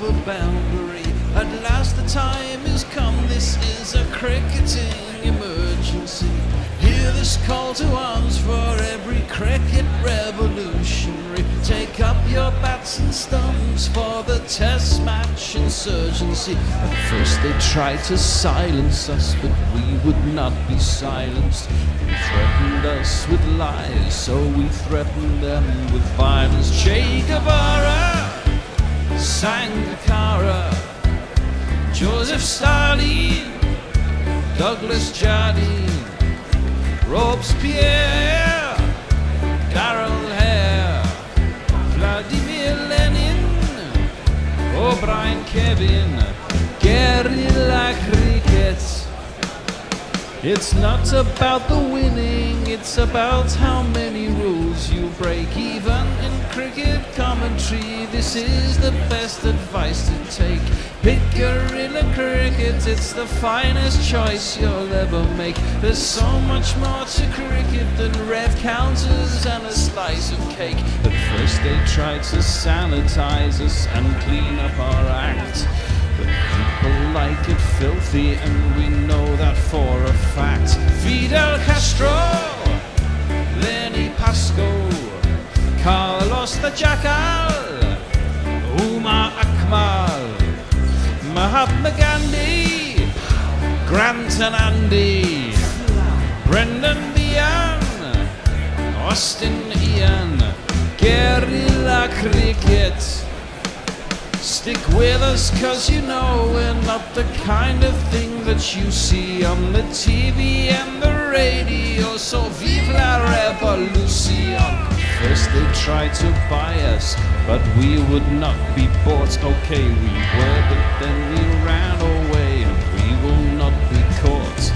of a boundary. At last the time is come, this is a cricketing emergency. Hear this call to arms for every cricket revolutionary. Take up your bats and stumps for the test match insurgency. At first they tried to silence us, but we would not be silenced. They threatened us with lies, so we threatened them with violence. Che Guevara, Sangakkara, Joseph Stalin, Douglas Jardine, Robespierre, Darrell Hare, Vladimir Lenin, O'Brien Kevin, guerrilla cricket. It's not about the winning, it's about how many rules you break. Even in cricket commentary, this is the best advice to take. Pick guerrilla cricket, it's the finest choice you'll ever make. There's so much more to cricket than red counters and a slice of cake. At first they tried to sanitize us and clean up our act, but people like it filthy, and we know that for a fact. Fidel Castro, Lenny Pasco, Carlos the Jackal, Umar Akmal, Mahatma Gandhi, Grant and Andy, Brendan Behan, Austin Ian, guerrilla cricket. Stick with us, cause you know we're not the kind of thing that you see on the TV and the radio. So vive la revolution. First they tried to buy us, but we would not be bought. Okay, we were, but then we ran away, and we will not be caught.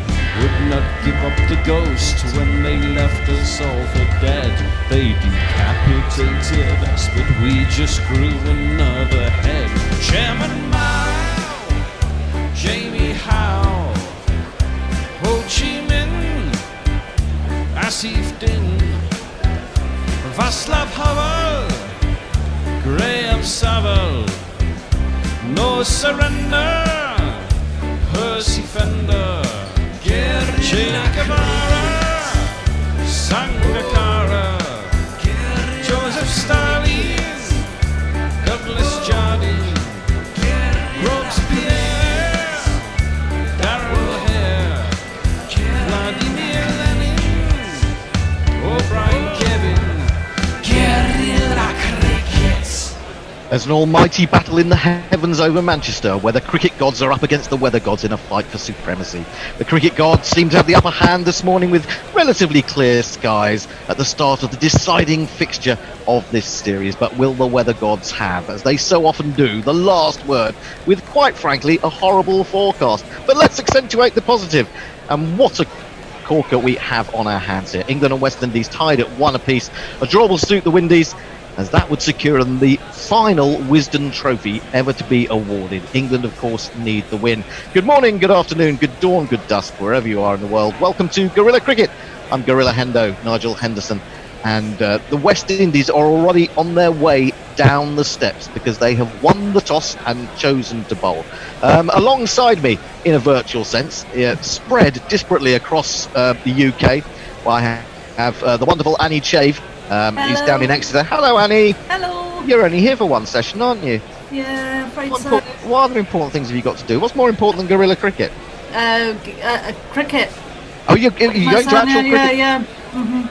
We would not give up the ghost when they left us all for dead. They decapitated us, but we just grew another head. Chairman Mao, Jamie Howe, Ho Chi Minh, Asif Din, Václav Havel, Graham Saville, No Surrender, Percy Fender, Che Guevara, Sangakkara, Joseph Stalin, Douglas Jardine, Robespierre, Darrell Hare, Vladimir Lenin, O'Brien Kevin, guerrilla cricket. There's an almighty battle in the heavens over Manchester, where the cricket gods are up against the weather gods in a fight for supremacy. The cricket gods seem to have the upper hand this morning, with relatively clear skies at the start of the deciding fixture of this series. But will the weather gods have, as they so often do, the last word, with, quite frankly, a horrible forecast? But let's accentuate the positive. And what a corker we have on our hands here. England and West Indies tied at 1 apiece. A draw will suit the Windies, as that would secure them the final Wisden Trophy ever to be awarded. England, of course, need the win. Good morning, good afternoon, good dawn, good dusk, wherever you are in the world. Welcome to Guerrilla Cricket. I'm Gorilla Hendo, Nigel Henderson, and the West Indies are already on their way down the steps because they have won the toss and chosen to bowl. Alongside me, in a virtual sense, spread disparately across the UK, well, I have the wonderful Annie Chave. Who's down in Exeter. Hello, Annie. Hello. You're only here for one session, aren't you? Yeah, afraid What, so. what other important things have you got to do? What's more important than guerrilla cricket? Cricket. Oh, you're going to actual cricket? Yeah. Mm-hmm.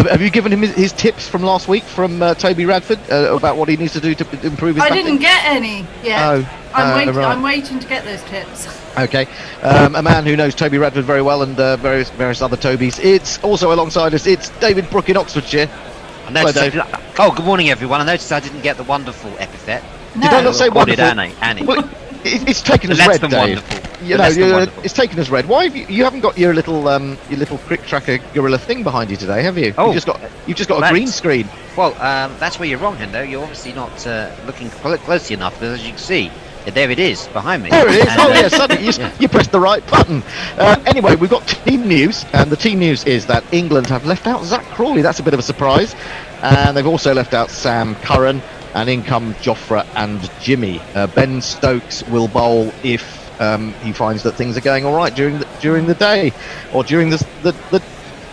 Have you given him his tips from last week from Toby Radford about what he needs to do to improve his I batting? didn't get any yet. Oh, Right. I'm waiting to get those tips. Okay, a man who knows Toby Radford very well, and various other Tobys. It's also alongside us. It's David Brooke in Oxfordshire. Oh, good morning, everyone. I noticed I didn't get the wonderful epithet. No. Did I not say Or did wonderful? Annie? Well, it's taken as Less read, than Dave. wonderful. You know, Less than wonderful. it's taken as read. Why have you haven't got your little Crick Tracker gorilla thing behind you today, have you? Oh. You've just got a green screen. Well, that's where you're wrong, Hendo. You're obviously not looking closely enough, because as you can see, there it is behind me. There it is. And, Oh yeah, suddenly you pressed the right button. Anyway, we've got team news, and the team news is that England have left out Zach Crawley. That's a bit of a surprise, and they've also left out Sam Curran. and in come Joffre and Jimmy. Ben Stokes will bowl if he finds that things are going all right during the day or during the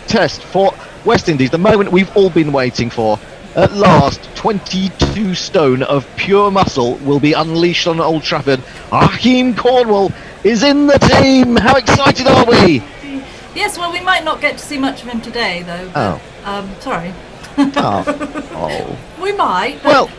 test for West Indies. The moment we've all been waiting for. At last, 22 stone of pure muscle will be unleashed on Old Trafford. Hakeem Cornwall is in the team. How excited are we? Yes, well, we might not get to see much of him today, though. But, sorry. Oh. We might. Well,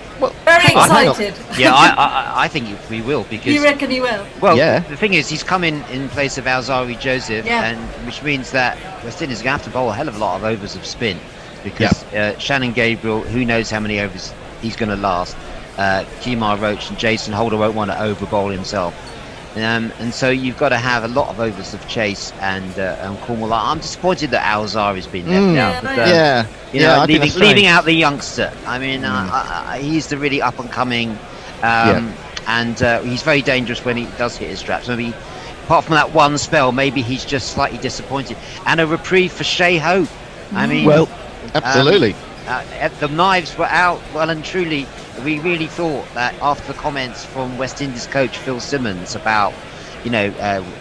Very hang on. excited. Yeah, I think we will, because You reckon he will? well, Yeah. the thing is, he's come in place of Alzari Joseph, Yeah. and which means that West Indies are going to have to bowl a hell of a lot of overs of spin, because Shannon Gabriel, who knows how many overs he's going to last. Kemar Roach and Jason Holder won't want to over bowl himself. And so you've got to have a lot of overs of Chase and Cornwall. I'm disappointed that Alzari's been left out. But, I think that's leaving strange. out the youngster. I mean, he's the really up and coming, and he's very dangerous when he does hit his straps. Maybe apart from that one spell, maybe he's just slightly disappointed. And a reprieve for Shea Hope. I mean, Well, absolutely. the knives were out well and truly. We really thought that after the comments from West Indies coach Phil Simmons about,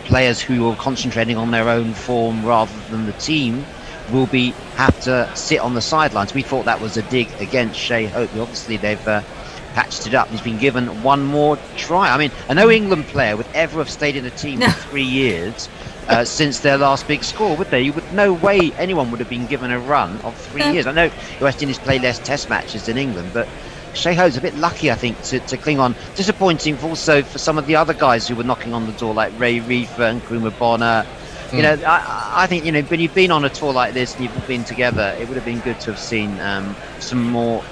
players who are concentrating on their own form rather than the team will have to sit on the sidelines. We thought that was a dig against Shea Hope. Obviously, they've patched it up. He's been given one more try. I mean, no England player would ever have stayed in a team for 3 years since their last big score, would they? No way anyone would have been given a run of 3 years. I know West Indies play less Test matches than England, but Shea Hope's a bit lucky, I think, to cling on. Disappointing also for some of the other guys who were knocking on the door, like Ray Reefer and Kuma Bonner. I think, when you've been on a tour like this and you've been together, it would have been good to have seen some more,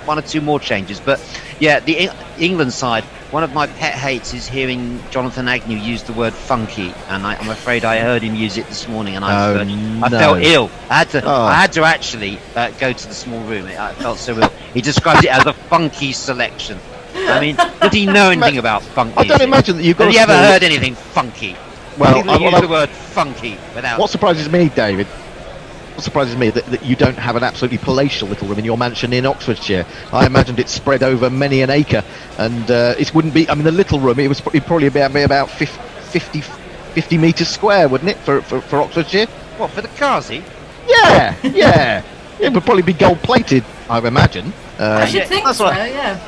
one or two more changes. But yeah, the England side, one of my pet hates is hearing Jonathan Agnew use the word funky, and I'm afraid I heard him use it this morning, and I felt ill. I had to actually go to the small room. I felt so ill. He described it as a funky selection. I mean, did he know anything about funky? I don't imagine that you've got. Have you ever heard anything funky? Well, People use the word funky without. What surprises me, David, that you don't have an absolutely palatial little room in your mansion in Oxfordshire. I imagined it spread over many an acre, and it wouldn't be. I mean, the little room, it was probably about 50 metres square, wouldn't it, for Oxfordshire? What, for the Kazi? Yeah. It would probably be gold plated, I imagine. I should think that's so. right. Yeah.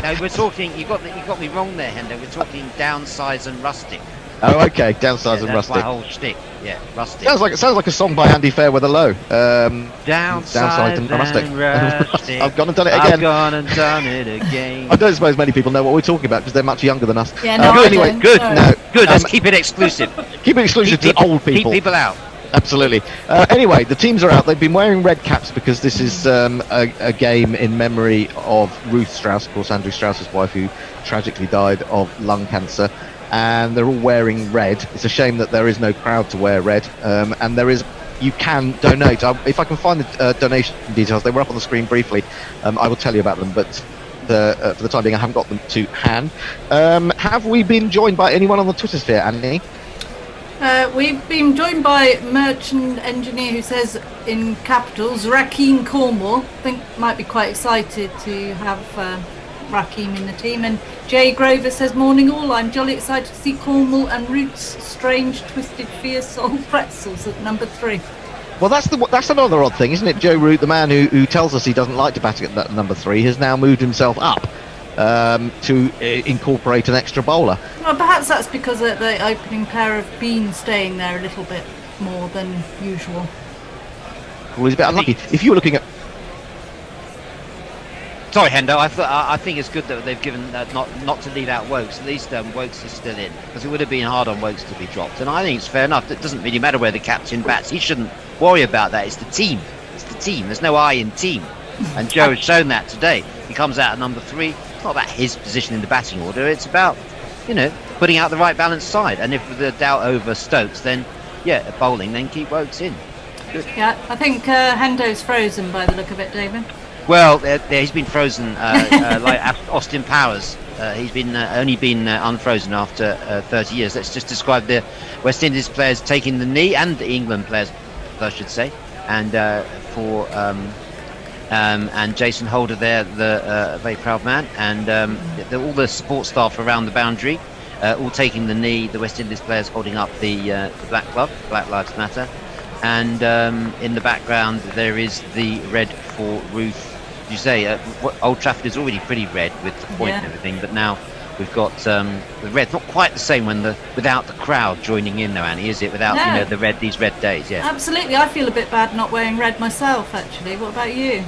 No, we're talking. You got me wrong there, Hendo. We're talking downsize and rustic. Oh, okay. Downsize and that's rustic. my whole shtick. Yeah, rustic. Sounds like a song by Andy Fairweather Low. Downside and rustic. I've gone and done it again. I've gone and done it again. I don't suppose many people know what we're talking about because they're much younger than us. Yeah, no, good, I anyway, don't. good. No. No, Good. Let's keep it exclusive. keep it exclusive to old people. Keep people out. Absolutely. Anyway, the teams are out. They've been wearing red caps because this is a game in memory of Ruth Strauss, of course, Andrew Strauss's wife, who tragically died of lung cancer. And they're all wearing red. It's a shame that there is no crowd to wear red. And you can donate. If I can find the donation details, they were up on the screen briefly. I will tell you about them, but for the time being, I haven't got them to hand. Have we been joined by anyone on the Twitter sphere, Annie? We've been joined by Merchant Engineer, who says in capitals, Rakeem Cornwall. I think might be quite excited to have Rakeem in the team. And Jay Grover says, morning all, I'm jolly excited to see Cornwall and Roots Strange Twisted Fierce Soul Pretzels at number 3. Well, that's another odd thing, isn't it? Joe Root, the man who tells us he doesn't like to bat at that number 3, has now moved himself up to incorporate an extra bowler. Well, perhaps that's because the opening pair have been staying there a little bit more than usual. Well, he's a bit unlucky. If you were looking at... Sorry, Hendo. I think it's good that they've given not to leave out Wokes. At least Wokes is still in, because it would have been hard on Wokes to be dropped. And I think it's fair enough. It doesn't really matter where the captain bats. He shouldn't worry about that. It's the team. It's the team. There's no I in team. And Joe has shown that today. He comes out at number 3. It's not about his position in the batting order. It's about, putting out the right balanced side. And if the doubt over Stokes, then bowling, then keep Wokes in. Good. Yeah, I think Hendo's frozen by the look of it, David. Well, he's been frozen like Austin Powers. He's been only been unfrozen after 30 years. Let's just describe the West Indies players taking the knee, and the England players, I should say. And for and Jason Holder there, the very proud man, and all the support staff around the boundary, all taking the knee. The West Indies players holding up the Black Club, Black Lives Matter, and in the background there is the red for Ruth. You say Old Trafford is already pretty red with the point and everything, but now we've got the red. Not quite the same without the crowd joining in, though, Annie, is it? Without these red days, yeah. Absolutely, I feel a bit bad not wearing red myself. Actually, what about you?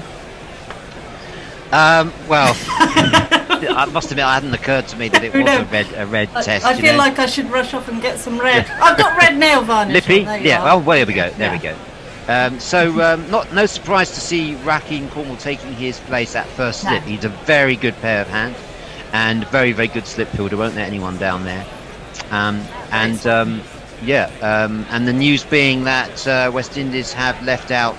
Well, I must admit, it hadn't occurred to me that it was a red test. I feel like I should rush off and get some red. I've got red nail varnish. Lippy, well, there we go. There we go. No surprise to see Raheem Cornwall taking his place at first slip. He's a very good pair of hands and very, very good slip fielder. Won't let anyone down there. And the news being that West Indies have left out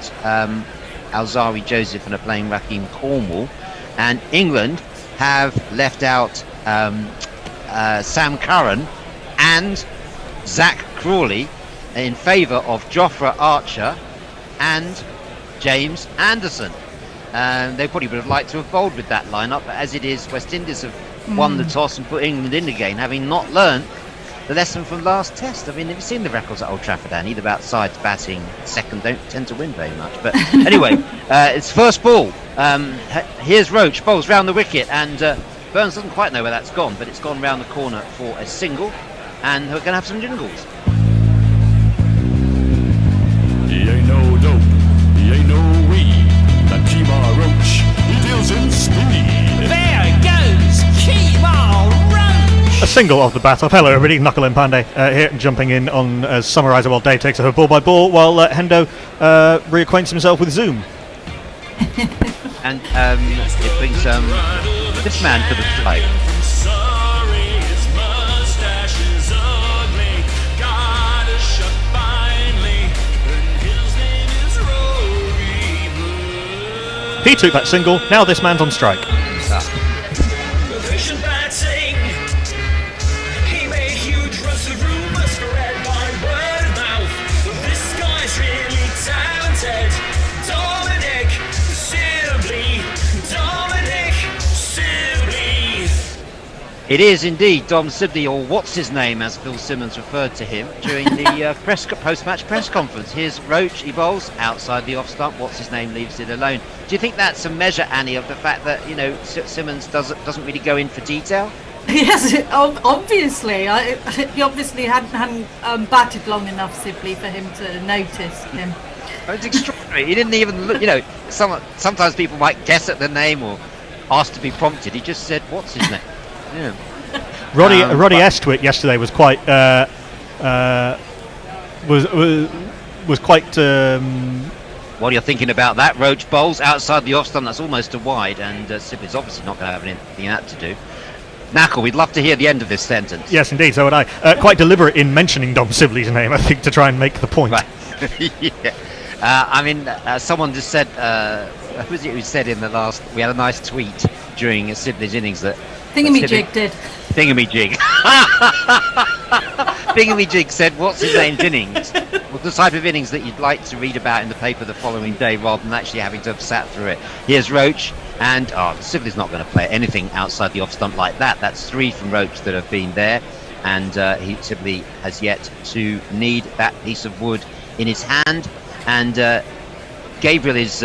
Alzari Joseph and are playing Raheem Cornwall, and England have left out Sam Curran and Zach Crawley in favour of Jofra Archer and James Anderson. They probably would have liked to have bowled with that lineup, but as it is, West Indies have won the toss and put England in again, having not learned the lesson from last test. I mean, have you seen the records at Old Trafford, Annie? About sides batting second don't tend to win very much. But anyway, it's first ball. Here's Roach, bowls round the wicket, and Burns doesn't quite know where that's gone, but it's gone round the corner for a single, and we're going to have some jingles. He ain't no dope, he ain't no weed. That Kemar Roach, he deals in speed. There goes Kemar Roach. A single off the bat off. Hello everybody, Knuckle and Pandey here, jumping in on as summariser while Dave takes over ball by ball, while Hendo reacquaints himself with Zoom. And it brings this man to the flight. He took that single, now this man's on strike. It is indeed Dom Sibley, or what's his name, as Phil Simmons referred to him during the post-match press conference. Here's Roach, he bowls outside the off stump. What's his name leaves it alone. Do you think that's a measure, Annie, of the fact that Simmons doesn't really go in for detail? Yes, obviously. He obviously hadn't batted long enough, Sibley, for him to notice him. It's extraordinary. He didn't even look. Sometimes people might guess at the name or ask to be prompted. He just said, "What's his name?" Yeah. Roddy Estwick yesterday was quite was quite. What are you thinking about that? Roach bowls outside the off stump. That's almost a wide, and Sibley's obviously not going to have anything that to do. Knackle, we'd love to hear the end of this sentence. Yes, indeed. So would I. Quite deliberate in mentioning Dom Sibley's name, I think, to try and make the point. Right. Yeah. Someone just said. Who was it who said in the last? We had a nice tweet during Sibley's innings that. Thingamajig did. Thingamajig. Thingamajig said, "What's his name's innings?" Well, the type of innings that you'd like to read about in the paper the following day, rather than actually having to have sat through it. Here's Roach, and Sibley's not going to play anything outside the off stump like that. That's 3 from Roach that have been there, and Sibley has yet to need that piece of wood in his hand, and Gabriel is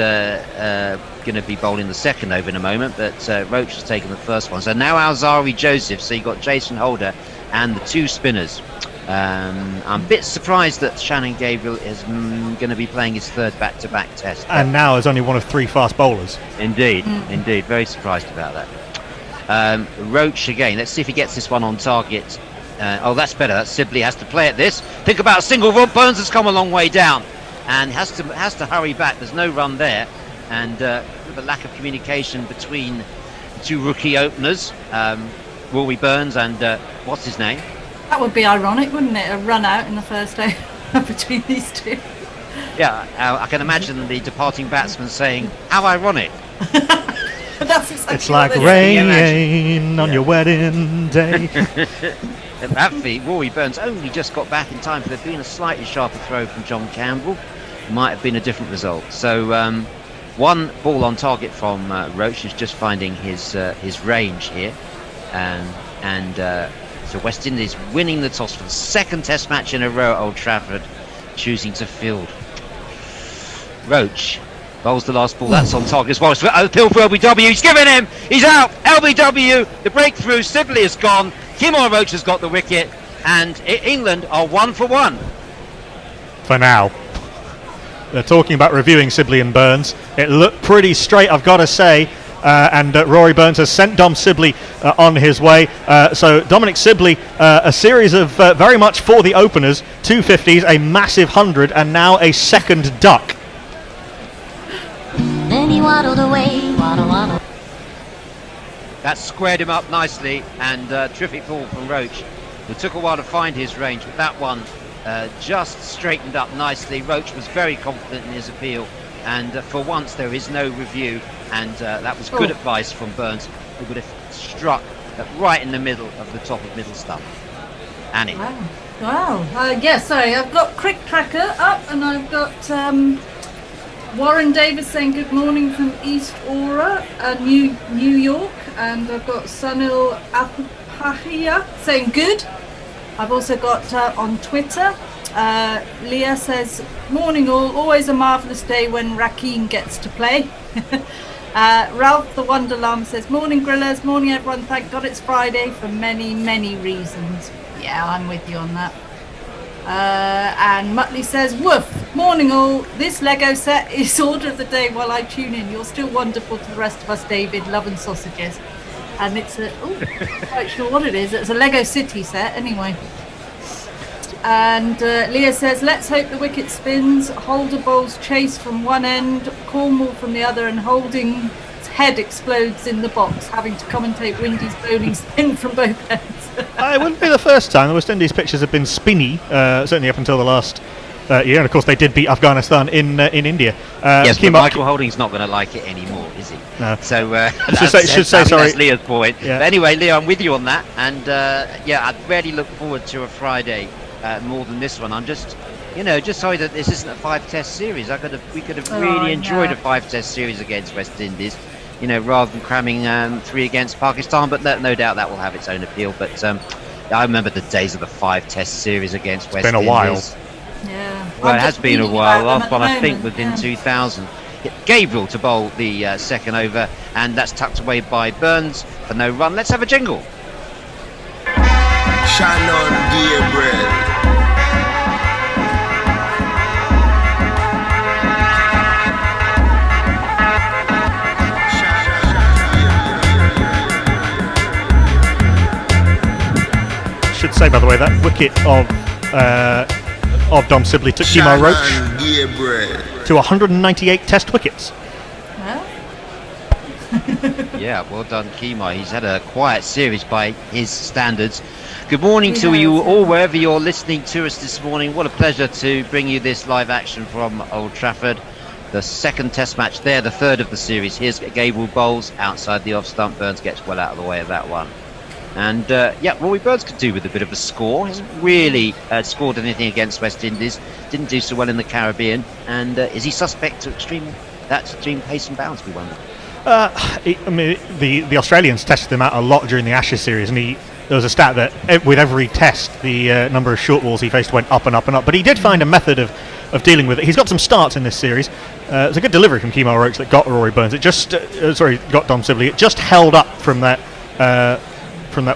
going to be bowling the second over in a moment, but Roach has taken the first one. So now Alzari Joseph, so you've got Jason Holder and the 2 spinners. I'm a bit surprised that Shannon Gabriel is going to be playing his third back-to-back test. And now is only one of 3 fast bowlers. Indeed, very surprised about that. Roach again, let's see if he gets this one on target. That's better, that's Sibley has to play at this. Think about a single. Rob Burns has come a long way down and has to hurry back. There's no run there, and with a lack of communication between the 2 rookie openers, Rory Burns and what's his name? That would be ironic, wouldn't it? A run out in the first over between these 2. Yeah, I can imagine the departing batsman saying, "How ironic." But that's exactly it's like rain on your wedding day. At that feat, Rory Burns only just got back in time for there being a slightly sharper throw from John Campbell. It might have been a different result. So One ball on target from Roach, who's just finding his range here, and so West Indies winning the toss for the second Test match in a row at Old Trafford, choosing to field. Roach bowls the last ball. That's on target as well. It's uphill for LBW. He's given him. He's out. LBW. The breakthrough. Sibley is gone. Kemar Roach has got the wicket, and England are 1 for 1. For now. They're talking about reviewing Sibley and Burns. It looked pretty straight, I've got to say. And Rory Burns has sent Dom Sibley on his way. So Dominic Sibley, a series of very much for the openers, 250s, a massive 100, and now a second duck. Then he waddled away, waddle. That squared him up nicely, and terrific ball from Roach. It took a while to find his range, but that one just straightened up nicely. Roach was very confident in his appeal, and for once there is no review, and that was good advice from Burns, who would have struck right in the middle of the top of middle stump. Annie. Wow. Yes, sorry, I've got Crick Tracker up, and I've got Warren Davis saying good morning from East Aura, New York, and I've got Sunil Apahia saying good. I've also got on Twitter, Leah says, morning all, always a marvellous day when Rakeem gets to play. Ralph the Wonderlamb says, morning grillers, morning everyone, thank God it's Friday for many, many reasons. Yeah, I'm with you on that. And Muttley says, woof, morning all, this Lego set is order of the day while I tune in. You're still wonderful to the rest of us, David, love and sausages. And it's a, I'm not quite sure what it is, it's a Lego City set anyway. And Leah says, let's hope the wicket spins, Holder bowls chase from one end, Cornwall from the other, and Holding's head explodes in the box, having to commentate Windy's bowling spin from both ends. It wouldn't be the first time. The West Indies pitches have been spinny, certainly up until the last year, and of course they did beat Afghanistan in India. Yes, but Michael Holding's not going to like it anymore, is he? No. So should say sorry. That's Leah's point. Yeah. But anyway, Leah, I'm with you on that, and I'd really look forward to a Friday more than this one. I'm just sorry that this isn't a 5-test series. We could have really enjoyed a 5-test series against West Indies, rather than cramming 3 against Pakistan. But no doubt that will have its own appeal. But I remember the days of the 5-test series against West Indies. It's been a while. Yeah. Well, it has been a while. Last one I think moment, was in 2000. Gabriel to bowl the second over, and that's tucked away by Burns for no run. Let's have a jingle. Shannon Gabriel. Should say, by the way, that wicket of Dom Sibley took Kemar Roach to 198 Test wickets. Yeah, well done, Kemar. He's had a quiet series by his standards. Good morning to you all, wherever you're listening to us this morning. What a pleasure to bring you this live action from Old Trafford. The second Test match there, the third of the series. Here's Gabriel bowls outside the off stump. Burns gets well out of the way of that one. And Rory Burns could do with a bit of a score. Hasn't really scored anything against West Indies. Didn't do so well in the Caribbean. And is he suspect to extreme pace and bounce, we wonder? The Australians tested him out a lot during the Ashes series, and there was a stat that with every test the number of short balls he faced went up and up and up. But he did find a method of dealing with it. He's got some starts in this series. It was a good delivery from Kemar Roach that got Rory Burns. It just got Dom Sibley. It just held up from that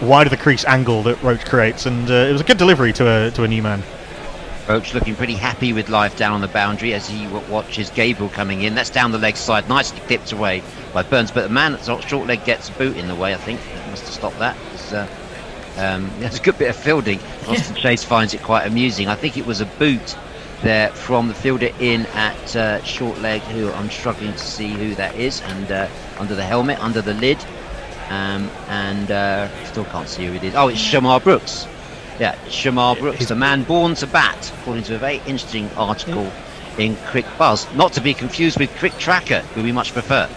wide of the crease angle that Roach creates, and it was a good delivery to a new man. Roach looking pretty happy with life down on the boundary as he watches Gabriel coming in. That's down the leg side, nicely clipped away by Burns, but the man at short leg gets a boot in the way. I think that must have stopped that. It's a good bit of fielding. Austin Chase finds it quite amusing. I think it was a boot there from the fielder in at short leg, who I'm struggling to see who that is, and under the helmet, under the lid, and still can't see who it is. Oh, it's Shamar Brooks. Yeah, Shamar Brooks, the man born to bat, according to a very interesting article in Crick Buzz. Not to be confused with Crick Tracker, who we much prefer.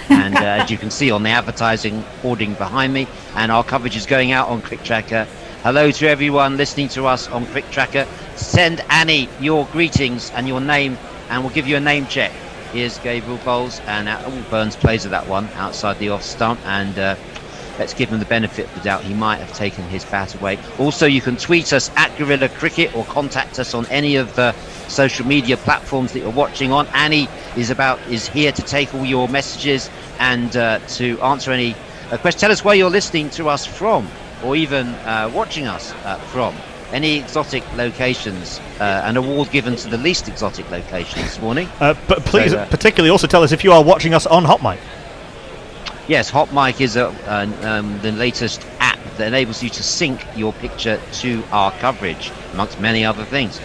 And as you can see on the advertising hoarding behind me, and our coverage is going out on Crick Tracker. Hello to everyone listening to us on Crick Tracker. Send Annie your greetings and your name, and we'll give you a name check. Here's Gabriel bowls, and Burns plays at that one outside the off stump, and let's give him the benefit of the doubt. He might have taken his bat away. Also, you can tweet us at Gorilla Cricket or contact us on any of the social media platforms that you're watching on. Annie is here to take all your messages and to answer any questions. Tell us where you're listening to us from, or even watching us from. Any exotic locations, an award given to the least exotic location this morning. But please, particularly also tell us if you are watching us on Hot Mic. Yes, Hot Mic is the latest app that enables you to sync your picture to our coverage, amongst many other things.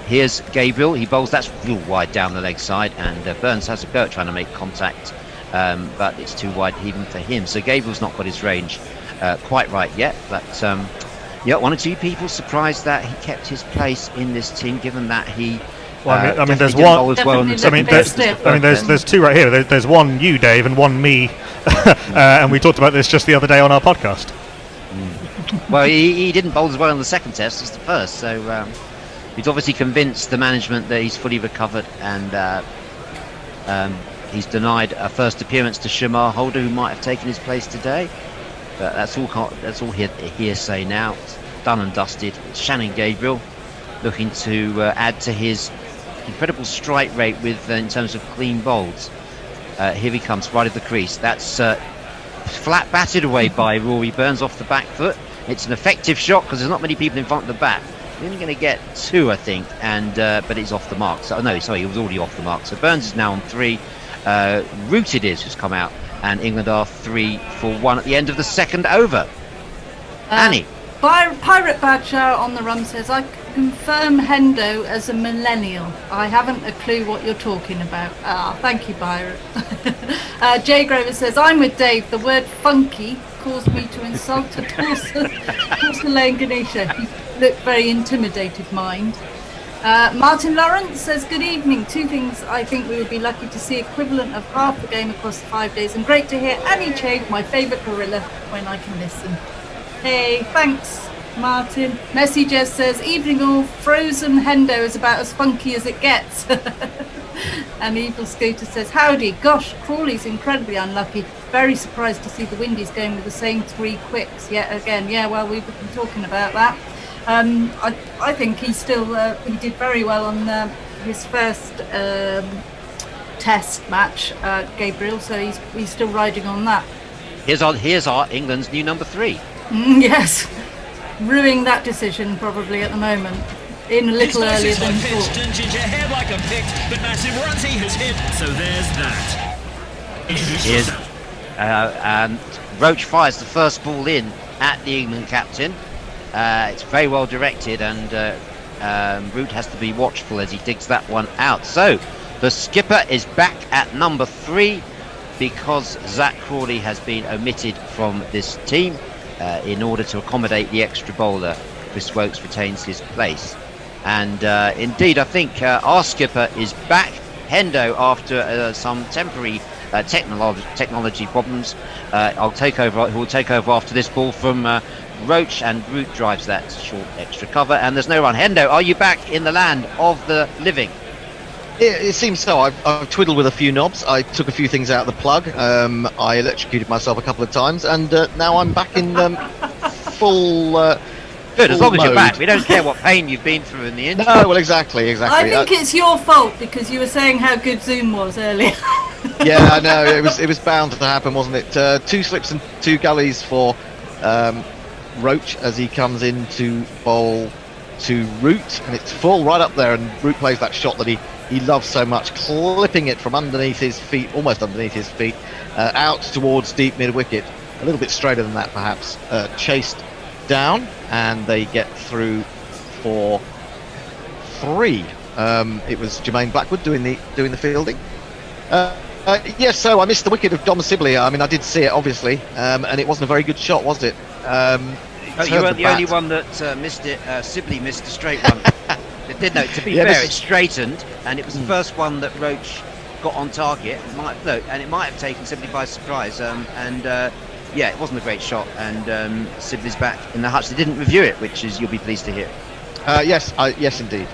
Here's Gabriel. He bowls, that's real wide down the leg side, and Burns has a go at trying to make contact, but it's too wide even for him. So Gabriel's not got his range quite right yet, but one or two people surprised that he kept his place in this team, given that he. Well, I mean, there's one. There's two right here. There's one you, Dave, and one me, and we talked about this just the other day on our podcast. Well, he didn't bowl as well in the second test as the first, so he's obviously convinced the management that he's fully recovered, and he's denied a first appearance to Shamar Holder, who might have taken his place today. But that's all hearsay now. It's done and dusted. It's Shannon Gabriel looking to add to his incredible strike rate with in terms of clean bowls. Here he comes, right of the crease. That's flat batted away by Rory Burns off the back foot. It's an effective shot because there's not many people in front of the bat. He's only going to get 2, I think, and but it's off the mark. So no, sorry, he was already off the mark. So Burns is now on 3. Root it is who's come out, and England are 3 for 1 at the end of the second over. Annie. Pirate Badger on the run says, I confirm Hendo as a millennial. I haven't a clue what you're talking about. Thank you, Pirate. Jay Grover says, I'm with Dave. The word funky caused me to insult a porcelain Ganesha. He looked very intimidated, mind. Martin Lawrence says, good evening. 2 things I think we would be lucky to see equivalent of half the game across the 5 days, and great to hear Annie Chave, my favourite gorilla, when I can listen. Hey, thanks, Martin. Messi just says, evening all, frozen Hendo is about as funky as it gets. And Evil Scooter says, howdy, gosh, Crawley's incredibly unlucky. Very surprised to see the Windies going with the same 3 quicks yet again. Yeah, well, we've been talking about that. I think he did very well on his first test match, Gabriel, so he's still riding on that. Here's our England's new number 3. Yes, ruining that decision probably at the moment. In a little earlier than thought. Ginger hair like a picked, but massive runs he has hit. So there's that. Roach fires the first ball in at the England captain. It's very well directed, and Root has to be watchful as he digs that one out. So the skipper is back at number 3 because Zach Crawley has been omitted from this team in order to accommodate the extra bowler. Chris Wokes retains his place. And indeed, I think our skipper is back. Hendo, after some temporary technology problems, will take over after this ball from Roach, and Root drives that short extra cover, and there's no run. Hendo, are you back in the land of the living? It seems so. I've twiddled with a few knobs. I took a few things out of the plug. I electrocuted myself a couple of times, and now I'm back in full. Good, as full long as you're mode. back. We don't care what pain you've been through in the interview. No, well, exactly. I think it's your fault because you were saying how good Zoom was earlier. Yeah, I know. It was bound to happen, wasn't it? 2 slips and 2 gullies for Roach as he comes in to bowl to Root, and it's full right up there, and Root plays that shot that he loves so much, clipping it from underneath his feet, almost underneath his feet, out towards deep mid wicket, a little bit straighter than that perhaps, chased down, and they get through for 3. It was Jermaine Blackwood doing the fielding. Yes, so I missed the wicket of Dom Sibley. I mean, I did see it obviously, and it wasn't a very good shot, was it? You weren't the only one that missed it. Sibley missed a straight one. It did, no, to be fair, it straightened, and it was the first one that Roach got on target. It might have taken Sibley by surprise. Yeah, it wasn't a great shot, and Sibley's back in the hutch. They didn't review it, which is you'll be pleased to hear. Yes, indeed.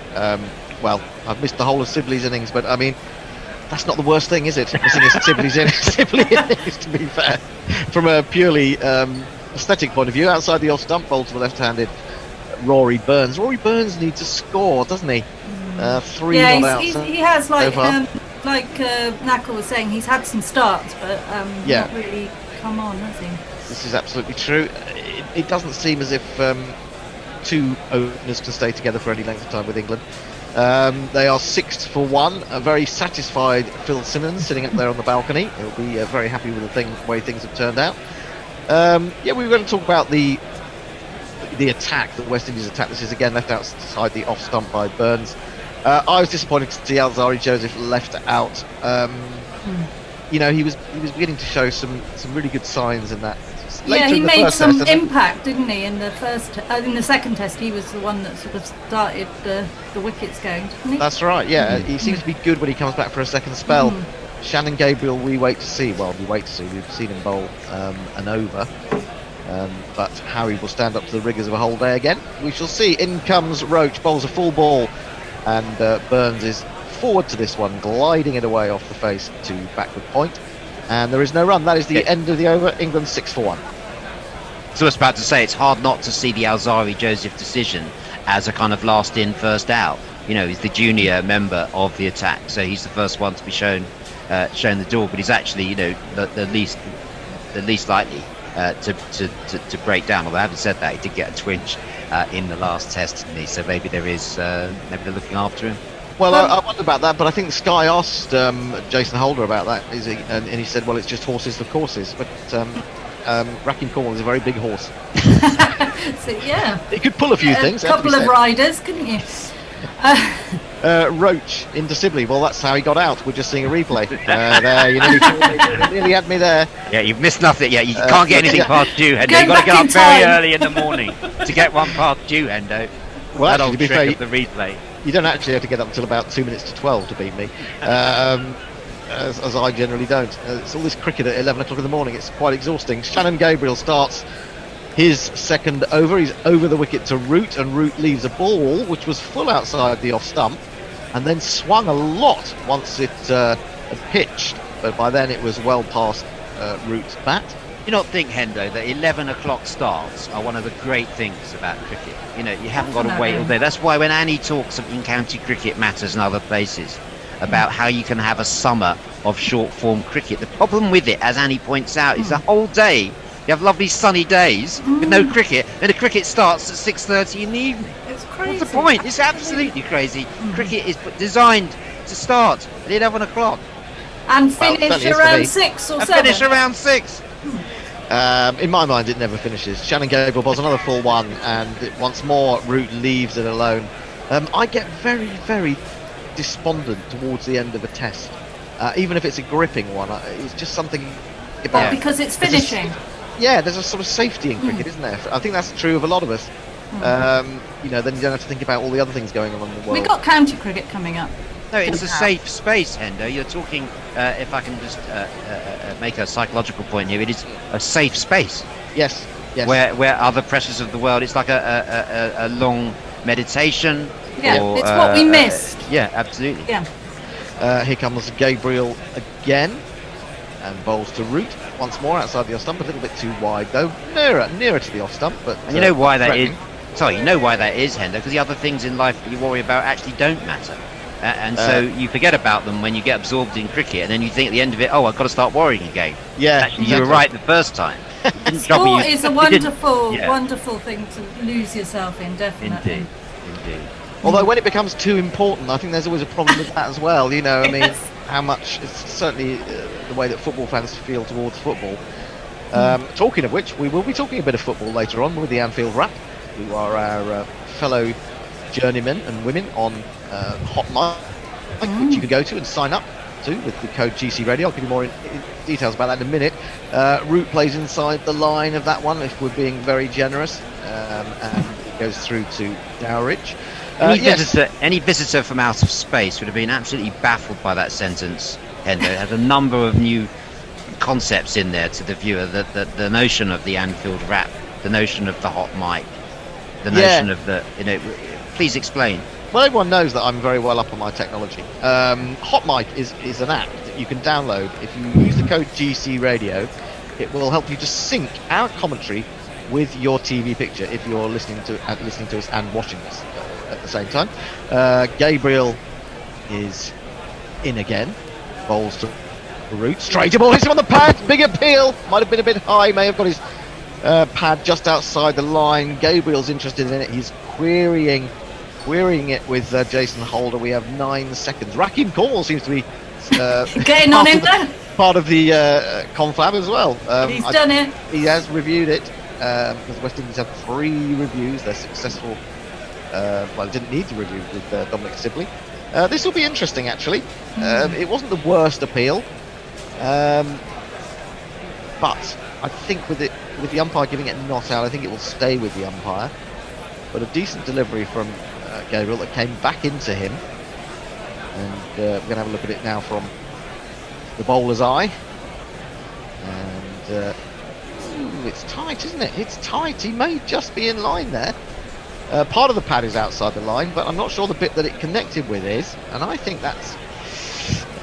Well, I've missed the whole of Sibley's innings, but I mean, that's not the worst thing, is it? Missing a Sibley's innings, to be fair. From a purely aesthetic point of view, outside the off stump, bowl to the left-handed Rory Burns. Rory Burns needs to score, doesn't he? 3 not out. He has, like so far. Knackle was saying, he's had some starts, but not really come on, has he? This is absolutely true. It doesn't seem as if two openers can stay together for any length of time with England. They are 6 for 1. A very satisfied Phil Simmons sitting up there on the balcony. He'll be very happy with the way things have turned out. We were going to talk about the attack, the West Indies attack. This is again left outside the off stump by Burns. I was disappointed to see Alzari Joseph left out. He was beginning to show some really good signs in that. He made some impact, didn't he? In the in the second test, he was the one that sort of started the wickets going, didn't he? That's right. Yeah, he seems to be good when he comes back for a second spell. Shannon Gabriel, we wait to see. Well, we wait to see. We've seen him bowl an over, but how he will stand up to the rigours of a whole day again, we shall see. In comes Roach, bowls a full ball, and Burns is forward to this one, gliding it away off the face to backward point. And there is no run. That is the end of the over. England 6 for 1. So I was about to say, it's hard not to see the Alzari Joseph decision as a kind of last in, first out. He's the junior member of the attack, so he's the first one to be shown the door. But he's actually, the least likely to break down. Although having said that, he did get a twinge in the last test, didn't he? So maybe maybe they're looking after him. Well, I wonder about that, but I think Sky asked Jason Holder about that, and he said, well, it's just horses for courses. But Rakim Cornwall is a very big horse. So, yeah. He could pull a few things. A couple of riders, couldn't you? Roach into Sibley. Well, that's how he got out. We're just seeing a replay. There, you nearly had me there. Yeah, you've missed nothing. Yeah, you can't get anything past you, Hendo. You've got to get up very early in the morning to get one past you, Hendo. Well, actually, to be fair, the replay. You don't actually have to get up until about 2 minutes to 12 to beat me, as I generally don't. It's all this cricket at 11 o'clock in the morning. It's quite exhausting. Shannon Gabriel starts his second over. He's over the wicket to Root, and Root leaves a ball which was full outside the off stump, and then swung a lot once it had pitched. But by then it was well past Root's bat. You not think, Hendo, that 11 o'clock starts are one of the great things about cricket? You haven't got to wait all day. That's why when Annie talks in county cricket matters and other places about how you can have a summer of short form cricket, the problem with it, as Annie points out, is the whole day you have lovely sunny days with no cricket, then the cricket starts at 6:30 in the evening. It's crazy. What's the point? It's absolutely crazy. Cricket is designed to start at 11 o'clock and finish around 6 or 7. Finish around 6. In my mind, it never finishes. Shannon Gabriel bowls another full one, and once more, Root leaves it alone. I get very, very despondent towards the end of a test, even if it's a gripping one. It's just something about because it's finishing. There's a sort of safety in cricket, isn't there? I think that's true of a lot of us. Then you don't have to think about all the other things going on in the world. We've got county cricket coming up. No, it's a safe space, Hendo. You're talking, if I can just make a psychological point here, it is a safe space. Yes. Where other pressures of the world, it's like a long meditation. Yeah, or, it's what we missed. Yeah, absolutely. Yeah. Here comes Gabriel again, and bowls to Root once more outside the off stump, a little bit too wide though, nearer to the off stump. But and you know why that is? Sorry, you know why that is, Hendo? Because the other things in life that you worry about actually don't matter. And so you forget about them when you get absorbed in cricket, and then you think at the end of it, I've got to start worrying again. Yeah, actually, you were right the first time. Sport is a wonderful thing to lose yourself in, definitely. Indeed. Although when it becomes too important, I think there's always a problem with that as well. How much, it's certainly the way that football fans feel towards football. Talking of which, we will be talking a bit of football later on with the Anfield Wrap, who are our fellow journeymen and women on Hot Mic, which you can go to and sign up to with the code GC Radio. I'll give you more details about that in a minute. Root plays inside the line of that one if we're being very generous, and it goes through to Dowridge. Any visitor from out of space would have been absolutely baffled by that sentence, Hendo. It has a number of new concepts in there to the viewer. The notion of the Anfield Wrap, the notion of the Hot Mic, the notion of the, please explain. Well, everyone knows that I'm very well up on my technology. Hot Mic is an app that you can download. If you use the code GC Radio, it will help you to sync our commentary with your TV picture if you're listening to us and watching us at the same time. Gabriel is in again. Bowls to Root. Straight ball hits him on the pad. Big appeal. Might have been a bit high. May have got his pad just outside the line. Gabriel's interested in it. He's querying it with Jason Holder. We have 9 seconds. Raheem Cornwall seems to be getting on him there. Part of the confab as well. He's done it. He has reviewed it. Because West Indies have 3 reviews. They're successful. Well, didn't need to review with Dominic Sibley. This will be interesting, actually. It wasn't the worst appeal, but I think with the umpire giving it not out, I think it will stay with the umpire. But a decent delivery from Gabriel that came back into him, and we're going to have a look at it now from the bowler's eye. And it's tight, isn't it? It's tight. He may just be in line there. Part of the pad is outside the line, but I'm not sure the bit that it connected with is, and I think that's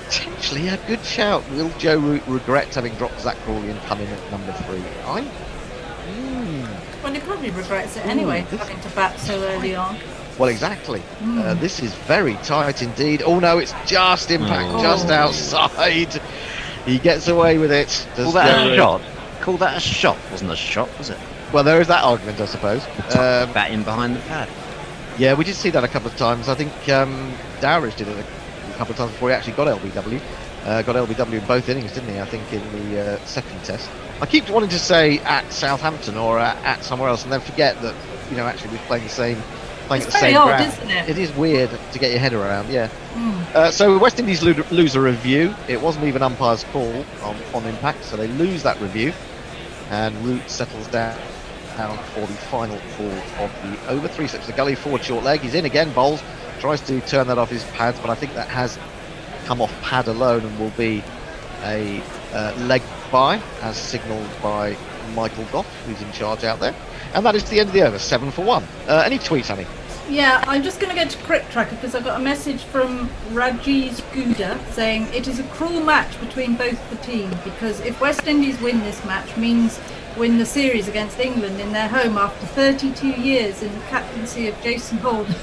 potentially a good shout. Will Joe Root regret having dropped Zach Crawley and come in at number 3? Well, he probably regrets it anyway, having to bat so early on. Well, exactly. This is very tight indeed. Oh no, it's just impact, just outside. He gets away with it. Call that a shot? Call that a shot? Wasn't a shot, was it? Well, there is that argument, I suppose. Batting behind the pad. Yeah, we did see that a couple of times. I think Dowridge did it a couple of times before he actually got LBW. Got LBW in both innings, didn't he? I think in the second test. I keep wanting to say at Southampton or at somewhere else, and then forget that actually we're playing at the same odd, ground. Isn't it? It is weird to get your head around. Yeah. So West Indies lose a review. It wasn't even umpire's call on impact, so they lose that review, and Root settles down for the final ball of the over. 3-6. The gully forward short leg. He's in again. Bowles tries to turn that off his pads, but I think that has come off pad alone and will be a leg by, as signalled by Michael Goff, who's in charge out there. And that is the end of the over. 7 for 1. Any tweets, honey? Yeah, I'm just going to get to Crick Tracker because I got a message from Rajesh Gouda saying it is a cruel match between both the teams because if West Indies win this match means win the series against England in their home after 32 years in the captaincy of Jason Holder.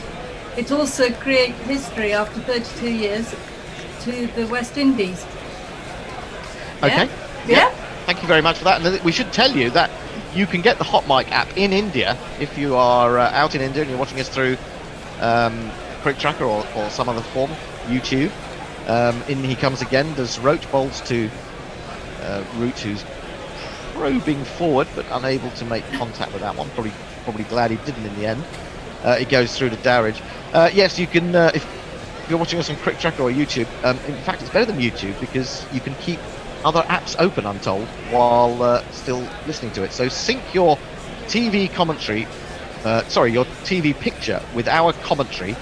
It also creates history after 32 years to the West Indies. Okay. Yeah. Thank you very much for that. And we should tell you that you can get the Hot Mic app in India if you are out in India and you're watching us through Crick Tracker or some other form, YouTube. In he comes again. Does Roach bowls to Root, who's probing forward but unable to make contact with that one. Probably glad he didn't in the end. It goes through to Dowridge. Yes, you can if you're watching us on Crick Tracker or YouTube. In fact, it's better than YouTube because you can keep other apps open, I'm told, while still listening to it. So sync your TV commentary, your TV picture with our commentary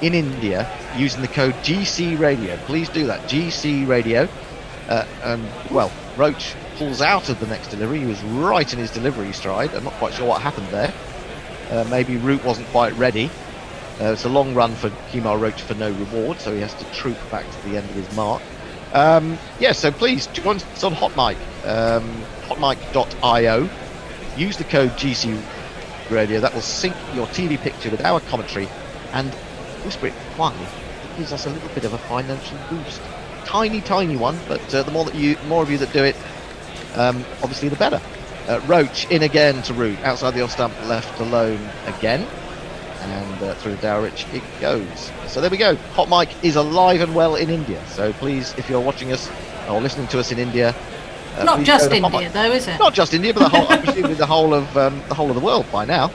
in India using the code GC Radio. Please do that, GC Radio. Roach pulls out of the next delivery. He was right in his delivery stride. I'm not quite sure what happened there. Maybe Root wasn't quite ready. It's a long run for Kemar Roach for no reward, so he has to troop back to the end of his mark. So please join us on Hot Mic, hotmic.io. Use the code GC Radio. That will sync your TV picture with our commentary and whisper it quietly. It gives us a little bit of a financial boost. Tiny one, but the more of you that do it, obviously the better. Roach in again to Root, outside the off stump, left alone again. And through Dowridge it goes. So there we go. Hot Mic is alive and well in India. So please, if you're watching us or listening to us in India, not just India, though, is it? Not just India, but the whole of the world by now.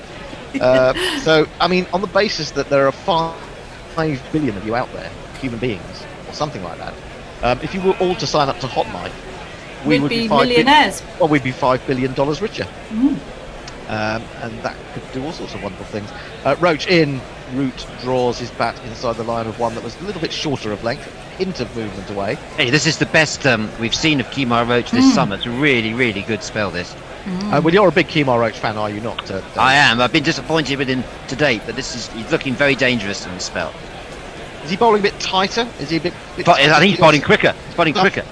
So I mean, on the basis that there are 5 billion of you out there, human beings, or something like that. If you were all to sign up to Hot Mic, we'd be millionaires. We'd be $5 billion richer. And that could do all sorts of wonderful things. Roach in Root draws his bat inside the line of one that was a little bit shorter of length, hint of movement away. Hey, this is the best we've seen of Kemar Roach this summer. It's a really, really good spell, this. Well, you're a big Kemar Roach fan, are you not? Dave? I am. I've been disappointed with him to date, but he's looking very dangerous in this spell. Is he bowling a bit tighter? Is he a bit I think he's bowling quicker. He's bowling quicker.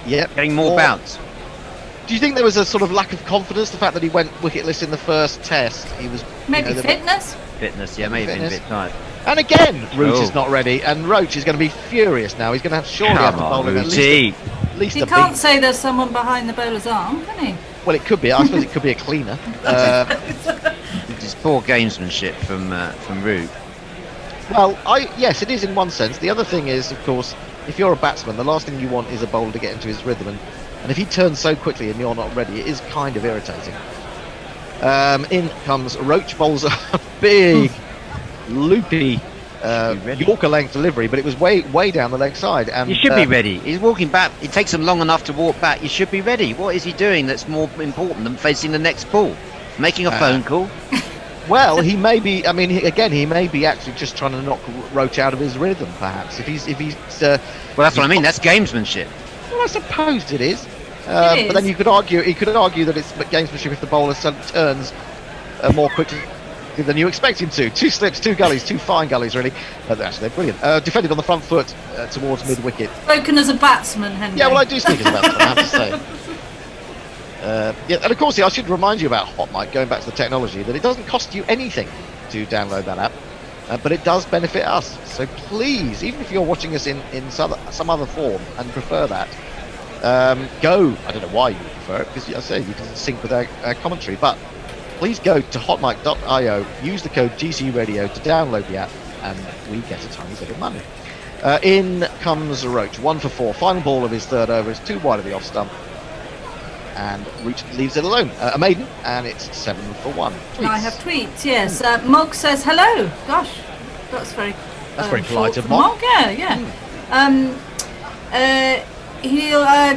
Yeah. Getting more bounce. Do you think there was a sort of lack of confidence? The fact that he went wicketless in the first test, he was Maybe fitness? Fitness, yeah, maybe been a bit tight. And again, Root is not ready, and Roach is going to be furious now. He's going to have to bowl him at least You can't say there's someone behind the bowler's arm, can he? Well, it could be. I suppose it could be a cleaner. It's poor gamesmanship from Root. Well, yes, it is in one sense. The other thing is, of course, if you're a batsman, the last thing you want is a bowler to get into his rhythm, and if he turns so quickly and you're not ready, it is kind of irritating. In comes Roach, bowls a big, loopy Yorker length delivery, but it was way down the leg side. And you should be ready. He's walking back. It takes him long enough to walk back. You should be ready. What is he doing that's more important than facing the next ball? Making a phone call? Well, he may be. I mean, he may be actually just trying to knock Roach out of his rhythm. Perhaps if he's. Well, that's what I mean. That's gamesmanship. Well, I suppose it is. But then he could argue that it's gamesmanship if the bowler turns more quickly than you expect him to. 2 slips, 2 gullies, 2 fine gullies, really. Actually, they're brilliant. Defended on the front foot towards mid-wicket. Spoken as a batsman, Henry. Yeah, well, I do speak as a batsman, I have to say. Yeah, and of course, I should remind you about Hot Mic, going back to the technology, that it doesn't cost you anything to download that app, but it does benefit us. So please, even if you're watching us in some other form and prefer that, go. I don't know why you would prefer it, because as I say, you can sync with our commentary, but please go to hotmic.io, use the code GCRadio to download the app, and we get a tiny bit of money. In comes Roach, 1 for 4. Final ball of his third over is 2 wide of the off stump, and Roach leaves it alone. A maiden, and it's 7 for 1. Tweets. I have tweets, yes. Mog says hello. Gosh, that's very polite of Mog. Yeah.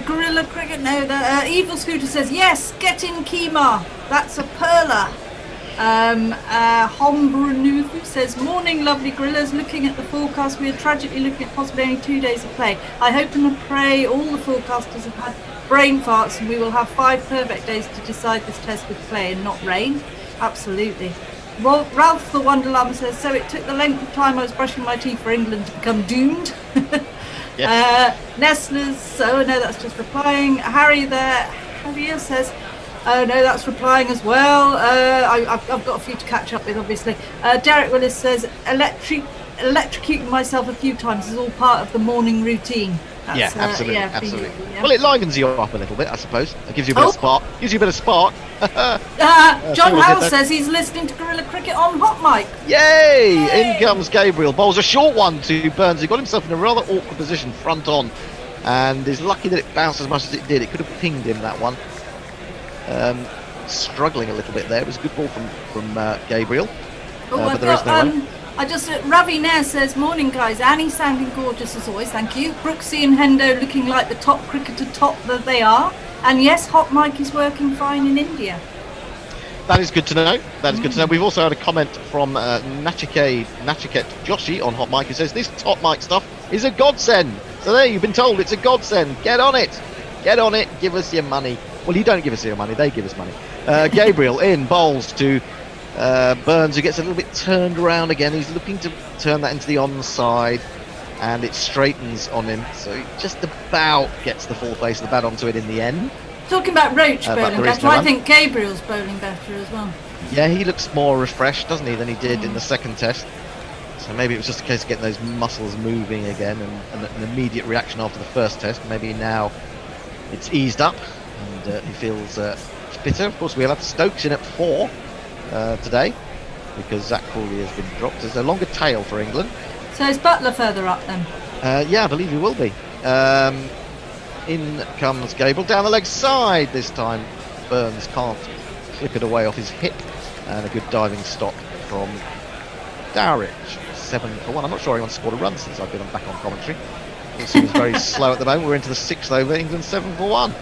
Gorilla Cricket, no, the Evil Scooter says, yes, get in Kemar, that's a perler. Hombrenuthu says, morning lovely gorillas, looking at the forecast, we are tragically looking at possibly only 2 days of play. I hope and pray all the forecasters have had brain farts and we will have 5 perfect days to decide this test with play and not rain. Absolutely. Well, Ralph the Wonderlamb says, so it took the length of time I was brushing my teeth for England to become doomed. Yes. Nestler's, oh no, that's just replying. Harry there, Javier says, oh no, that's replying as well. I've got a few to catch up with, obviously. Derek Willis says, electrocuting myself a few times is all part of the morning routine. That's, absolutely. Yeah. Well, it livens you up a little bit, I suppose. It gives you a bit of spark. John Howell says he's listening to Gorilla Cricket on Hot Mic. Yay! In comes Gabriel. Bowls a short one to Burns. He got himself in a rather awkward position front on, and is lucky that it bounced as much as it did. It could have pinged him, that one. Struggling a little bit there. It was a good ball from Gabriel. But there is no run. Ravi Nair says, morning guys, Annie sounding gorgeous as always, thank you. Brooksy and Hendo looking like the top cricketer that they are. And yes, Hot Mic is working fine in India. That is good to know. We've also had a comment from Nachiket Joshi on Hot Mic, who says, this Hot Mic stuff is a godsend. So there, you've been told it's a godsend. Get on it, give us your money. Well, you don't give us your money, they give us money. Gabriel in, bowls to Burns, who gets a little bit turned around again. He's looking to turn that into the onside, and it straightens on him, so he just about gets the full face of the bat onto it in the end. Talking about Roach bowling better, I think Gabriel's bowling better as well. Yeah, he looks more refreshed, doesn't he, than he did in the second test. So maybe it was just a case of getting those muscles moving again, and an immediate reaction after the first test. Maybe now it's eased up, and he feels fitter. Of course, we'll have Stokes in at 4 today, because Zach Crawley has been dropped. There's a longer tail for England. So is Butler further up then? Yeah, I believe he will be. In comes Gabriel down the leg side this time. Burns can't clip it away off his hip, and a good diving stop from Dowrich. 7 for 1. I'm not sure anyone's scored a run since I've been back on commentary. It seems very slow at the moment. We're into the 6th over. England 7 for 1.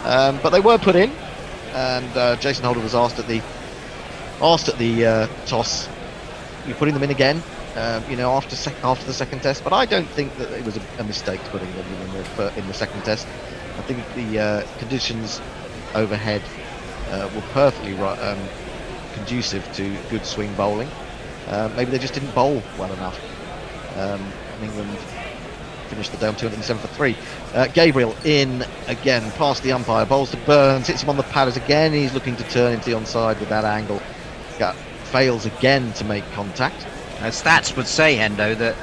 But they were put in, and Jason Holder was asked at the toss you're putting them in again, after the second test. But I don't think that it was a mistake putting them in the second test. I think the conditions overhead were perfectly conducive to good swing bowling. Maybe they just didn't bowl well enough. And England finished the day on 207 for 3. Gabriel in again, past the umpire, bowls to Burns, hits him on the padders again. He's looking to turn into the onside with that angle. Fails again to make contact. Stats would say, Hendo, that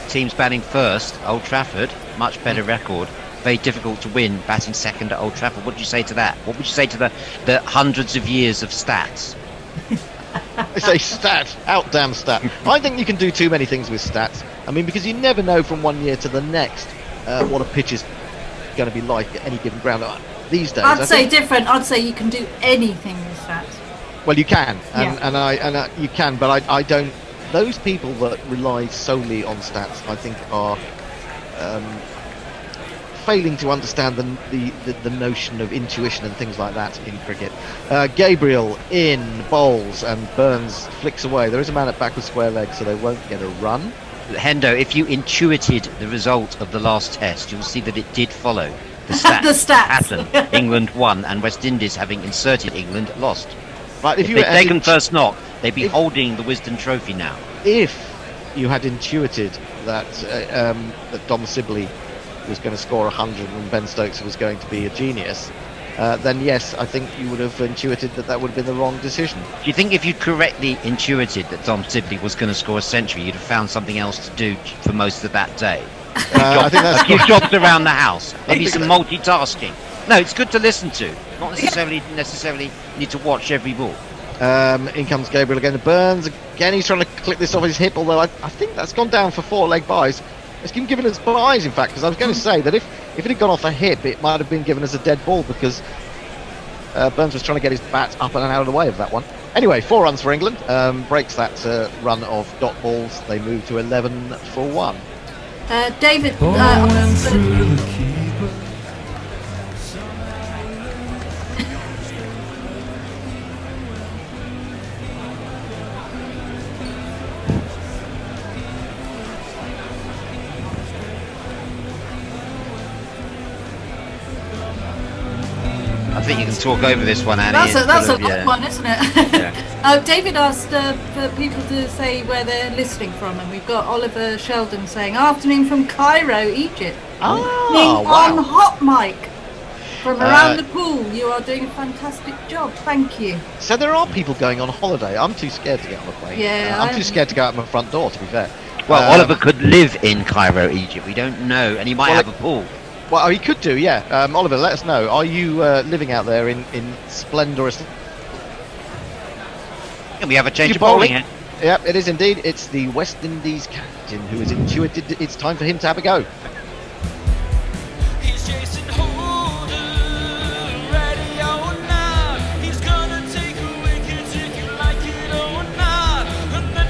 teams batting first, Old Trafford, much better record. Very difficult to win batting second at Old Trafford. What would you say to that? What would you say to the hundreds of years of stats? I say stat, out damn stat. I think you can do too many things with stats. I mean, because you never know from one year to the next what a pitch is going to be like at any given ground. These days, I'd say different. I'd say you can do anything with stats. Well, you can, you can, but I don't. Those people that rely solely on stats, I think, are failing to understand the notion of intuition and things like that in cricket. Gabriel in bowls and Burns flicks away. There is a man at back with square legs, so they won't get a run. Hendo, if you intuited the result of the last test, you'll see that it did follow the stats pattern. England won, and West Indies, having inserted England, lost. Right, if they'd taken first knock, they'd be holding the Wisden Trophy now. If you had intuited that that Dom Sibley was going to score 100 and Ben Stokes was going to be a genius, then yes, I think you would have intuited that would have been the wrong decision. Do you think if you'd correctly intuited that Dom Sibley was going to score a century, you'd have found something else to do for most of that day? I think that's a few jobs around the house, maybe some multitasking. No, it's good to listen to, not necessarily need to watch every ball. In comes Gabriel again. Burns again. He's trying to clip this off his hip, although I think that's gone down for 4-leg buys. It's been given us buys, in fact, because I was going to say that if it had gone off a hip, it might have been given as a dead ball because Burns was trying to get his bat up and out of the way of that one. Anyway, 4 runs for England. Breaks that run of dot balls. They move to 11 for 1. David. I think you can talk over this one, Annie. That's a long one, isn't it? Yeah. David asked for people to say where they're listening from, and we've got Oliver Sheldon saying, "Afternoon from Cairo, Egypt." Oh, wow. On hot mic from around the Uh, pool. You are doing a fantastic job. Thank you. So there are people going on holiday. I'm too scared to get on a plane. Yeah, I'm too scared to go out my front door, to be fair. Well, Oliver could live in Cairo, Egypt. We don't know, and he might have a pool. Well, he could do, yeah. Oliver, let us know. Are you living out there in splendorous... And we have a change of bowling here. Yep, it is indeed. It's the West Indies captain who has intuited it's time for him to have a go. He's Jason Holder, ready or not. He's gonna take a wicket if you like it or not. And then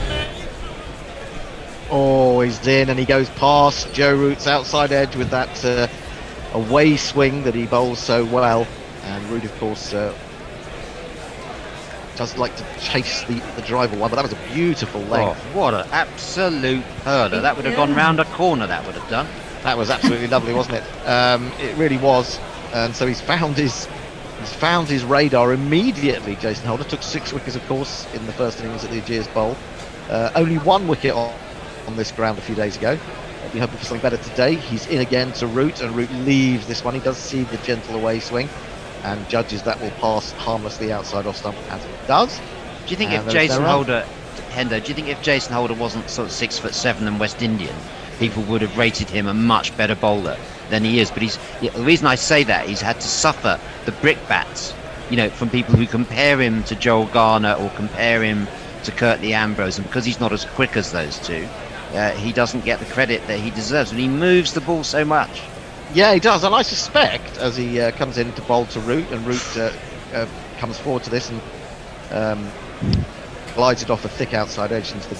Oh, he's in and he goes past Joe Root's outside edge with that away swing that he bowls so well. And Root, of course, does like to chase the driver one, but that was a beautiful leg. Oh, what an absolute hurler. That would have gone round a corner, that would have done. That was absolutely lovely, wasn't it? It really was. And so he's found his radar immediately. Jason Holder took 6 wickets, of course, in the first innings at the Ageas Bowl. Only 1 wicket on this ground a few days ago. We're hoping for something better today. He's in again to Root, and Root leaves this one. He does see the gentle away swing and judges that will pass harmlessly outside off stump, as it does. Do you think if Jason Holder, Hendo, do you think if Jason Holder wasn't sort of 6'7" and West Indian, people would have rated him a much better bowler than he is? But the reason I say that, he's had to suffer the brickbats, from people who compare him to Joel Garner or compare him to Curtly Ambrose, and because he's not as quick as those two, he doesn't get the credit that he deserves, and he moves the ball so much. Yeah, he does, and I suspect as he comes in to bowl to Root, and Root comes forward to this and glides it off a thick outside edge into the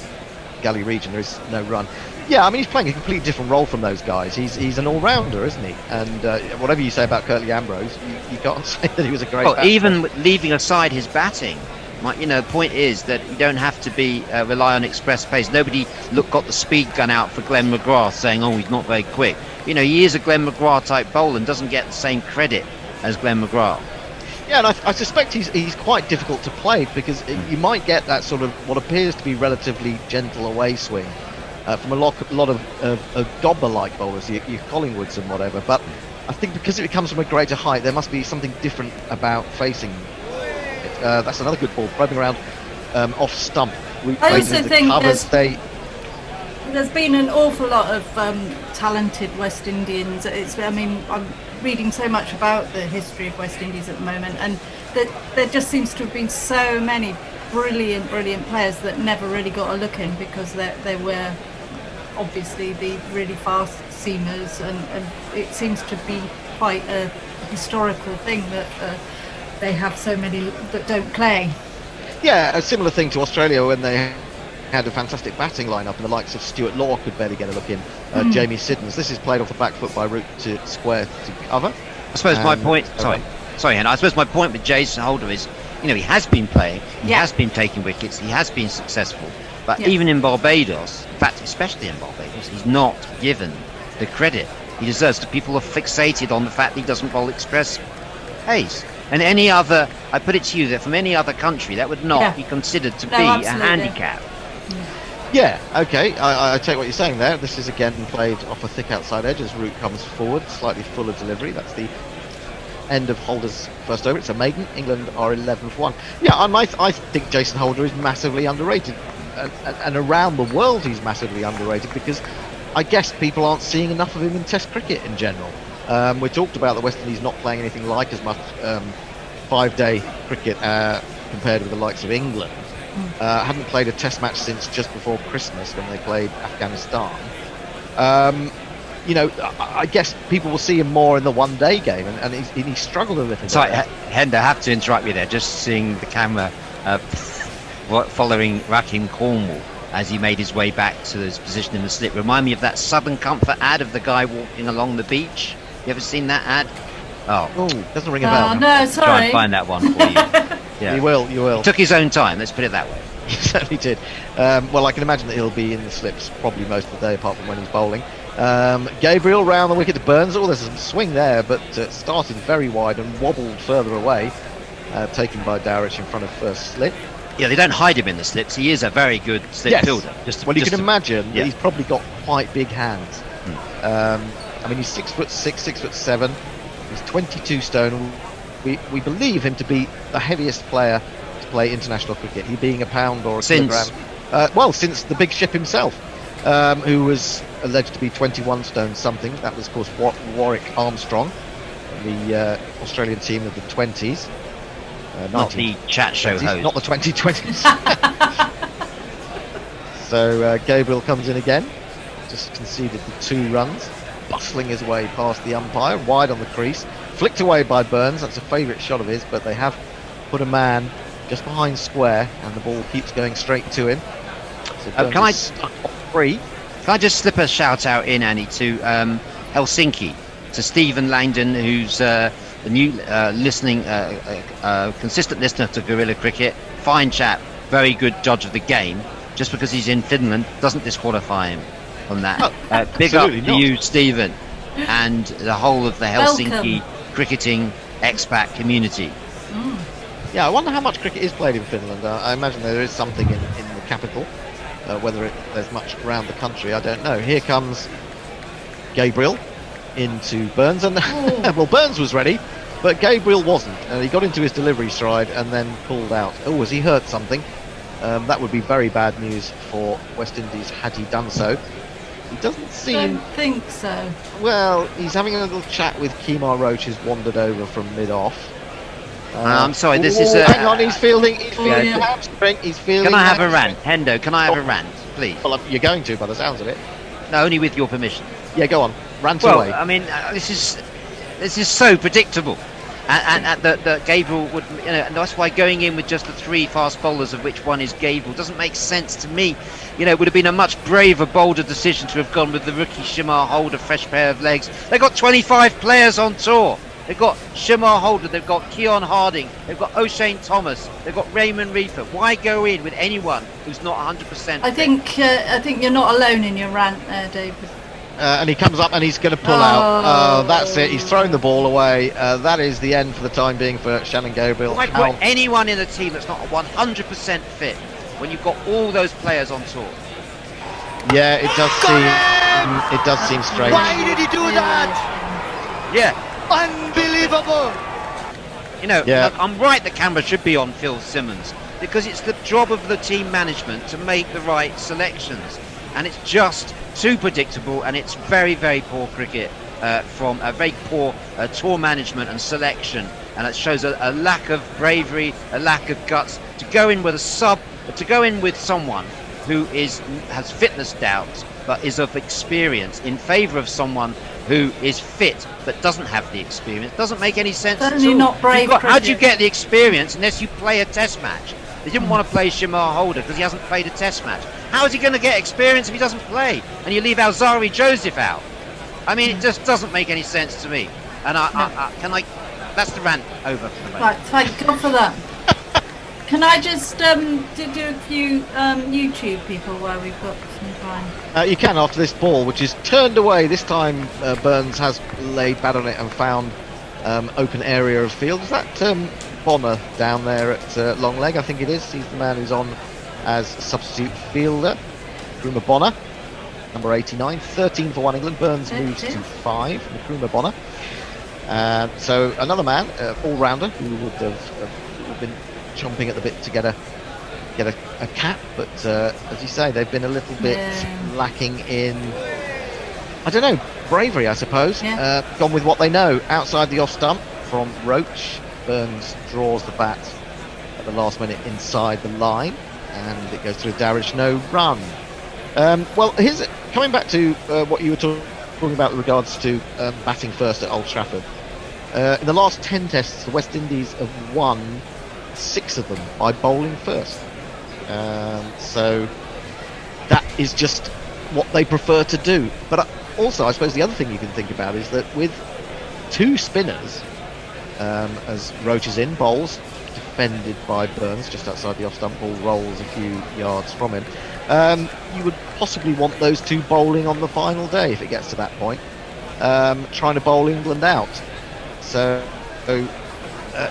gully region. There is no run. Yeah, I mean, he's playing a completely different role from those guys. He's an all-rounder, isn't he? And whatever you say about Curtly Ambrose, you can't say that he was a great batsman. Even leaving aside his batting, The point is that you don't have to be rely on express pace. Nobody got the speed gun out for Glenn McGrath saying, "Oh, he's not very quick." He is a Glenn McGrath type bowler and doesn't get the same credit as Glenn McGrath. Yeah, and I suspect he's quite difficult to play because you might get that sort of what appears to be relatively gentle away swing from a lot of Dobber-like bowlers, your Collingwoods and whatever. But I think because it comes from a greater height, there must be something different about facing it. That's another good ball, probing around off stump. I also think there's been an awful lot of talented West Indians. I'm reading so much about the history of West Indies at the moment, and there just seems to have been so many brilliant players that never really got a look in because they were obviously the really fast seamers, and it seems to be quite a historical thing that they have so many that don't play. Yeah, a similar thing to Australia when they had a fantastic batting lineup and the likes of Stuart Law could barely get a look in. Jamie Siddons. This is played off the back foot by route to square to cover. I suppose my point. Sorry, Hen. I suppose my point with Jason Holder is, he has been playing, he has been taking wickets, he has been successful, but even in Barbados, in fact, especially in Barbados, he's not given the credit he deserves. People are fixated on the fact that he doesn't bowl express pace. And any other, I put it to you that from any other country, that would not be considered to be a handicap. Yeah, okay, I take what you're saying there. This is again played off a thick outside edge as route comes forward, slightly fuller delivery. That's the end of Holder's first over. It's a maiden. England are 11 for 1. Yeah, I think Jason Holder is massively underrated. And around the world he's massively underrated because I guess people aren't seeing enough of him in Test cricket in general. We talked about the West Indies not playing anything like as much 5-day cricket compared with the likes of England. Hadn't played a Test match since just before Christmas when they played Afghanistan. I guess people will see him more in the one-day game, and he struggled a little. Sorry, Hendo, I have to interrupt you there. Just seeing the camera following Rakim Cornwall as he made his way back to his position in the slip. Remind me of that Southern Comfort ad of the guy walking along the beach. You ever seen that ad? Oh, doesn't ring a bell. No, sorry. Try and find that one for you. Yeah. You will. He took his own time, let's put it that way. He certainly did. Well, I can imagine that he'll be in the slips probably most of the day, apart from when he's bowling. Gabriel round the wicket to Burns. Oh, there's some swing there, but started very wide and wobbled further away, taken by Dowrich in front of first slip. Yeah, they don't hide him in the slips. He is a very good slip fielder. You can imagine that he's probably got quite big hands. He's 6'6", 6'7". He's 22 stone. We believe him to be the heaviest player to play international cricket. He being a pound or a kilogram. Since the big ship himself, who was alleged to be 21 stone something. That was, of course, Warwick Armstrong, the Australian team of the 20s. Not the chat show host. Not the 2020s. So Gabriel comes in again. Just conceded the 2 runs. Bustling his way past the umpire, wide on the crease. Flicked away by Burns. That's a favourite shot of his, but they have put a man just behind square, and the ball keeps going straight to him. So can I stuck off 3? Can I just slip a shout out in, Annie, to Helsinki, to Stephen Langdon, who's a new consistent listener to Guerrilla Cricket. Fine chap, very good judge of the game. Just because he's in Finland doesn't disqualify him from that. Big up to you, Stephen, and the whole of the Helsinki cricketing expat community. Yeah, I wonder how much cricket is played in Finland. I imagine there is something in the capital. Whether there's much around the country, I don't know. Here comes Gabriel into Burns, and well, Burns was ready, but Gabriel wasn't. He got into his delivery stride and then pulled out. Oh, has he hurt something? That would be very bad news for West Indies had he done so. He doesn't seem... I don't think so. Well, he's having a little chat with Kemar Roach, who's wandered over from mid-off. I'm sorry, this is a... Hang on, he's feeling hamstring. He's feeling... Can I have a rant? Hendo, can I have a rant, please? Well, you're going to, by the sounds of it. No, only with your permission. Yeah, go on. Rant away. Well, I mean, this is so predictable. And that Gabriel would, and that's why going in with just the 3 fast bowlers, of which one is Gabriel, doesn't make sense to me. It would have been a much braver, bolder decision to have gone with the rookie Shimar Holder, fresh pair of legs. They got 25 players on tour. They've got Shamar Holder, they've got Keon Harding, they've got O'Shane Thomas, they've got Raymond Reefer. Why go in with anyone who's not 100%? I think you're not alone in your rant there, David. And he comes up and he's going to pull out. That's it. He's thrown the ball away. That is the end for the time being for Shannon Gabriel. Why put anyone in a team that's not 100% fit when you've got all those players on tour? Yeah, it does seem strange. Why did he do that? Yeah. Unbelievable. You know, Yeah. look, I'm right that camera should be on Phil Simmons because it's the job of the team management to make the right selections, and it's just too predictable, and it's very, very poor cricket from a very poor tour management and selection, and it shows a lack of bravery, a lack of guts to go in with someone who has fitness doubts but is of experience in favour of someone who is fit but doesn't have the experience. Doesn't make any sense Certainly at all. not brave. How do you get the experience unless you play a test match? They didn't want to play Shamar Holder because he hasn't played a test match. How is he going to get experience if he doesn't play? And you leave Alzari Joseph out. I mean, it just doesn't make any sense to me. And that's the rant over for the moment. Right, thank God for that. Can I just do a few YouTube people while we've got some time? You can after this ball, which is turned away. This time Burns has laid bad on it and found open area of field. Is that Bonner down there at long leg? I think it is. He's the man who's on as substitute fielder. Nkrumah Bonner, number 89, 13 for 1 England. Burns moves to 5. Nkrumah Bonner. So another man, all-rounder, who would have been chomping at the bit to get a cap, but as you say, they've been a little bit lacking in, I don't know, bravery, I suppose. Gone with what they know. Outside the off stump from Roach, Burns draws the bat at the last minute inside the line, and it goes through Darridge, no run. Well, here's coming back to what you were talking about with regards to batting first at Old Trafford. In the last 10 tests, the West Indies have won 6 of them by bowling first. So that is just what they prefer to do. But also, I suppose the other thing you can think about is that with 2 spinners, as Roach is in, bowls, defended by Burns just outside the off-stump, ball rolls a few yards from him. You would possibly want those 2 bowling on the final day if it gets to that point, trying to bowl England out. So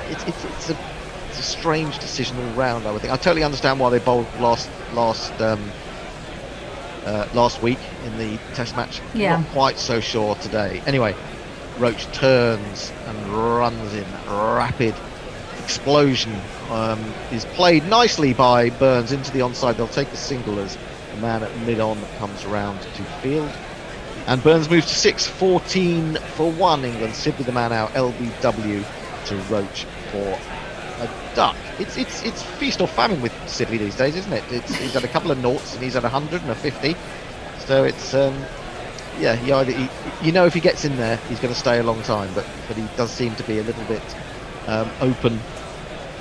it's a strange decision all round, I would think. I totally understand why they bowled last week in the Test match. Not quite so sure today. Anyway, Roach turns and runs in rapid explosion. Is played nicely by Burns into the onside. They'll take the single as the man at mid-on comes round to field. And Burns moves to 6, 14 for 1 England. Sibley the man out, LBW to Roach for a duck. It's feast or famine with Sibley these days, isn't it? He's had a couple of noughts and he's had 100 and a 50. So it's if he gets in there, he's going to stay a long time. But he does seem to be a little bit open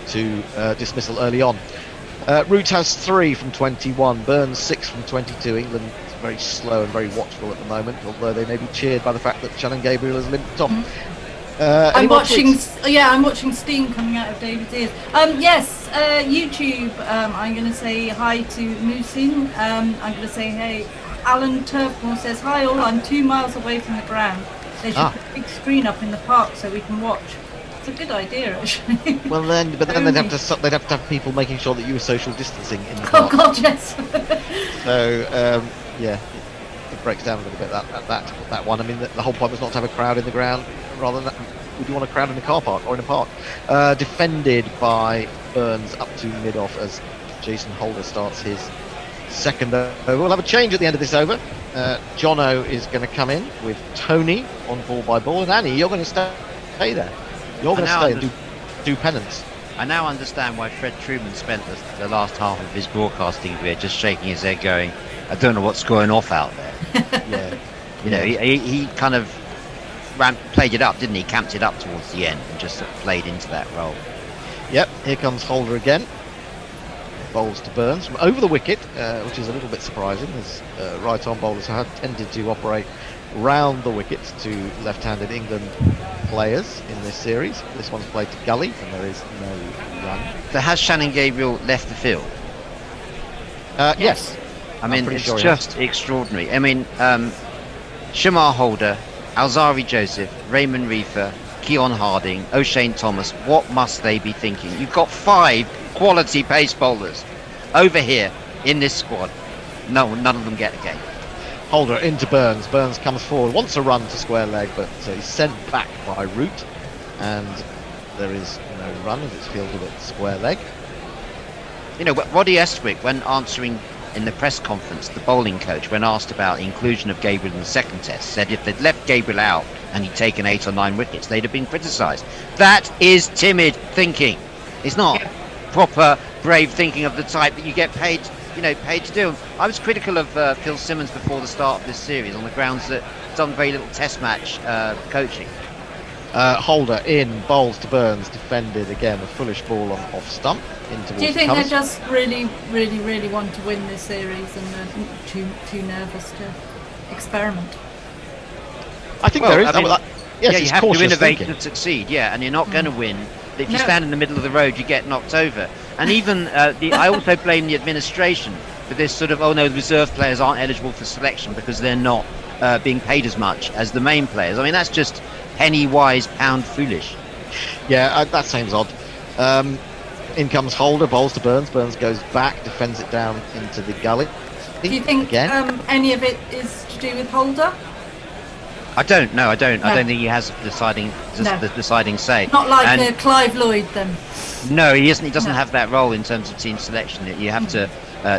to dismissal early on. Root has 3 from 21, Burns 6 from 22. England is very slow and very watchful at the moment, although they may be cheered by the fact that Shannon Gabriel has limped off. I'm watching steam coming out of David's ears. YouTube. I'm going to say hi to Moosin. I'm going to say hey. Alan Turfmore says hi all. I'm 2 miles away from the ground. They should put a big screen up in the park so we can watch. It's a good idea, actually. Well, then they'd have to have people making sure that you were social distancing in the park. Oh God, yes. So it breaks down a little bit that one. I mean, the whole point was not to have a crowd in the ground. Rather than that, would you want a crowd in the car park or in a park? Defended by Burns up to mid-off as Jason Holder starts his second over. We'll have a change at the end of this over. Jono is going to come in with Tony on ball by ball, and Annie, you're going to stay there. You're going to stay and do penance. I now understand why Fred Truman spent the last half of his broadcasting career just shaking his head going, I don't know what's going off out there. He kind of played it up, didn't he? Camped it up towards the end and just played into that role. Yep, here comes Holder again. bowls to Burns from over the wicket, which is a little bit surprising, as right-arm bowlers have tended to operate round the wicket to left-handed England players in this series. This one's played to gully, and there is no run. So has Shannon Gabriel left the field? Yes. I mean, pretty it's sure he just extraordinary. I mean, Shamar Holder, Alzari Joseph, Raymond Reefer, Keon Harding, O'Shane Thomas, what must they be thinking? You've got 5 quality pace bowlers over here in this squad. No, none of them get a game. Holder into Burns. Burns comes forward, wants a run to square leg, but he's sent back by Root, and there is no run as it's fielded at square leg. You know, Roddy Estwick, when answering in the press conference, the bowling coach, when asked about inclusion of Gabriel in the second test, said if they'd left Gabriel out and he'd taken 8 or 9 wickets, they'd have been criticised. That is timid thinking. It's not proper, brave thinking of the type that you get paid to do. I was critical of Phil Simmons before the start of this series on the grounds that he's done very little test match coaching. Holder in, bowls to Burns, defended again, a foolish ball on off stump. Do you think they just really want to win this series and they're too nervous to experiment? I think there is. You have to innovate thinking to succeed, and you're not going to win. If you stand in the middle of the road, you get knocked over. And even I also blame the administration for this sort of, oh no, the reserve players aren't eligible for selection because they're not being paid as much as the main players. I mean, that's just penny wise, pound foolish. Yeah, that seems odd. In comes Holder, bowls to Burns. Burns goes back, defends it down into the gully. Do you think any of it is to do with Holder? I don't. No, I don't. No. I don't think he has the deciding say. Not like Clive Lloyd, then. No, he isn't. He doesn't have that role in terms of team selection. You have to.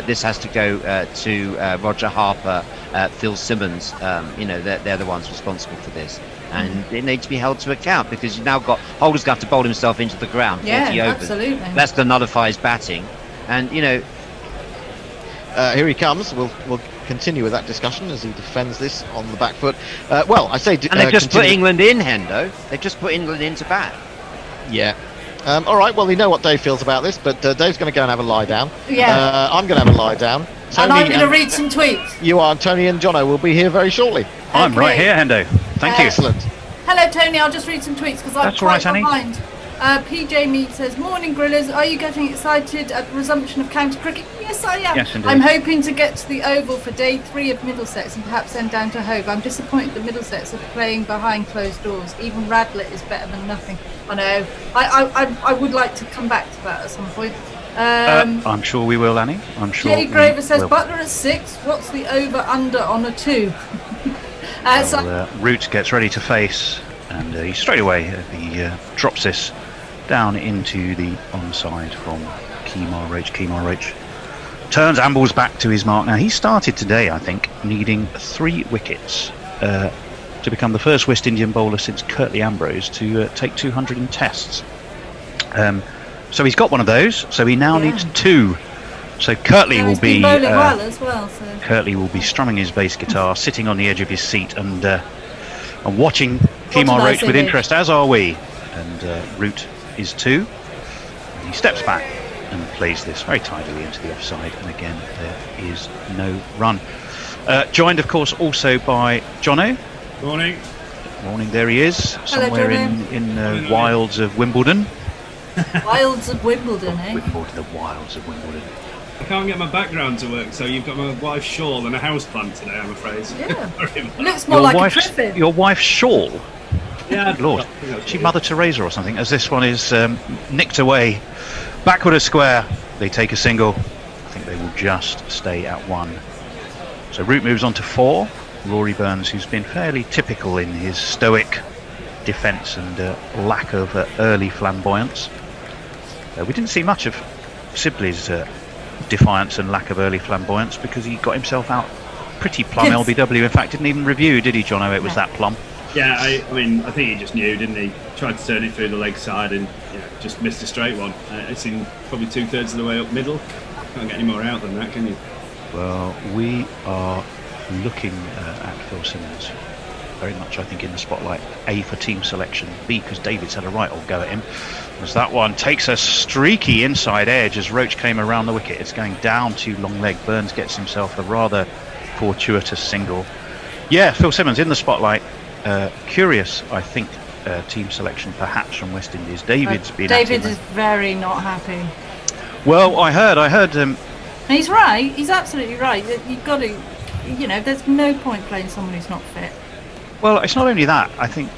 This has to go to Roger Harper, Phil Simmons. They're the ones responsible for this, and they need to be held to account because you've now got Holder's got to bowl himself into the ground. 40 overs. Absolutely. That's to nullify his batting, and here he comes. We'll continue with that discussion as he defends this on the back foot. And they've just put England in, Hendo. They've just put England into bat. Yeah. All right, well, we know what Dave feels about this, but Dave's going to go and have a lie down. Yeah. I'm going to have a lie down. Tony, and I'm going to read some tweets. You are. Tony and Jono will be here very shortly. I'm right here, Hendo. Thank you. Excellent. Hello, Tony. I'll just read some tweets because I'm quite behind. PJ Mead says, morning grillers, are you getting excited at the resumption of county cricket? Yes, I am. Yes, indeed. I'm hoping to get to the Oval for day 3 of Middlesex and perhaps then down to Hove. I'm disappointed that Middlesex are playing behind closed doors. Even Radlett is better than nothing. I know. I would like to come back to that at some point. I'm sure we will, Annie. I'm sure. Jay Graver says, Butler at 6. What's the over-under on a 2? Root gets ready to face, and he straight away he drops this down into the onside from Kemar Roach. Kemar Roach turns, ambles back to his mark. Now, he started today, I think, needing 3 wickets to become the first West Indian bowler since Curtly Ambrose to take 200 in tests. So he's got one of those, so he now needs 2. So Curtly will be bowling well as well. So. Curtly will be strumming his bass guitar, sitting on the edge of his seat and watching Kemar Roach with interest, as are we. And Root is 2. And he steps back and plays this very tidily into the offside, and again there is no run. Joined, of course, also by Jono. Morning. Morning. There he is, somewhere in the wilds of Wimbledon. Wilds of Wimbledon, eh? The wilds of Wimbledon. I can't get my background to work, so you've got my wife's shawl and a houseplant today, I'm afraid. Yeah. Looks more like a Trafford. Your wife's shawl? Yeah. Good Lord. She Mother Teresa or something, as this one is nicked away. Backward a square. They take a single. I think they will just stay at 1. So Root moves on to 4. Rory Burns, who's been fairly typical in his stoic defence and lack of early flamboyance. We didn't see much of Sibley's defiance and lack of early flamboyance because he got himself out pretty plumb. LBW, in fact, didn't even review, did he, Jono? It was that plumb. Yeah, I mean, I think he just knew, didn't he? Tried to turn it through the leg side and just missed a straight one. It's in probably 2/3 of the way up middle. Can't get any more out than that, can you? Well, we are looking at Phil Simmons. very much, I think, in the spotlight. A, for team selection. B, because David's had a right old go at him. As that one takes a streaky inside edge as Roach came around the wicket. It's going down to long leg. Burns gets himself a rather fortuitous single. Yeah, Phil Simmons in the spotlight. Curious, I think, team selection perhaps from West Indies. David is very not happy. Well, I heard. And he's right. He's absolutely right. You've got to, there's no point playing someone who's not fit. Well, it's not only that. I think,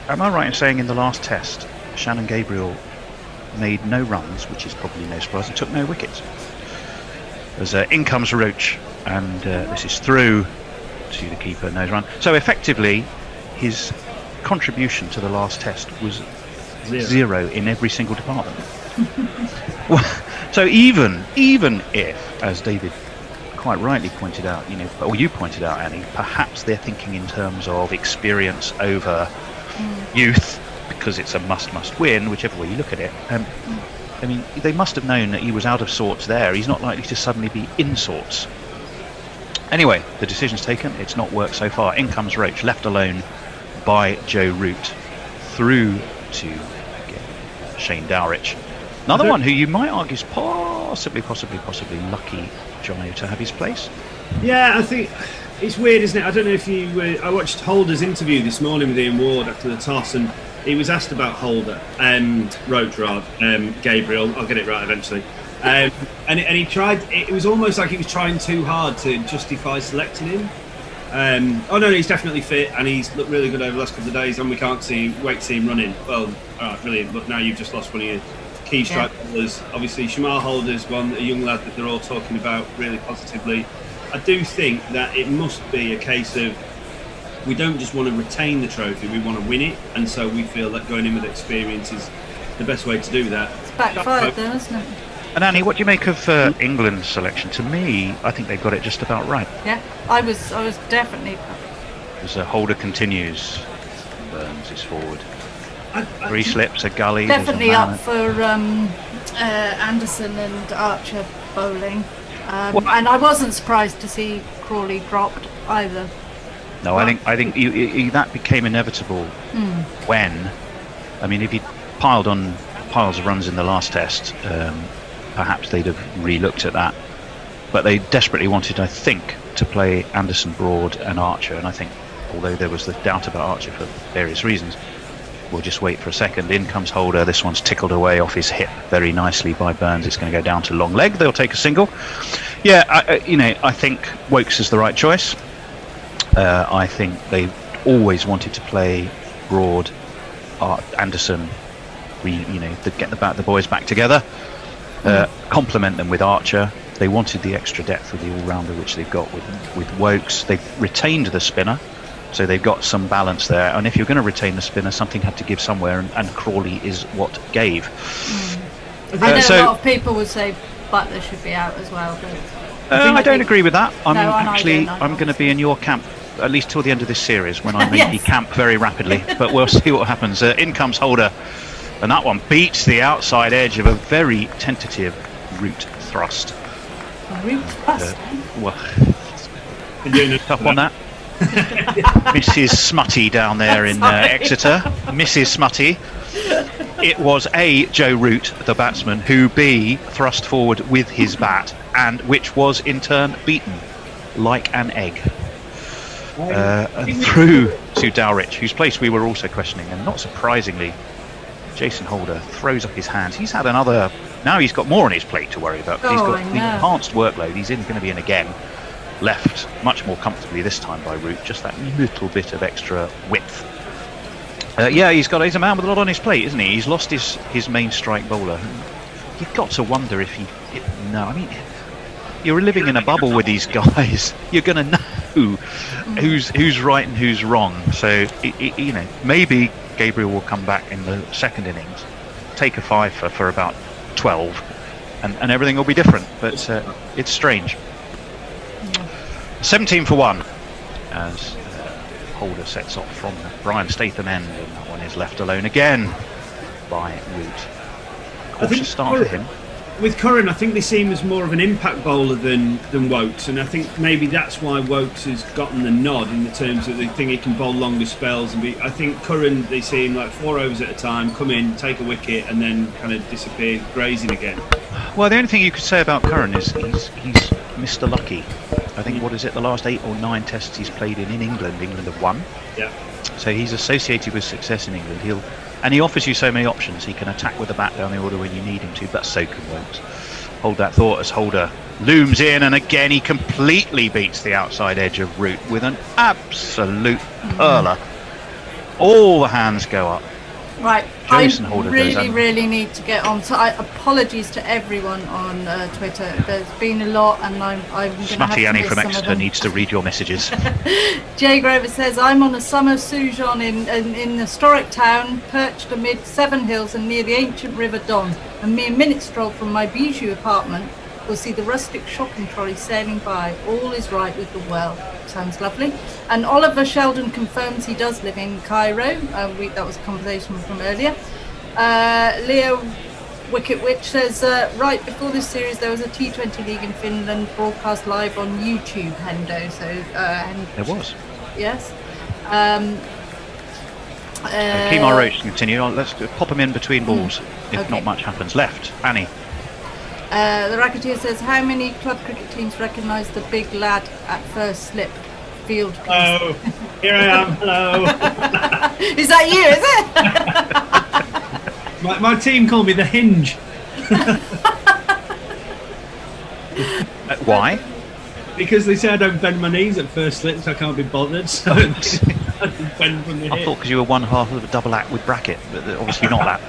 am I right in saying in the last test, Shannon Gabriel made no runs, which is probably no surprise, and took no wickets. As in comes Roach, and this is through to the keeper, no run. So effectively, his contribution to the last test was zero in every single department. So even if, as David quite rightly pointed out, or you pointed out, Annie, perhaps they're thinking in terms of experience over youth, because it's a must win, whichever way you look at it. I mean, they must have known that he was out of sorts there. He's not likely to suddenly be in sorts. Anyway, the decision's taken. It's not worked so far. In comes Roach, left alone by Joe Root, through to Shane Dowrich. Another one who you might argue is possibly lucky, Johnny, to have his place. Yeah, I think it's weird, isn't it? I don't know if you... I watched Holder's interview this morning with Ian Ward after the toss, and he was asked about Holder, Roach, Gabriel, I'll get it right eventually. And he tried, it was almost like he was trying too hard to justify selecting him. Oh no, he's definitely fit and he's looked really good over the last couple of days, and we can't wait to see him running. Well, alright, brilliant, but now you've just lost one of your key strike bowlers. Obviously, Shamal Holder's one, a young lad that they're all talking about really positively. I do think that it must be a case of we don't just want to retain the trophy, we want to win it, and so we feel that going in with experience is the best way to do that. It's backfired though, isn't it? And Annie, what do you make of England's selection? To me, I think they've got it just about right. Yeah, I was definitely. As Holder continues, Burns is forward. Three slips, a gully. Definitely up for Anderson and Archer bowling. And I wasn't surprised to see Crawley dropped either. No, I think that became inevitable when, I mean, if he piled on piles of runs in the last test, perhaps they'd have re-looked at that. But they desperately wanted, I think, to play Anderson, Broad and Archer, and I think, although there was the doubt about Archer for various reasons, we'll just wait for a second. In comes Holder. This one's tickled away off his hip very nicely by Burns. It's going to go down to long leg. They'll take a single. Yeah, I think Wokes is the right choice. I think they always wanted to play Broad, Anderson. Get the boys back together, complement them with Archer. They wanted the extra depth with the all-rounder, which they've got with Wokes. They've retained the spinner, so they've got some balance there. And if you're going to retain the spinner, something had to give somewhere, and Crawley is what gave. I know a lot of people would say Butler should be out as well, but I don't agree with that. I'm going to be in your camp at least till the end of this series, when I may decamp very rapidly. But we'll see what happens. In comes Holder, and that one beats the outside edge of a very tentative root thrust. Root thrust? Tough on that. Mrs. Smutty down there in Exeter. Mrs. Smutty. It was A, Joe Root, the batsman, who B, thrust forward with his bat, and which was in turn beaten like an egg. Through to Dowrich, whose place we were also questioning, and not surprisingly, Jason Holder throws up his hands. He's had another. Now he's got more on his plate to worry about. He's got the enhanced workload. He's going to be in again. Left much more comfortably this time by Root. Just that little bit of extra width. He's a man with a lot on his plate, isn't he? He's lost his main strike bowler. You've got to wonder if he. You're living in a bubble with these guys. You're going to know who's right and who's wrong. So maybe Gabriel will come back in the second innings, take a five for about 12, and everything will be different. But it's strange. 17 for 1 as Holder sets off from the Brian Statham end, and that one is left alone again by Root. Cautious start for him. with Curran, I think they see him as more of an impact bowler than Wokes, and I think maybe that's why Wokes has gotten the nod in the terms of they think he can bowl longer spells. And I think Curran, they see him like 4 overs at a time, come in, take a wicket, and then kind of disappear grazing again. Well, the only thing you could say about Curran is he's Mr. Lucky. I think, what is it, the last 8 or 9 tests he's played in England have won. Yeah. So he's associated with success in England. He offers you so many options. He can attack with the bat down the order when you need him to, but so can Wokes. Hold that thought as Holder looms in, and again he completely beats the outside edge of Root with an absolute perler. All the hands go up. Right, Jason I Holder really need to get on. So apologies to everyone on Twitter. There's been a lot, and I'm going to have Smutty to Annie miss from some of Exeter them. needs to read your messages. Jay Grover says, I'm on a summer sojourn in historic town, perched amid 7 hills and near the ancient River Don. A mere minute stroll from my bijou apartment will see the rustic shopping trolley sailing by. All is right with the well. Sounds lovely. And Oliver Sheldon confirms he does live in Cairo. That was a conversation from earlier. Leo Wicket Witch says, right before this series there was a T20 league in Finland broadcast live on YouTube, Hendo. So There was. Yes. Kemar Roach continue. Let's pop him in between balls if Okay. not much happens. Left, Annie. The Racketeer says, how many club cricket teams recognise the big lad at first slip field? Hello, here I am. Hello. Is that you, is it? My team call me the Hinge. Why? Because they say I don't bend my knees at first slip, so I can't be bothered. So I just bend from the I hip. thought because you were one half of a double act with bracket, but obviously not that.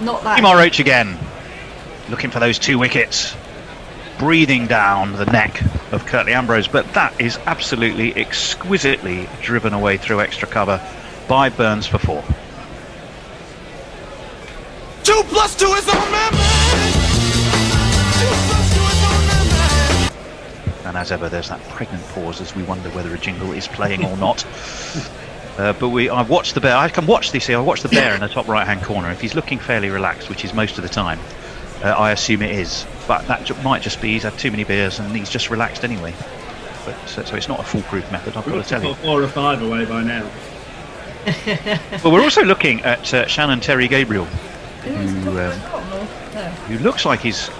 Not that. Kemar Roach again, looking for those 2 wickets, breathing down the neck of Curtly Ambrose, but that is absolutely exquisitely driven away through extra cover by Burns for 4. 2 + 2 is on man. And as ever, there's that pregnant pause as we wonder whether a jingle is playing or not. But I've watched the bear. I can watch this here. I watch the bear in the top right-hand corner. If he's looking fairly relaxed, which is most of the time, I assume it is. But that might just be he's had too many beers and he's just relaxed anyway. But so it's not a foolproof method, I've got to tell you. 4 or 5 away by now. Well, we're also looking at Shannon Terry Gabriel, who looks like he's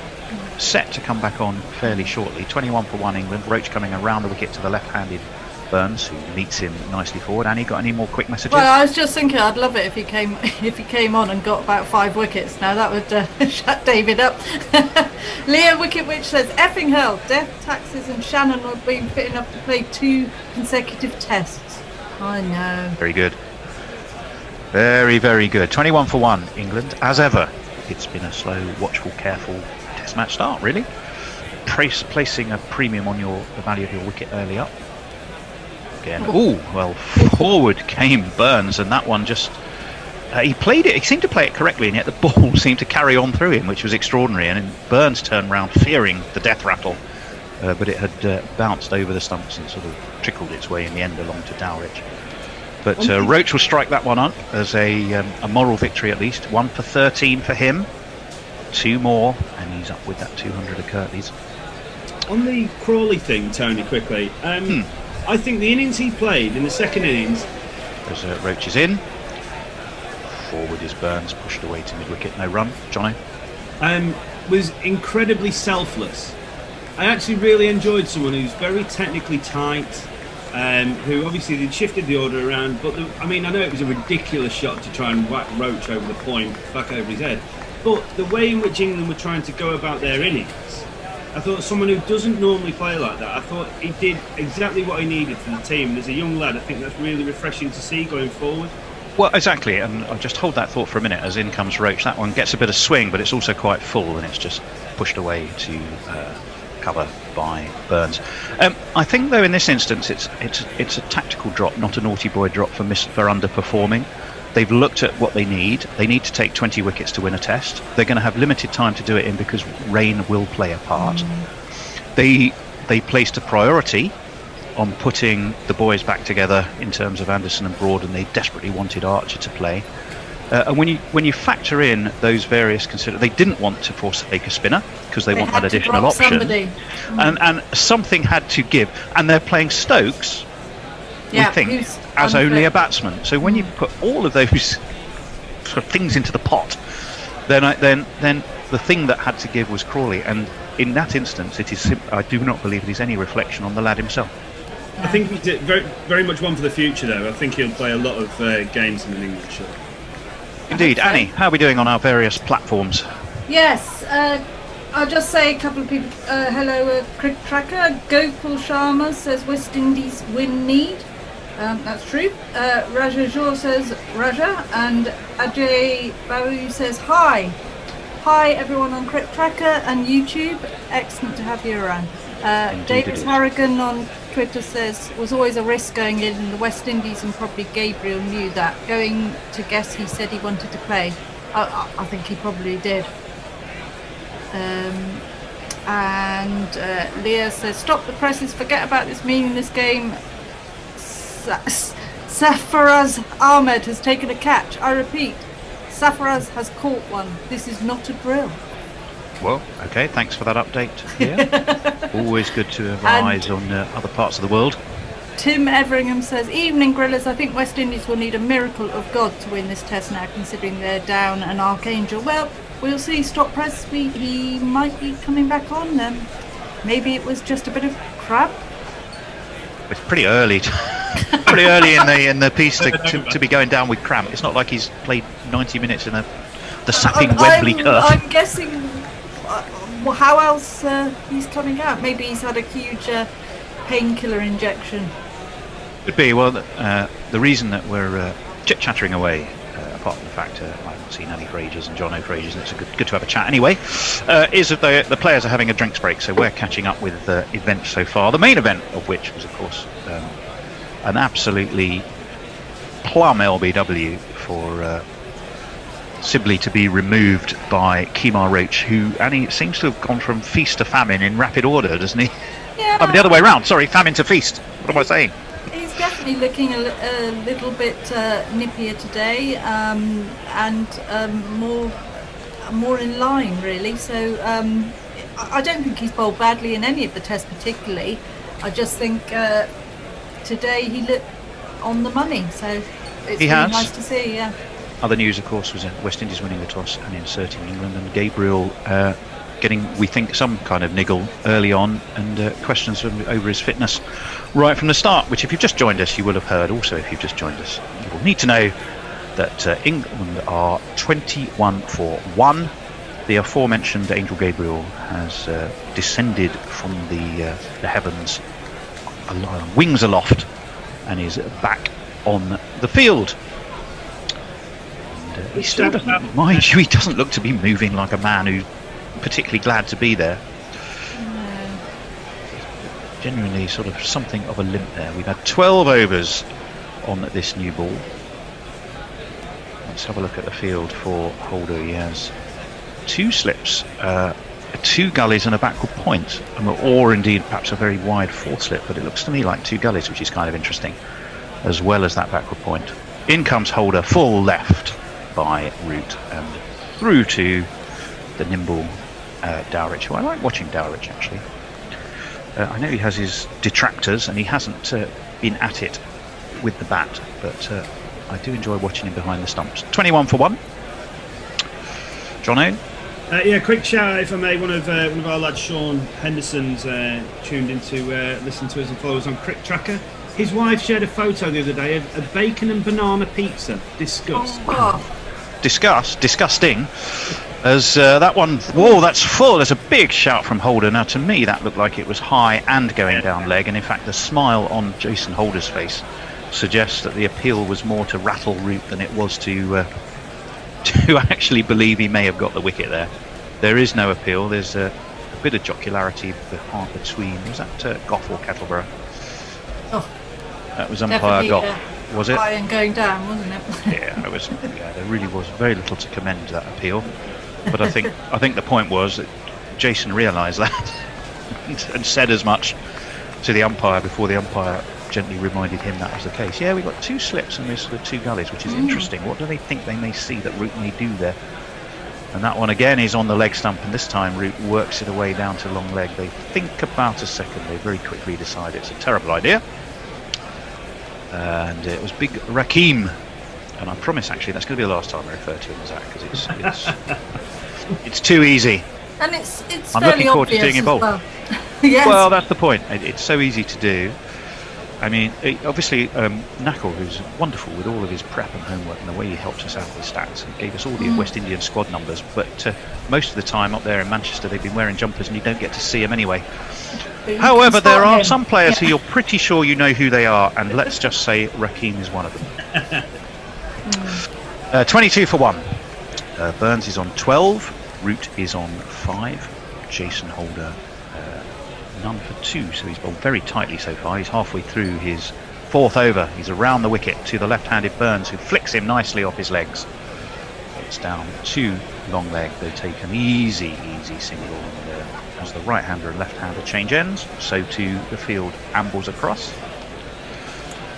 set to come back on fairly shortly. 21 for 1 England. Roach coming around the wicket to the left-handed Burns, who meets him nicely forward. Annie, got any more quick messages? Well, I was just thinking I'd love it if he came on and got about 5 wickets. Now that would shut David up. Leo Wicket Witch says, effing hell, death, taxes and Shannon will be fit enough to play 2 consecutive tests. I know. Very good. Very, very good. 21 for 1 England. As ever, it's been a slow, watchful, careful test match start, really. Placing a premium on the value of your wicket early up. Again, forward came Burns, and that one just he seemed to play it correctly, and yet the ball seemed to carry on through him, which was extraordinary. And then Burns turned round fearing the death rattle, but it had bounced over the stumps and sort of trickled its way in the end along to Dowrich. But Roach will strike that one up as a moral victory at least. 1 for 13 for him, 2 more, and he's up with that 200 of Kirtley's. On the Crawley thing, Tony, quickly. I think the innings he played in the second innings. As Roach is in, forward is Burns, pushed away to mid-wicket, no run. Jono? Was incredibly selfless. I actually really enjoyed someone who's very technically tight, who obviously they'd shifted the order around, but I know it was a ridiculous shot to try and whack Roach over the point, back over his head, but the way in which England were trying to go about their innings, I thought someone who doesn't normally play like that, I thought he did exactly what he needed for the team. And as a young lad, I think that's really refreshing to see going forward. Well, exactly, and I'll just hold that thought for a minute as in comes Roach. That one gets a bit of swing, but it's also quite full, and it's just pushed away to cover by Burns. I think, though, in this instance, it's a tactical drop, not a naughty boy drop for underperforming. They've looked at what they need. They need to take 20 wickets to win a test. They're going to have limited time to do it in because rain will play a part. They placed a priority on putting the boys back together in terms of Anderson and Broad, and they desperately wanted Archer to play. And when you factor in those various they didn't want to forsake a spinner because they want that additional option, and something had to give. And they're playing Stokes, we think, as only a batsman. So when you put all of those sort of things into the pot, then the thing that had to give was Crawley. And in that instance, it is. I do not believe it is any reflection on the lad himself. I think he's very, very much one for the future, though. I think he'll play a lot of games in an England shirt. Indeed. Annie, how are we doing on our various platforms? Yes, I'll just say a couple of people. Hello, Cricket Tracker. Gopal Sharma says West Indies win need. That's true. Raja Jor says Raja. And Ajay Babu says hi. Hi, everyone on Cricket Tracker and YouTube. Excellent to have you around. Davis Harrigan on Twitter says, was always a risk going in the West Indies, and probably Gabriel knew that. Going to guess he said he wanted to play. I think he probably did. And Leah says, stop the presses, forget about this meaningless game. Safaraz Ahmed has taken a catch. I repeat, Safaraz has caught one. This is not a drill. Well, okay, thanks for that update. Yeah. Always good to have eyes on other parts of the world. Tim Everingham says, evening grillers, I think West Indies will need a miracle of God to win this test now, considering they're down an Archangel. Well, we'll see. Stop press, he might be coming back on. Maybe it was just a bit of crap. It's pretty early. Pretty early in the piece to be going down with cramp. It's not like he's played 90 minutes in the sapping Wembley turf. I'm guessing how else he's coming out. Maybe he's had a huge painkiller injection. Could be. Well, the reason that we're chit-chattering away, apart from the fact I haven't seen any Frasers and John O'Frasers, and it's good to have a chat anyway, is that the players are having a drinks break, so we're catching up with events so far. The main event of which was, of course, an absolutely plum LBW for Sibley to be removed by Kemar Roach, who Annie seems to have gone from feast to famine in rapid order, doesn't he? Yeah. I mean, the other way around. Sorry, famine to feast. What am I saying? He's definitely looking a little bit nippier today, and more in line, really. So I don't think he's bowled badly in any of the tests particularly. I just think today he looked on the money. So it's really nice to see. Yeah. Other news, of course, was West Indies winning the toss and inserting England, and Gabriel getting, we think, some kind of niggle early on, and questions over his fitness right from the start, which if you've just joined us, you will have heard. Also, if you've just joined us, you will need to know that England are 21 for 1. The aforementioned Angel Gabriel has descended from the heavens, wings aloft, and is back on the field. He still doesn't, mind you, he doesn't look to be moving like a man who's particularly glad to be there. No. Genuinely sort of something of a limp there. We've had 12 overs on this new ball. Let's have a look at the field for Holder. He has 2 slips, 2 gullies and a backward point, or indeed perhaps a very wide 4th slip, but it looks to me like 2 gullies, which is kind of interesting, as well as that backward point. In comes Holder, full left by Root, and through to the nimble Dowrich, who I like watching Dowrich actually. I know he has his detractors and he hasn't been at it with the bat, but I do enjoy watching him behind the stumps. 21 for 1. John Owen? Yeah, quick shout out, if I may. One of our lads, Sean Henderson's, tuned in to listen to us and follow us on Cricket Tracker. His wife shared a photo the other day of a bacon and banana pizza. Disgust. Disgusting. As that one, whoa, that's full. There's a big shout from Holder. Now, to me, that looked like it was high and going down leg, and in fact, the smile on Jason Holder's face suggests that the appeal was more to rattle Root than it was to actually believe he may have got the wicket there. There is no appeal. There's a bit of jocularity between. Was that Gough or Kettleborough? Oh, that was umpire Gough. Was it? High and going down, wasn't it? Yeah, it was. Yeah, there really was very little to commend that appeal. But I think the point was that Jason realised that and said as much to the umpire before the umpire gently reminded him that was the case. Yeah, we've got 2 slips and there's the 2 gullies, which is interesting. What do they think they may see that Root may do there? And that one again is on the leg stump, and this time Root works it away down to long leg. They think about a second, they very quickly decide it's a terrible idea. And it was big Rakim. And I promise actually that's going to be the last time I refer to him as that, because it's too easy. And it's I'm fairly looking forward to obvious doing it as both. well. Yes. Well, that's the point. It's so easy to do. I mean, obviously, Knuckle, who's wonderful with all of his prep and homework and the way he helps us out with the stats, and gave us all the West Indian squad numbers. But most of the time up there in Manchester, they've been wearing jumpers, and you don't get to see them anyway. However, there are some players who you're pretty sure you know who they are, and let's just say Rakim is one of them. 22 for 1. Burns is on 12. Root is on 5. Jason Holder none for 2, so he's bowled very tightly so far. He's halfway through his 4th over. He's around the wicket to the left-handed Burns, who flicks him nicely off his legs. It's down to long leg. They take an easy single, and as the right-hander and left-hander change ends, so too the field ambles across.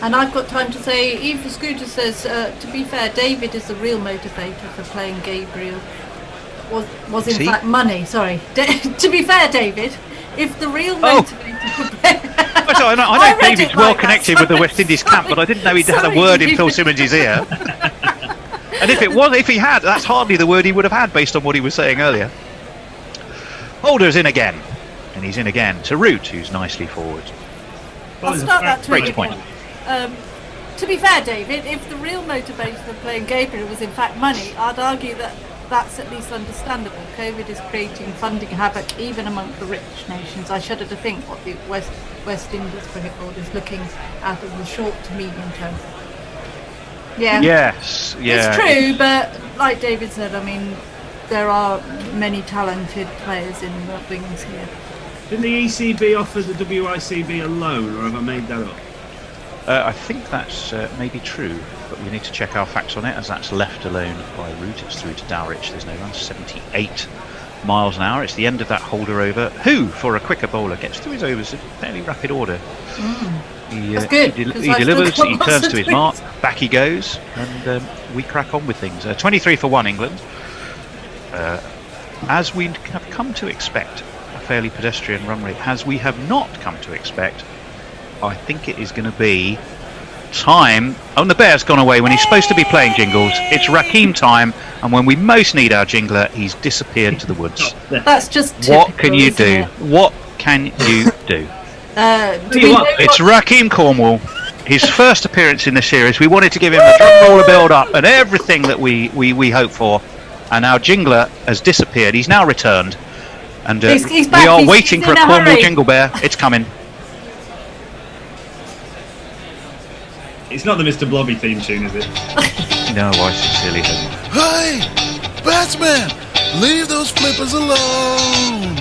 And I've got time to say, Eve Scooter says, to be fair, David is the real motivator for playing Gabriel. Was in fact money, sorry. To be fair, David, if the real motivator for playing... I know David's well connected with the West Indies camp, but I didn't know he'd had a word in Phil Simmons' ear. And if he had, that's hardly the word he would have had based on what he was saying earlier. Holder's in again, and he's in again to Root, who's nicely forward. I'll start that tweet Great point. To be fair, David, if the real motivation for playing Gabriel was in fact money, I'd argue that that's at least understandable. COVID is creating funding havoc even among the rich nations. I shudder to think what the West Indies cricket board is looking at in the short to medium term. Yeah. Yes. Yeah. It's true, but like David said, I mean, there are many talented players in the wings here. Didn't the ECB offer the WICB a loan, or have I made that up? I think that's maybe true, but we need to check our facts on it, as that's left alone by Root. It's through to Dowrich. There's no run. 78 miles an hour. It's the end of that Holder over, who, for a quicker bowler, gets through his overs in fairly rapid order. That's good, He delivers, he turns to his mark, back he goes, and we crack on with things. 23 for 1 England. As we have come to expect, a fairly pedestrian run rate. As we have not come to expect, I think it is going to be time. Oh, the bear's gone away when he's supposed to be playing jingles. It's Rakim time, and when we most need our jingler, he's disappeared to the woods. That's just typical, what can you do? What can you do? It's Rakim Cornwall, his first appearance in the series. We wanted to give him a drum roller build-up and everything that we hope for, and our jingler has disappeared. He's now returned, and he's back. We are waiting for a Cornwall jingle bear. It's coming. It's not the Mr. Blobby theme tune, is it? No, I sincerely hope. Hey, batsman, leave those flippers alone.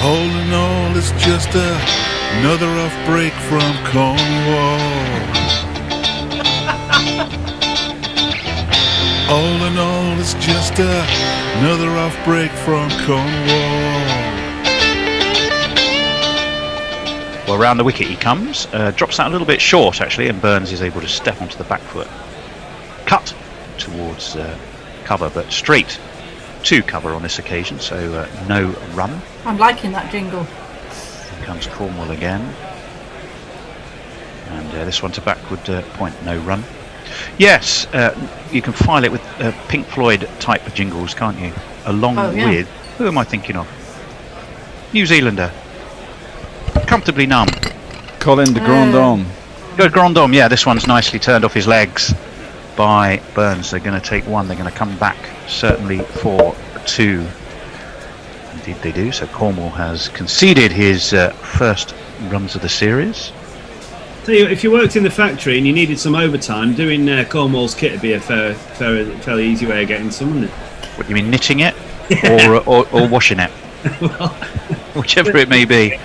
All in all, it's just another off break from Cornwall. All in all, it's just another off break from Cornwall. Well, round the wicket he comes, drops that a little bit short actually, and Burns is able to step onto the back foot, cut towards cover, but straight to cover on this occasion, so no run. I'm liking that jingle. Here comes Cornwall again, and this one to backward point, no run. Yes, you can file it with Pink Floyd type of jingles, can't you? Along with, who am I thinking of? New Zealander. Comfortably numb. Colin de Grandhomme. Good Grandhomme, yeah, this one's nicely turned off his legs by Burns. They're going to take 1, they're going to come back certainly for 2. Indeed they do, so Cornwall has conceded his first runs of the series. Tell you, if you worked in the factory and you needed some overtime, doing Cornwall's kit would be a fairly easy way of getting some, wouldn't it? What, you mean knitting it? or washing it? Well, whichever it may be.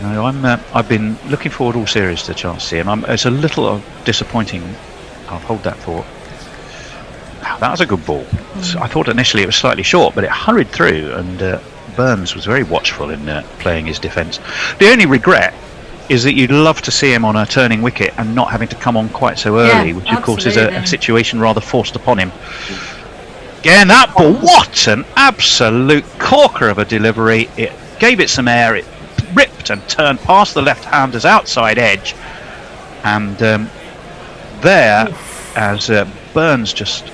No, I've been looking forward all series to the chance to see him. It's a little disappointing. I'll hold that thought. That was a good ball. I thought initially it was slightly short, but it hurried through, and Burns was very watchful in playing his defence. The only regret is that you'd love to see him on a turning wicket and not having to come on quite so early, which of course is a situation rather forced upon him. Again, that ball, what an absolute corker of a delivery. It gave it some air, it ripped and turned past the left-hander's outside edge, and there, as Burns just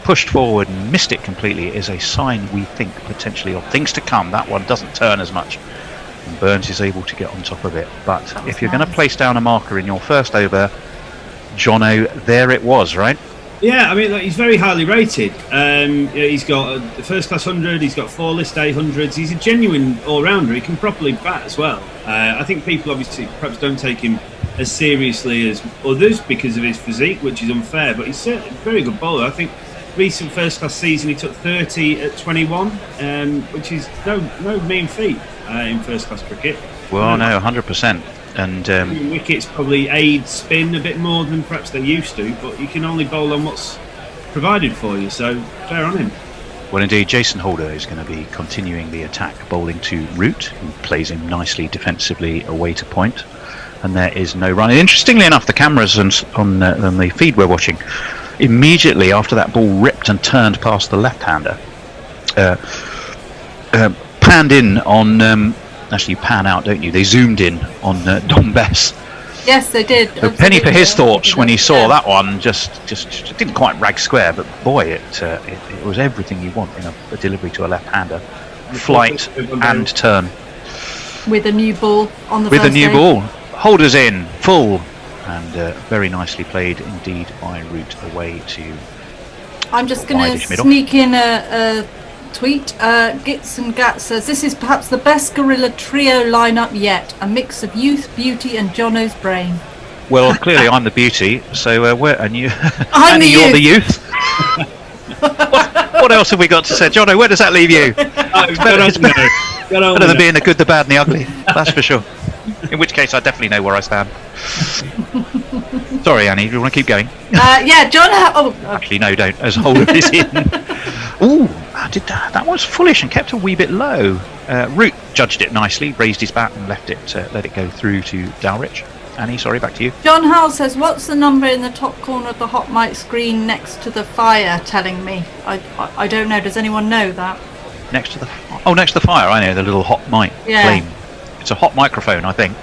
pushed forward and missed it completely, is a sign, we think, potentially of things to come. That one doesn't turn as much, and Burns is able to get on top of it. But if you're going to place down a marker in your first over, Jono, there it was, right? Yeah, I mean, look, he's very highly rated. He's got a first-class 100, he's got 4 List A 100s. He's a genuine all-rounder. He can properly bat as well. I think people obviously perhaps don't take him as seriously as others because of his physique, which is unfair, but he's certainly a very good bowler. I think recent first-class season he took 30 at 21, which is no mean feat in first-class cricket. Well, no, 100%. And wickets probably aid spin a bit more than perhaps they used to, but you can only bowl on what's provided for you, so fair on him. Well, indeed, Jason Holder is going to be continuing the attack, bowling to Root, who plays him nicely defensively away to point, and there is no run. And interestingly enough, the cameras on the feed we're watching, immediately after that ball ripped and turned past the left-hander, panned in on... actually, you pan out, don't you? They zoomed in on Dom Bess. Yes, they did. So penny for his thoughts when he saw that one. Just didn't quite rag square, but boy, it was everything you want in a delivery to a left-hander. Flight and turn. With a new ball on the With first a new day. ball. Holders in, full. And very nicely played indeed by Root away to... I'm just going to sneak in a tweet. Gits and Gat says, this is perhaps the best Gorilla trio lineup yet. A mix of youth, beauty and Jono's brain. Well, clearly I'm the beauty, so and you, I'm Annie, you're the youth. what else have we got to say? Jono, where does that leave you? It's better than being the good, the bad and the ugly, that's for sure. In which case I definitely know where I stand. Sorry, Annie, do you want to keep going? Yeah, John. Actually, no, don't. As Holder is in. Ooh, that was foolish and kept a wee bit low. Root judged it nicely, raised his bat and let it go through to Dalrich. Annie, sorry, back to you. John Howell says, what's the number in the top corner of the hot mic screen next to the fire telling me? I don't know. Does anyone know that? Next to the fire, I know, the little hot mic flame. It's a hot microphone, I think.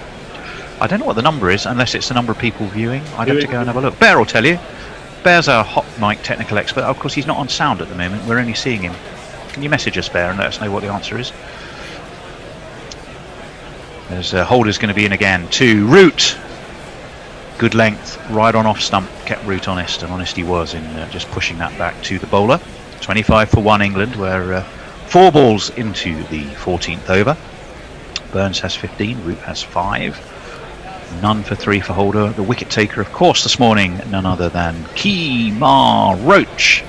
I don't know what the number is, unless it's the number of people viewing. I'd have to go and have a look. Bear will tell you. Bear's our hot mic technical expert. Of course, he's not on sound at the moment. We're only seeing him. Can you message us, Bear, and let us know what the answer is? There's Holder's going to be in again. To Root. Good length, right on off stump. Kept Root honest, and honest he was in just pushing that back to the bowler. 25 for 1 England. We're 4 balls into the 14th over. Burns has 15. Root has 5. None for 3 for Holder. The wicket taker, of course, this morning, none other than Kemar Roach,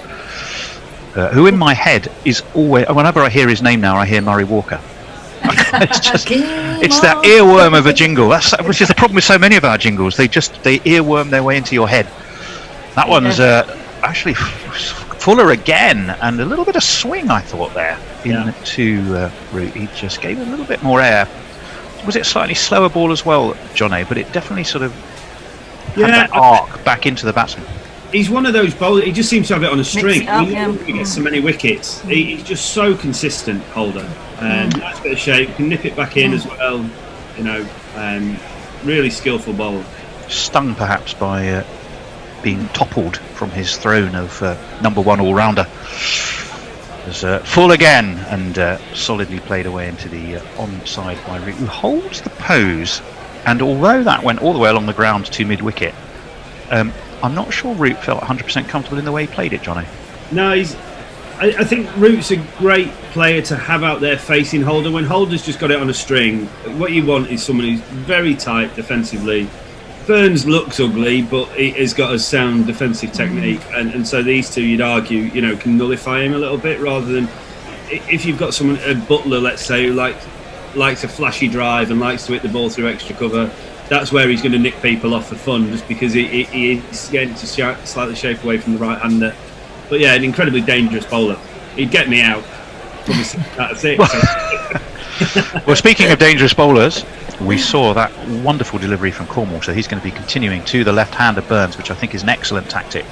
who in my head is always, whenever I hear his name now, I hear Murray Walker. It's that earworm of a jingle, which is the problem with so many of our jingles. They earworm their way into your head. That one's actually fuller again, and a little bit of swing, I thought, there into Root. He just gave a little bit more air. Was it a slightly slower ball as well, Jono? But it definitely sort of had that arc back into the batsman. He's one of those bowlers. He just seems to have it on a string. He gets so many wickets. He's just so consistent, Holder. Nice bit of shape. Can nip it back in as well. You know, really skillful bowler. Stung perhaps by being toppled from his throne of number 1 all-rounder. There's full again and solidly played away into the onside by Root, who holds the pose, and although that went all the way along the ground to mid-wicket, I'm not sure Root felt 100% comfortable in the way he played it, Johnny. No, I think Root's a great player to have out there facing Holder. When Holder's just got it on a string, what you want is someone who's very tight defensively. Burns looks ugly, but he has got a sound defensive technique, and so these two, you'd argue, you know, can nullify him a little bit, rather than if you've got someone, a Butler, let's say, who likes a flashy drive and likes to hit the ball through extra cover. That's where he's going to nick people off for fun, just because he is getting to slightly shape away from the right-hander. But yeah, an incredibly dangerous bowler. He'd get me out. That's it. So Well, speaking of dangerous bowlers, we saw that wonderful delivery from Cornwall, so he's going to be continuing to the left-hand of Burns, which I think is an excellent tactic.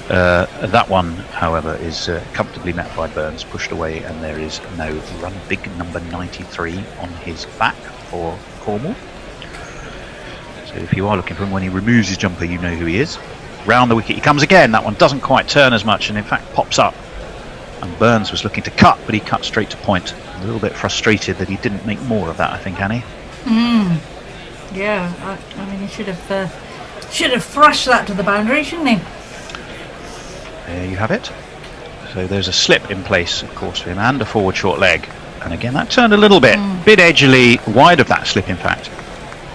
That one, however, is comfortably met by Burns, pushed away, and there is no run. Big number 93 on his back for Cornwall. So if you are looking for him when he removes his jumper, you know who he is. Round the wicket he comes again. That one doesn't quite turn as much, and in fact pops up. And Burns was looking to cut, but he cut straight to point. A little bit frustrated that he didn't make more of that, I think, Annie. Yeah, I mean, he should have thrashed that to the boundary, shouldn't he? There you have it. So there's a slip in place, of course, for him, and a forward short leg. And again, that turned a little bit edgily wide of that slip, in fact.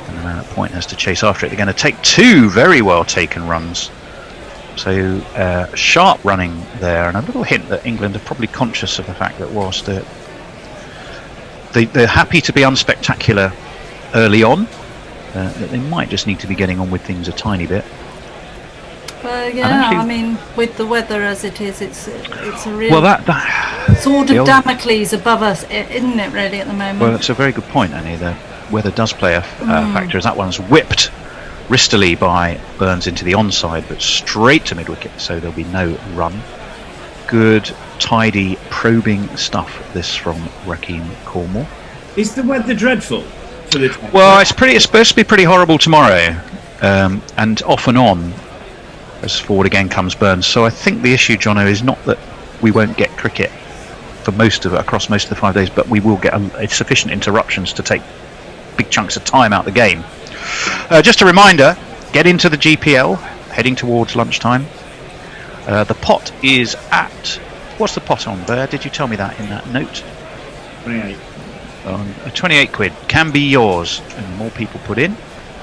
And the man at point has to chase after it. They're going to take 2 very well taken runs. So sharp running there, and a little hint that England are probably conscious of the fact that whilst they're happy to be unspectacular early on, that they might just need to be getting on with things a tiny bit. I mean, with the weather as it is, it's a real that sort of Damocles above us, isn't it, really, at the moment? Well, that's a very good point, Annie. The weather does play a factor, as that one's whipped wristily by Burns into the onside, but straight to mid-wicket, so there'll be no run. Good, tidy, probing stuff, this from Rakeem Cornwall. Is the weather dreadful for the Test? Well, it's supposed to be pretty horrible tomorrow, and off and on as forward again comes Burns. So I think the issue, Jono, is not that we won't get cricket for across most of the 5 days, but we will get sufficient interruptions to take big chunks of time out the game. Just a reminder, get into the GPL, heading towards lunchtime. The pot is at... What's the pot on there? Did you tell me that in that note? 28. 28 quid. Can be yours. And the more people put in,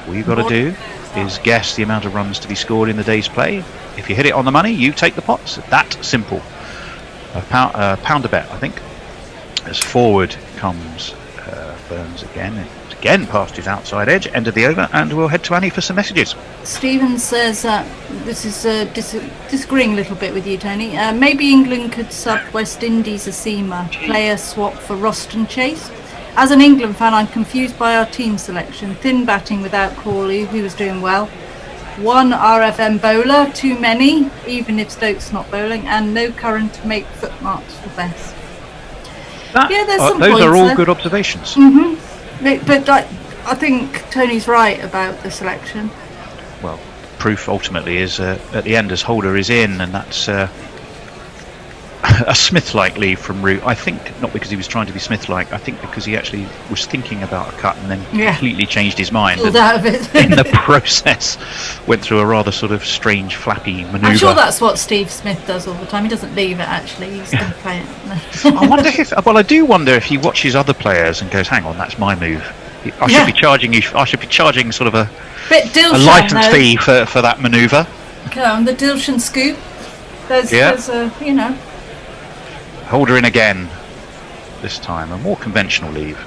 all you've got to do is guess the amount of runs to be scored in the day's play. If you hit it on the money, you take the pots. That simple. Pound a bet, I think. As forward comes Burns again. Again past his outside edge, end of the over, and we'll head to Annie for some messages. Stephen says this is disagreeing a little bit with you, Tony. Maybe England could sub West Indies a seamer, player swap for Roston Chase. As an England fan, I'm confused by our team selection. Thin batting without Crawley, who was doing well. 1 RFM bowler, too many, even if Stokes not bowling, and no current to make footmarks for best. There's some those points are all there. good observations. But I think Tony's right about the selection. Well, proof ultimately is at the end as Holder is in, and that's a Smith-like leave from Root. I think not because he was trying to be Smith-like. I think because he actually was thinking about a cut and then completely changed his mind. Pulled out of it. In the process, went through a rather sort of strange, flappy manoeuvre. I'm sure that's what Steve Smith does all the time. He doesn't leave it, actually. He's going to play it. I wonder if... Well, I do wonder if he watches other players and goes, hang on, that's my move. I should be charging you... I should be charging sort of a license fee for that manoeuvre. And the Dilshan scoop. There's a, Holder in again. This time a more conventional leave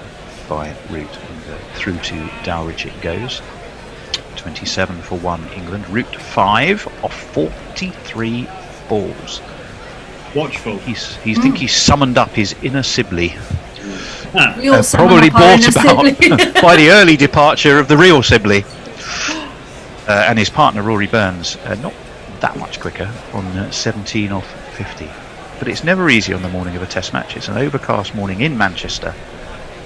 by Root, and through to Dowridge it goes. 27 for 1 England. Root 5 off 43 balls. Watchful. Think he's summoned up his inner Sibley. Probably brought about by the early departure of the real Sibley. And his partner Rory Burns, not that much quicker, on 17 off 50. But it's never easy on the morning of a test match. It's an overcast morning in Manchester.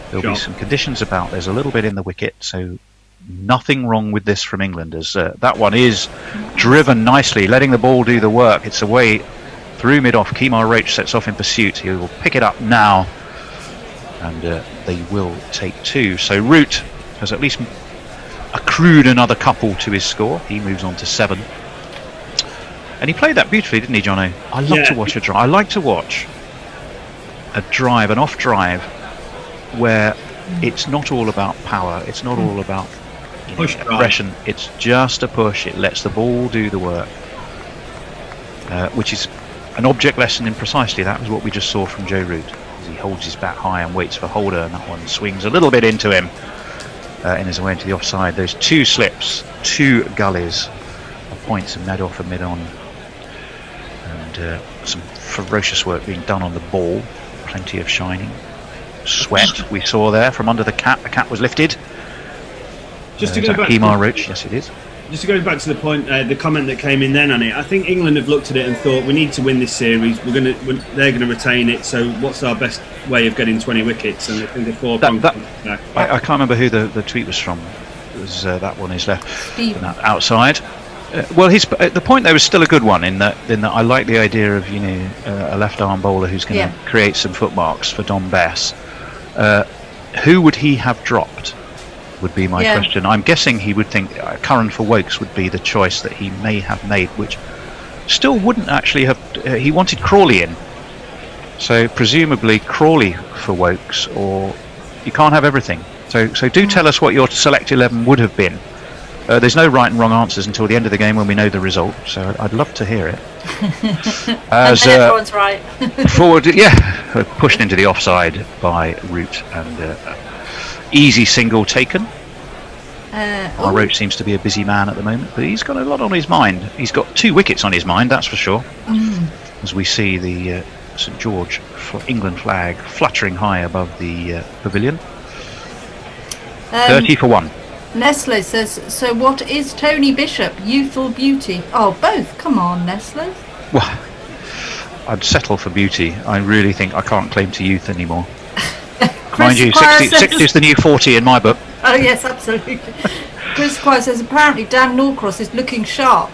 There'll be some conditions about. There's a little bit in the wicket, so nothing wrong with this from England, as that one is driven nicely, letting the ball do the work. It's away through mid-off. Kemar Roach sets off in pursuit. He will pick it up now, and they will take 2. So Root has at least accrued another couple to his score. He moves on to 7. And he played that beautifully, didn't he, Jono? I love to watch a drive. I like to watch a drive, an off drive, where it's not all about power. It's not all about aggression. It's just a push. It lets the ball do the work, which is an object lesson in precisely that. Was what we just saw from Joe Root. As he holds his bat high and waits for Holder, and that one swings a little bit into him in his way into the offside. Those 2 slips, 2 gullies, points and mid-off and mid-on. And some ferocious work being done on the ball. Plenty of shining. sweat we saw there from under the cap. The cap was lifted. Just to is go that back Kemar Roach? Yes, it is. Just to go back to the point, the comment that came in then on it, I think England have looked at it and thought we need to win this series. They're going to retain it. So what's our best way of getting 20 wickets? And I think the four. I can't remember who the tweet was from. It was that one is left outside. Well, the point there was still a good one in that I like the idea of a left arm bowler who's going to create some footmarks for Dom Bess. Who would he have dropped? Would be my question. I'm guessing he would think Curran for Wokes would be the choice that he may have made, which still wouldn't actually have. He wanted Crawley in, so presumably Crawley for Wokes, or you can't have everything. So do tell us what your select 11 would have been. There's no right and wrong answers until the end of the game when we know the result. So I'd love to hear it. As everyone's right. Forward, pushed into the offside by Root and. Easy single taken. Roach seems to be a busy man at the moment, but he's got a lot on his mind. He's got 2 wickets on his mind, that's for sure. As we see the St George England flag fluttering high above the pavilion. 30 for 1. Nestle says, so what is Tony Bishop, youth or beauty? Oh, both. Come on, Nestle. Well, I'd settle for beauty. I really think I can't claim to youth anymore. Mind you, 60 is the new 40 in my book. Oh yes, absolutely. Chris Squire says apparently Dan Norcross is looking sharp,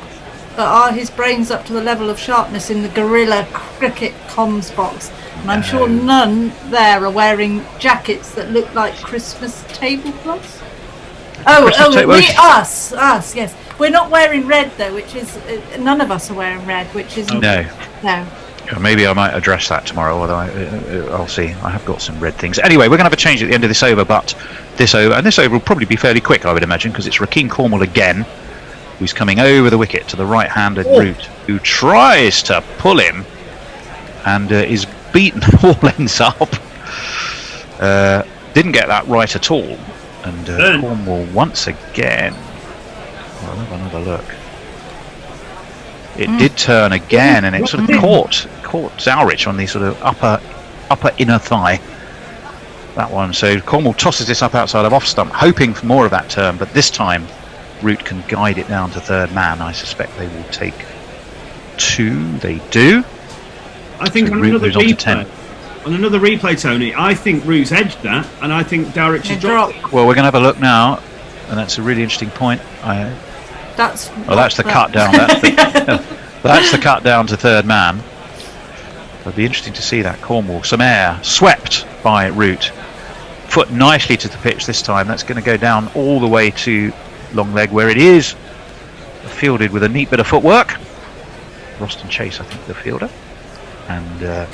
but are his brains up to the level of sharpness in the Gorilla Cricket comms box? And I'm sure none there are wearing jackets that look like Christmas tablecloths. Us, yes. We're not wearing red though, which is none of us are wearing red, which is no. Maybe I might address that tomorrow, although I'll see. I have got some red things. Anyway, we're going to have a change at the end of this over, but this over will probably be fairly quick, I would imagine, because it's Rakeem Cornwall again, who's coming over the wicket to the right-handed Root, who tries to pull him and is beaten all ends up. Didn't get that right at all. And Cornwall once again. I'll have another look. It did turn again, and it sort of caught Zalrich on the sort of upper inner thigh. That one. So Cornwall tosses this up outside of off stump, hoping for more of that turn, but this time Root can guide it down to third man. I suspect they will take 2. They do. I think so on Root another moves on to replay, 10. on another replay, Tony, I think Root's edged that, and I think Darrich has dropped it. Well, we're going to have a look now, and that's a really interesting point. That's the cut down. That's the cut down to third man. It'll be interesting to see that. Cornwall, some air, swept by Root. Foot nicely to the pitch this time. That's going to go down all the way to long leg, where it is fielded with a neat bit of footwork. Roston Chase, I think, the fielder. And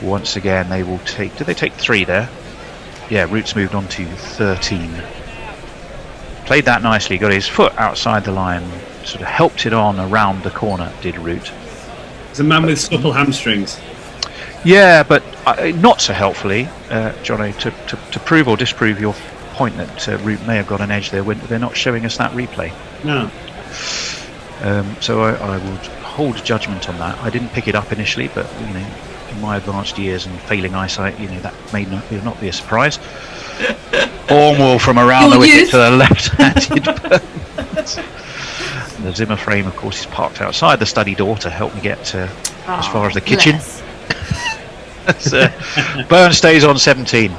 once again, they will take. Did they take 3 there? Yeah, Root's moved on to 13. Played that nicely, got his foot outside the line, sort of helped it on around the corner, did Root. It's a man with supple hamstrings. Yeah, but not so helpfully, Jono, to prove or disprove your point that Root may have got an edge there when they're not showing us that replay. No. So I would hold judgment on that. I didn't pick it up initially, but in my advanced years and failing eyesight, that may not be a surprise. Cornwall from around the wicket to the left-handed. The Zimmer frame, of course, is parked outside the study door to help me get as far as the kitchen. Burn stays on 17.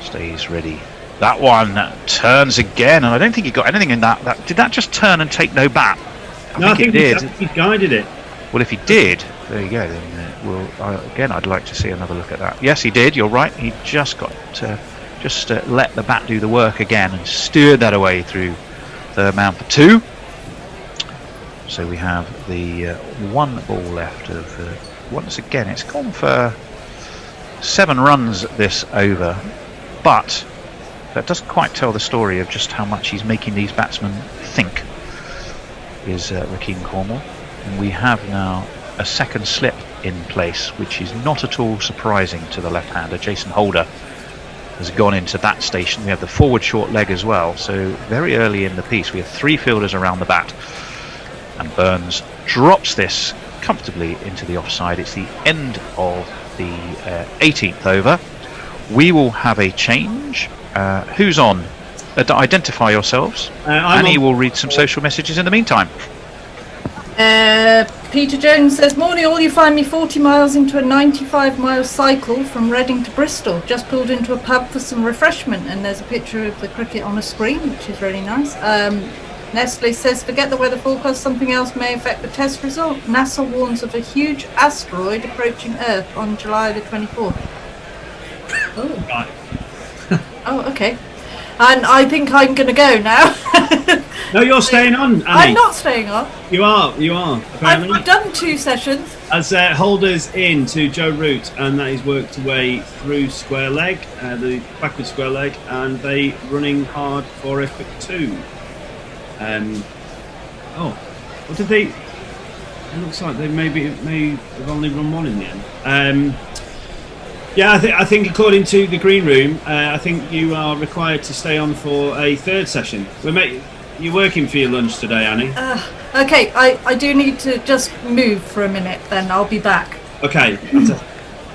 Stays ready. That one turns again, and I don't think he got anything in that. Did that just turn and take no bat? I think it did. He guided it. Well, if he did, there you go. Then again, I'd like to see another look at that. Yes, he did. You're right. He just got let the bat do the work again and steered that away through third man for 2. So we have the 1 ball left of once again. It's gone for 7 runs this over, but that doesn't quite tell the story of just how much he's making these batsmen think. Is Rakeem Cornwall, and we have now a second slip in place, which is not at all surprising to the left-hander. Jason Holder has gone into that station. We have the forward short leg as well, so very early in the piece we have 3 fielders around the bat, and Burns drops this comfortably into the offside. It's the end of the 18th over. We will have a change. Who's on? Identify yourselves. Annie will read some social messages in the meantime. Peter Jones says, morning all, you find me 40 miles into a 95-mile cycle from Reading to Bristol. Just pulled into a pub for some refreshment, and there's a picture of the cricket on a screen, which is really nice. Nestle says, forget the weather forecast, something else may affect the test result. NASA warns of a huge asteroid approaching Earth on July the 24th. Oh. Right. Oh, okay. And I think I'm going to go now. No, you're staying on, Annie. I'm not staying on. You are. Apparently. I've done 2 sessions. As Holders in to Joe Root, and that is worked away through square leg, the backward square leg, and they running hard for a quick 2. What did they? It looks like they may have only run 1 in the end. Yeah, I think according to the green room, I think you are required to stay on for a 3rd session. You're working for your lunch today, Annie. Okay, I do need to just move for a minute, then I'll be back. Okay.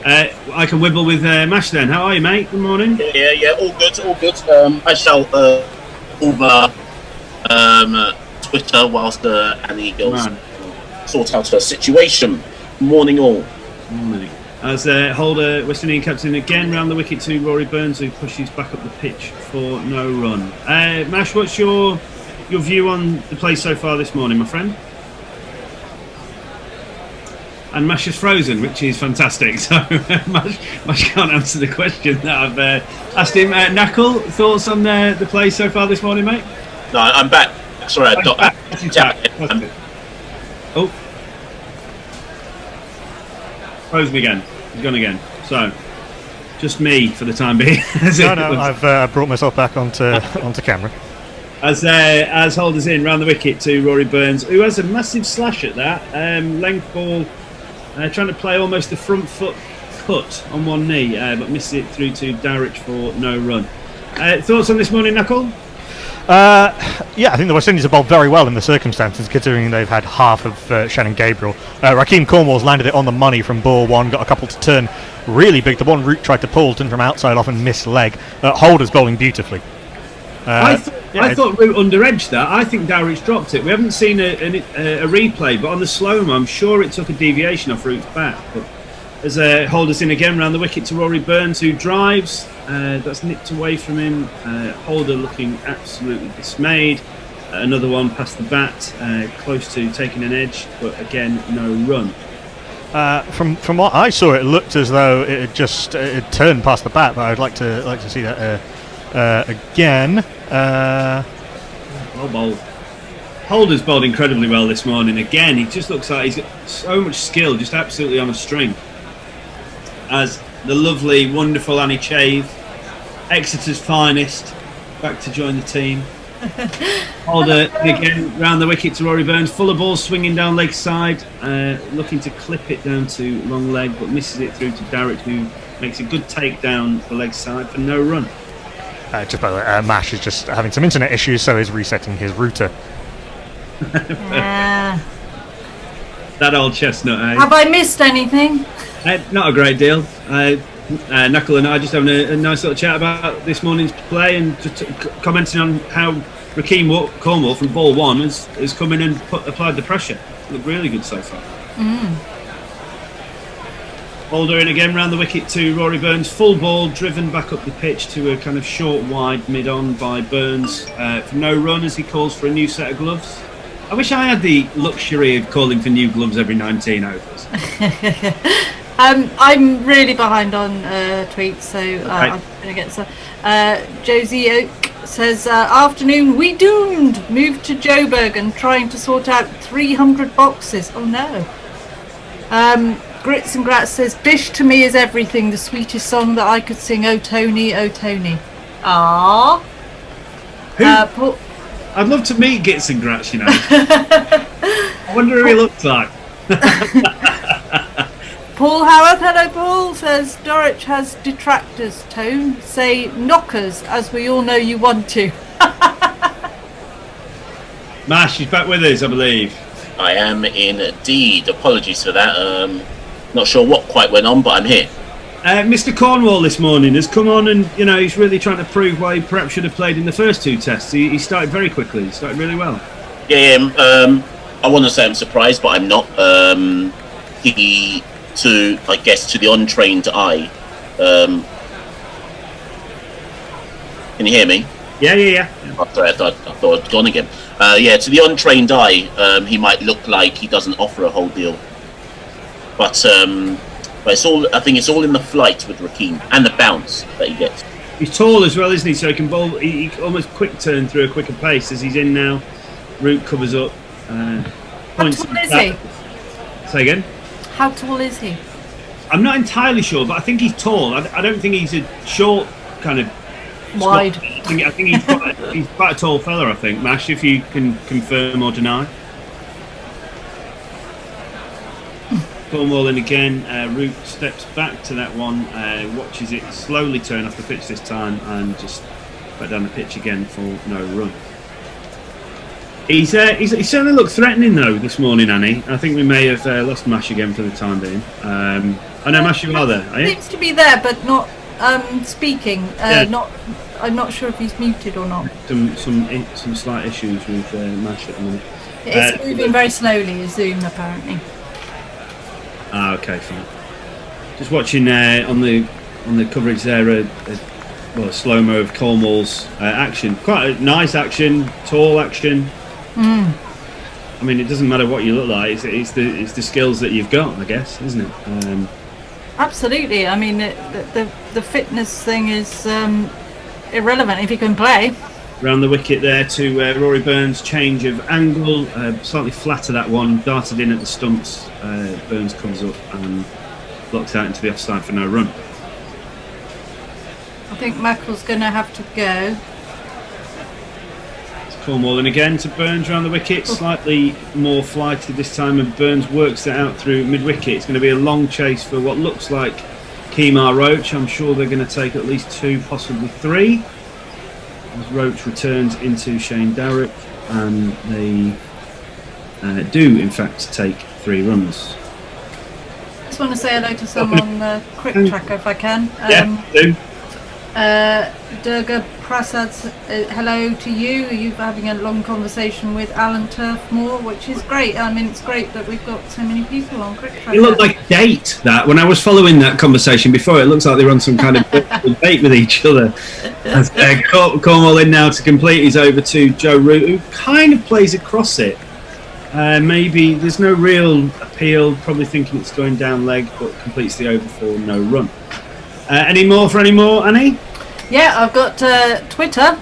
I can wibble with Mash then. How are you, mate? Good morning. Yeah, all good. I shall over Twitter whilst Annie goes sort out her situation. Morning all. Morning. As Holder, West Indian captain again round the wicket to Rory Burns, who pushes back up the pitch for no run. Mash, what's your view on the play so far this morning, my friend? And Mash is frozen, which is fantastic. So Mash can't answer the question that I've asked him. Knuckle, thoughts on the play so far this morning, mate? No, I'm back. Sorry, Oh. Frozen again. He's gone again. So, just me for the time being. No, I've brought myself back onto camera. As Holders in round the wicket to Rory Burns, who has a massive slash at that length ball, trying to play almost the front foot cut on one knee, but misses it through to Darrich for no run. Thoughts on this morning, Knuckle? Yeah, I think the West Indies have bowled very well in the circumstances, considering they've had half of Shannon Gabriel. Rakeem Cornwall's landed it on the money from ball 1, got a couple to turn really big. The one Root tried to pull, turned from outside off and missed leg. Holders bowling beautifully. I thought Root under-edged that. I think Dowrich dropped it. We haven't seen a replay, but on the slow-mo, I'm sure it took a deviation off Root's bat. But as Holders in again round the wicket to Rory Burns, who drives. That's nipped away from him. Holder looking absolutely dismayed. Another one past the bat, close to taking an edge, but again, no run. From what I saw, it looked as though it had just turned past the bat, but I'd like to see that again. Well bowled. Holder's bowled incredibly well this morning. Again, he just looks like he's got so much skill, just absolutely on a string. As the lovely, wonderful Annie Chave, Exeter's finest, back to join the team. Holder again round the wicket to Rory Burns, full of balls swinging down leg side, looking to clip it down to long leg, but misses it through to Darrett, who makes a good takedown for leg side for no run. Just by the way, Mash is just having some internet issues, so he's resetting his router. That old chestnut, eh? Have I missed anything? Not a great deal. Knuckle and I just having a nice little chat about this morning's play and just commenting on how Rakeem Cornwall from ball 1 has come in and applied the pressure. Looked really good so far. Holder in again round the wicket to Rory Burns, full ball driven back up the pitch to a kind of short wide mid on by Burns for no run as he calls for a new set of gloves. I wish I had the luxury of calling for new gloves every 19 overs. I'm really behind on tweets, so I'm going to get some. Josie Oak says, afternoon, we doomed. Moved to Joburg and trying to sort out 300 boxes. Oh no. Grits and Grats says, Bish to me is everything, the sweetest song that I could sing. Oh Tony, oh Tony. Aww. Paul, I'd love to meet Gits and Grats, you know. I wonder who he looks like. Paul Howard, hello Paul, says Dorich has detractors, Tone. Say knockers, as we all know you want to. Mash, she's back with us, I believe. I am indeed. Apologies for that. Not sure what quite went on, but I'm here. Mr. Cornwall this morning has come on and, he's really trying to prove why he perhaps should have played in the first 2 tests. He started very quickly. He started really well. Yeah, I want to say I'm surprised, but I'm not. To the untrained eye, can you hear me? Yeah. Oh, sorry, I thought I'd gone again. To the untrained eye, he might look like he doesn't offer a whole deal, but it's all. I think it's all in the flight with Rakim and the bounce that he gets. He's tall as well, isn't he? So he can bowl. He almost quick turn through a quicker pace as he's in now. Root covers up. How tall is he? Say again. How tall is he? I'm not entirely sure, but I think he's tall. I don't think he's a short kind of wide. I think he's quite a tall fella. I think, Mash, if you can confirm or deny. Cornwall in again. Root steps back to that one, watches it slowly turn off the pitch this time, and just back down the pitch again for no run. He certainly looked threatening though this morning, Annie. I think we may have lost Mash again for the time being. I know Mash, you are there. Are you? Seems to be there, but not speaking. Yeah. I'm not sure if he's muted or not. Some slight issues with Mash at the minute. It's moving very slowly. His Zoom apparently. Okay, fine. Just watching on the coverage there, a slow-mo of Cornwall's action. Quite a nice action, tall action. I mean, it doesn't matter what you look like. It's the skills that you've got, I guess, isn't it? Absolutely. I mean, the fitness thing is irrelevant if you can play. Round the wicket there to Rory Burns, change of angle, slightly flatter that one, darted in at the stumps. Burns comes up and blocks out into the offside for no run. I think Mackle's going to have to go. It's Cornwall in again to Burns round the wicket, slightly more flighted this time, and Burns works it out through mid-wicket. It's going to be a long chase for what looks like Kemar Roach. I'm sure they're going to take at least 2, possibly 3. As Roach returns into Shane Darrett, and they do in fact take 3 runs. I just want to say hello to someone on the quick tracker if I can. Do. Durga Prasad, hello to you. Are you having a long conversation with Alan Turfmore, which is great. I mean, it's great that we've got so many people on quick tracker. It looked like a date, that. When I was following that conversation before, it looks like they were on some kind of debate with each other. Cornwall in now to complete his over to Joe Root, who kind of plays across it. Maybe there's no real appeal, probably thinking it's going down leg, but completes the over for no run. Any more, Annie? Yeah, I've got Twitter.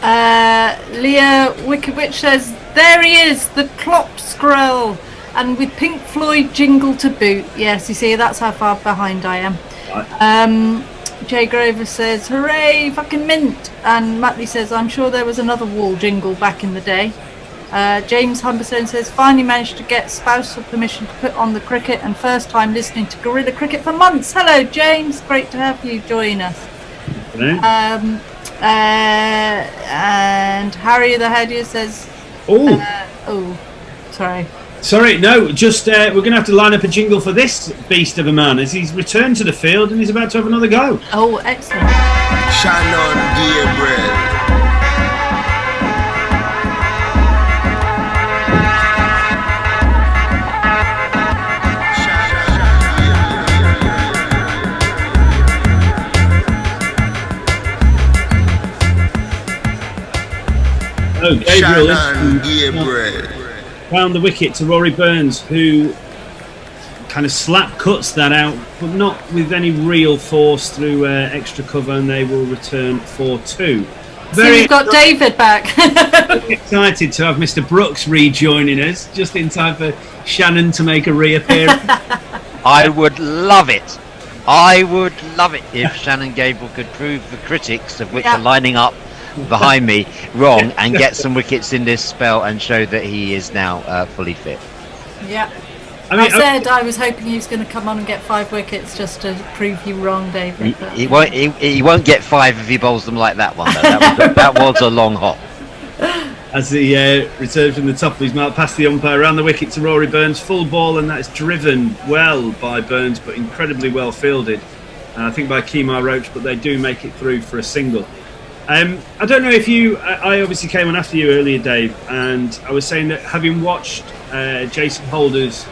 Leah Wickerwitch says, there he is, the Klopp scroll, and with Pink Floyd jingle to boot. Yes, you see, that's how far behind I am. Right. Jay Grover says, hooray, fucking mint. And Matley says, I'm sure there was another wall jingle back in the day. James Humberstone says, finally managed to get spousal permission to put on the cricket and first time listening to Guerrilla Cricket for months. Hello, James. Great to have you join us. And Harry the Hadier says, Sorry, no, just we're going to have to line up a jingle for this beast of a man as he's returned to the field and he's about to have another go. Oh, excellent. Shannon Gabriel. Gabriel found the wicket to Rory Burns, who kind of slap cuts that out, but not with any real force through extra cover, and they will return for 2. So you've got David back. Very excited to have Mr. Brooks rejoining us, just in time for Shannon to make a reappearance. I would love it. I would love it if Shannon Gabriel could prove the critics, of which are lining up behind me, wrong, and get some wickets in this spell and show that he is now fully fit. Yeah. I was hoping he was going to come on and get 5 wickets just to prove you wrong, David. He won't get 5 if he bowls them like that one, though. That was a long hop. as he returns from the top of his mark past the umpire around the wicket to Rory Burns. Full ball, and that is driven well by Burns, but incredibly well fielded. I think by Kemar Roach, but they do make it through for a single. I don't know if I obviously came on after you earlier, Dave, and I was saying that having watched Jason Holder's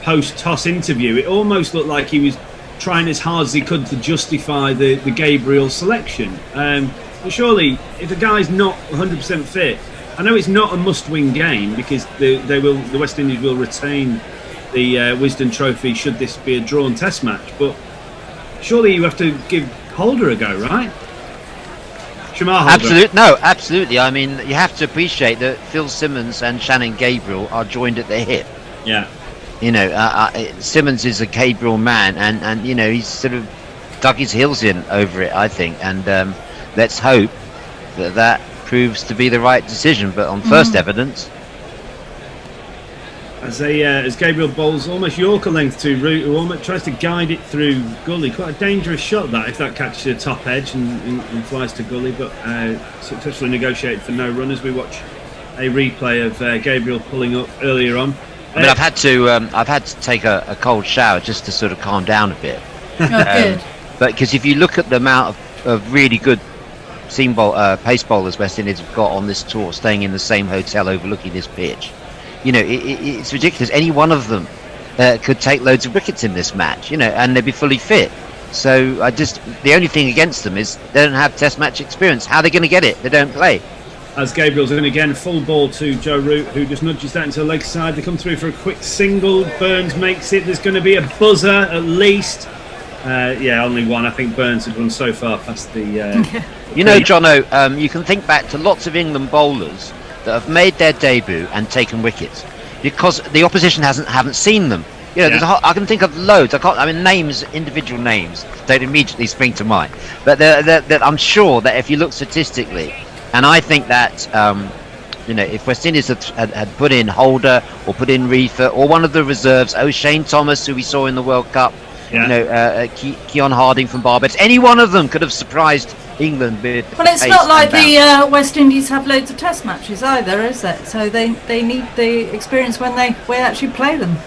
post-toss interview, it almost looked like he was trying as hard as he could to justify the Gabriel selection. But surely, if a guy's not 100% fit, I know it's not a must-win game because the West Indies will retain the Wisden Trophy should this be a drawn Test match, but surely you have to give Holder a go, right? Absolutely. I mean, you have to appreciate that Phil Simmons and Shannon Gabriel are joined at the hip. Yeah. You know, Simmons is a Gabriel man, and you know, he's sort of dug his heels in over it, I think. And let's hope that proves to be the right decision. But on first evidence, as Gabriel bowls almost Yorker length to Root, who almost tries to guide it through gully. Quite a dangerous shot that, if that catches the top edge and flies to gully, but successfully negotiated for no run as we watch a replay of Gabriel pulling up earlier on. I mean, I've had to take a cold shower just to sort of calm down a bit. Good. But because if you look at the amount of really good pace bowlers West Indies have got on this tour, staying in the same hotel overlooking this pitch, you know, it's ridiculous. Any one of them could take loads of wickets in this match, you know, and they'd be fully fit. So the only thing against them is they don't have Test match experience. How are they going to get it? They don't play. As Gabriel's in again, full ball to Joe Root, who just nudges that into the leg side. They come through for a quick single. Burns makes it. There's going to be a buzzer at least. Only one. I think Burns had run so far past the. You know, Jono, you can think back to lots of England bowlers that have made their debut and taken wickets because the opposition haven't seen them. You know, I can think of loads. Individual names don't immediately spring to mind, but that I'm sure that if you look statistically. And I think that, if West Indies had put in Holder or put in Reefer or one of the reserves, Shane Thomas, who we saw in the World Cup, Keon Harding from Barbados, any one of them could have surprised England. Well, it's not like the West Indies have loads of Test matches either, is it? So they need the experience when we actually play them.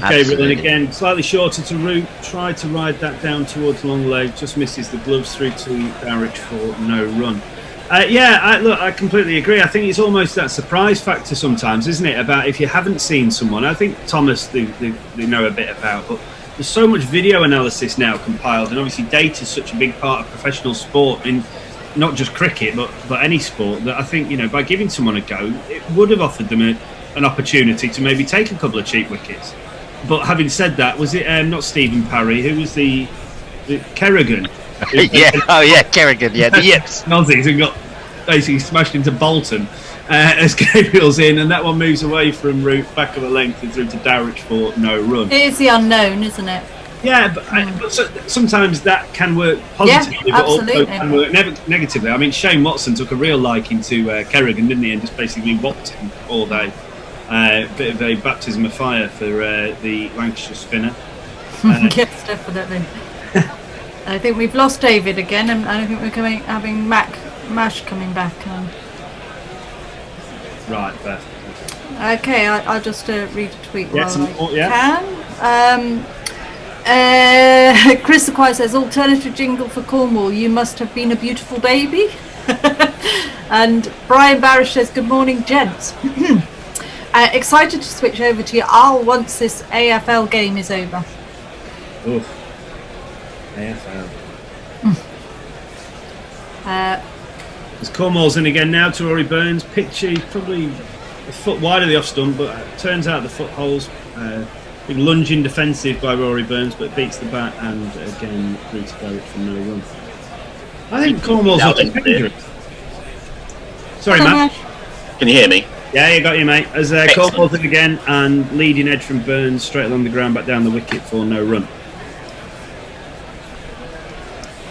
Gabriel, and again, slightly shorter to Root, tried to ride that down towards long leg, just misses the gloves through to Darich for no run. I completely agree. I think it's almost that surprise factor sometimes, isn't it? About if you haven't seen someone. I think Thomas they know a bit about, but there's so much video analysis now compiled, and obviously data is such a big part of professional sport in not just cricket, but any sport. That I think by giving someone a go, it would have offered them an opportunity to maybe take a couple of cheap wickets. But having said that, was it not Stephen Parry? Who was the Kerrigan? Kerrigan, the yips. Aussies who got basically smashed into Bolton as Gabriel's in, and that one moves away from Root, back of the length and through to Darich for no run. It is the unknown, isn't it? Yeah, but sometimes that can work positively, but also can work negatively. I mean, Shane Watson took a real liking to Kerrigan, didn't he, and just basically whopped him all day. Bit of a baptism of fire for the Lancashire spinner. Yes, definitely. I think we've lost David again, and I think we're having Mash coming back. Right, Beth. Okay, I'll just read a tweet while I can. Chris the Choir says, alternative jingle for Cornwall, you must have been a beautiful baby. And Brian Barish says, good morning, gents. Excited to switch over to Al once this AFL game is over. Oof. AFL. As Cornwall's in again now to Rory Burns. Pitchy, probably a foot wide of the off stump, but turns out the footholes. Big lunging defensive by Rory Burns, but beats the bat and again through to Derek for no run. I think Cornwall's looking dangerous. Sorry, Matt. Can you hear me? Yeah, you got you, mate. As Cornwall's in again and leading edge from Burns straight along the ground, back down the wicket for no run.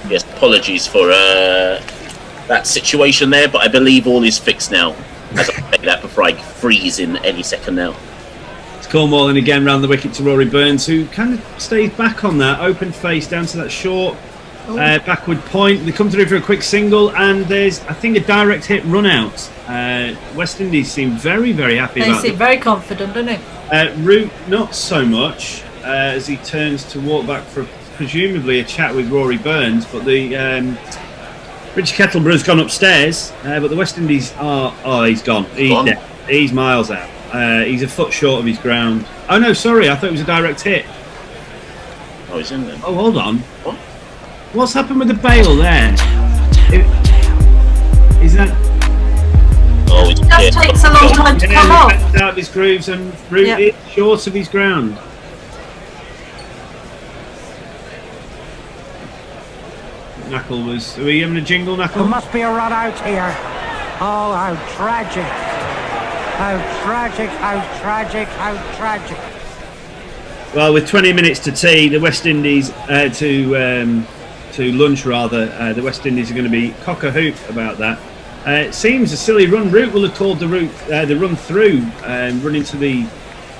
Yes, apologies for that situation there, but I believe all is fixed now. As I say that before I freeze in any second now. It's Cornwall in again round the wicket to Rory Burns, who kind of stays back on that open face down to that short Backward point. They come through for a quick single, and there's, I think, a direct hit run out. West Indies seem very, very happy They about it. seem very confident, don't they? Root, not so much, as he turns to walk back for presumably a chat with Rory Burns, but the Richard Kettleborough's gone upstairs, but the West Indies he's gone. He's dead. He's miles out. He's a foot short of his ground. Oh no, sorry, I thought it was a direct hit. Oh, he's in there. Oh, hold on. What? What's happened with the bail there? Is that... Oh, It just takes a long time to come off. Out of his grooves, and Root is short of his ground. Knuckle was... Are we having a jingle, Knuckle? There must be a run out here. Oh, how tragic. How tragic, how tragic, how tragic. Well, with 20 minutes to tea, the West Indies... to lunch, rather. The West Indies are going to be cock-a-hoop about that. It seems a silly run. Root will have called the run through, running to the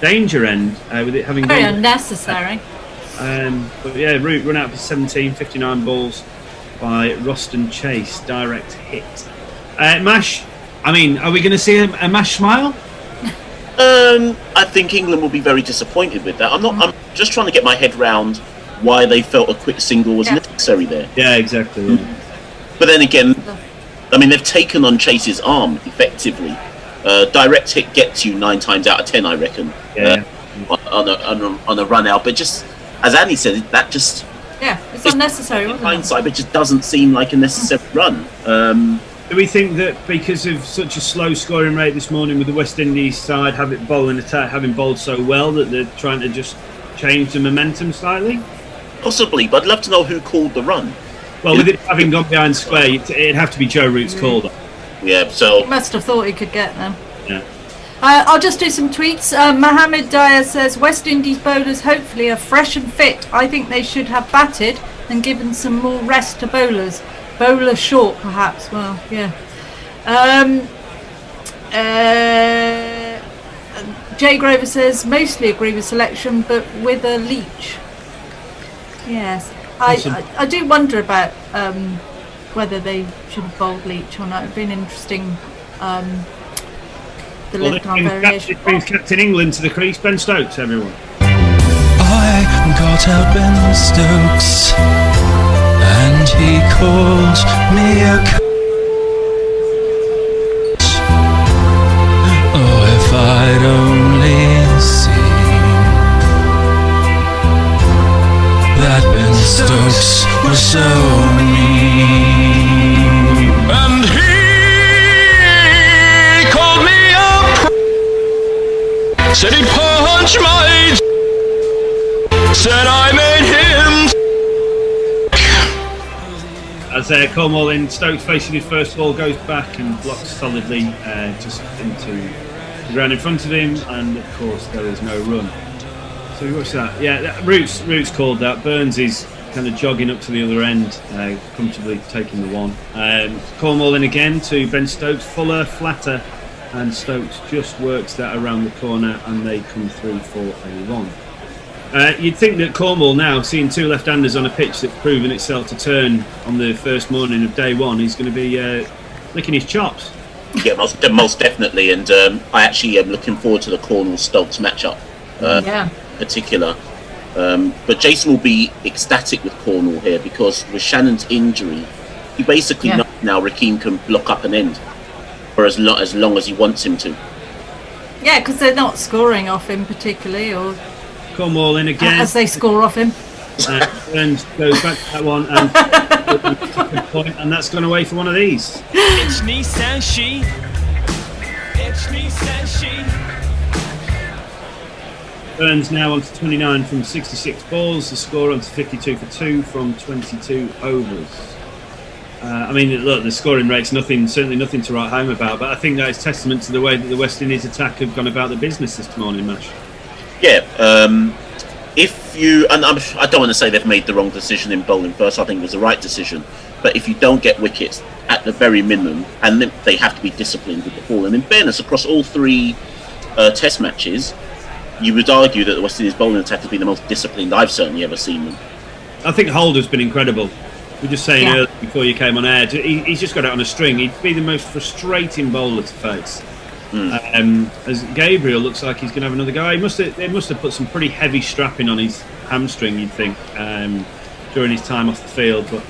danger end, with it having Very gone... unnecessary. But yeah, Root run out for 17, 59 balls by Roston Chase, direct hit. Mash, I mean, are we going to see a Mash smile? I think England will be very disappointed with that. I'm just trying to get my head round why they felt a quick single was necessary there. Yeah, exactly. Yeah. But then again, I mean, they've taken on Chase's arm effectively. Direct hit gets you 9 times out of 10, I reckon. Yeah. On a run out, but just as Andy said, that just it's unnecessary. in Wasn't hindsight, it just doesn't seem like a necessary run. Do we think that because of such a slow scoring rate this morning with the West Indies side having bowled so well that they're trying to just change the momentum slightly? Possibly, but I'd love to know who called the run. Well, with it having gone behind square, it'd have to be Joe Root's call. Yeah, so... He must have thought he could get them. Yeah. I'll just do some tweets. Mohammed Dyer says, West Indies bowlers hopefully are fresh and fit. I think they should have batted and given some more rest to bowlers. Bowler short, perhaps. Well, yeah. Jay Grover says, mostly agree with selection, but with a Leach. Yes. I do wonder about whether they should have bowled Leach or not. It'd been interesting. The left-arm variation. It brings Captain England to the crease. Ben Stokes, everyone. I got out Ben Stokes, and he called me a oh, if I'd only seen that Ben Stokes was so mean, and he called me up, said he'd punch my, said I made him. As Cornwall in Stokes facing his first ball goes back and blocks solidly just into the ground in front of him, and of course there is no run. So what's that? Yeah, Roots called that. Burns is kind of jogging up to the other end, comfortably taking the one. Cornwall in again to Ben Stokes, fuller, flatter, and Stokes just works that around the corner, and they come through for a one. You'd think that Cornwall now, seeing two left-handers on a pitch that's proven itself to turn on the first morning of day one, he's going to be licking his chops. Yeah, most definitely, and I actually am looking forward to the Cornwall-Stokes matchup. Particular. But Jason will be ecstatic with Cornwall here, because with Shannon's injury, he basically knows now Rakeem can block up an end for as long as he wants him to. Yeah, because they're not scoring off him particularly, or Cornwall in again. As they score off him. Burns goes back to that one, and that's gone away for one of these. It's me, says she. It's me, says she. Burns now on to 29 from 66 balls. The score on to 52 for 2 from 22 overs. I mean, look, the scoring rate's certainly nothing to write home about, but I think that is testament to the way that the West Indies attack have gone about the business this morning, Mash. Yeah, if you, and I don't want to say they've made the wrong decision in bowling first, I think it was the right decision, but if you don't get wickets at the very minimum, and then they have to be disciplined with the ball, and in fairness, across all 3 test matches, you would argue that the West Indies bowling attack has been the most disciplined I've certainly ever seen them. I think Holder's been incredible. We were just saying earlier before you came on air, he's just got it on a string. He'd be the most frustrating bowler to face. As Gabriel looks like he's going to have another go. They must have put some pretty heavy strapping on his hamstring, you'd think, during his time off the field. But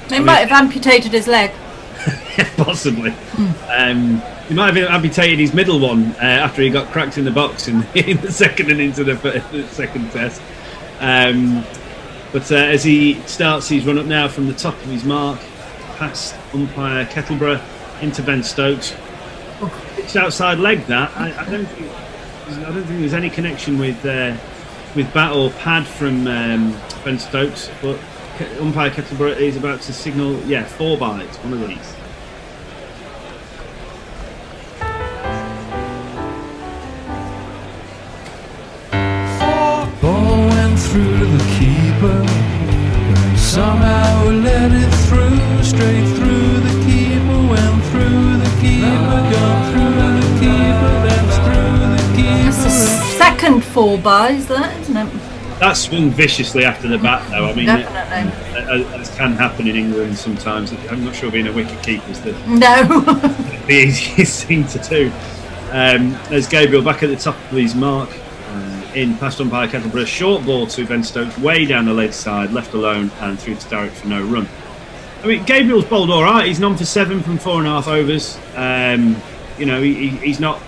they might have amputated his leg. Possibly. He might have amputated his middle one after he got cracked in the box in the second innings of the second test. But as he starts his run up now from the top of his mark, past umpire Kettleborough into Ben Stokes. It's outside leg. That I don't think there's any connection with bat or pad from Ben Stokes. But umpire Kettleborough is about to signal 4 byes. One of these. Ball went through to the keeper, but somehow let it through, straight through the keeper, went through the keeper, gone through the keeper, then through the keeper. That's the second 4 byes, that, isn't it? That swung viciously after the bat, though. I mean, definitely. as can happen in England sometimes. I'm not sure being a wicket keeper is the easiest thing to do. There's Gabriel back at the top of his mark. In past umpire Kettleborough, short ball to Ben Stokes, way down the leg side, left alone, and through to Derek for no run. I mean, Gabriel's bowled all right. He's 9 for 7 from 4.5 overs. He's not.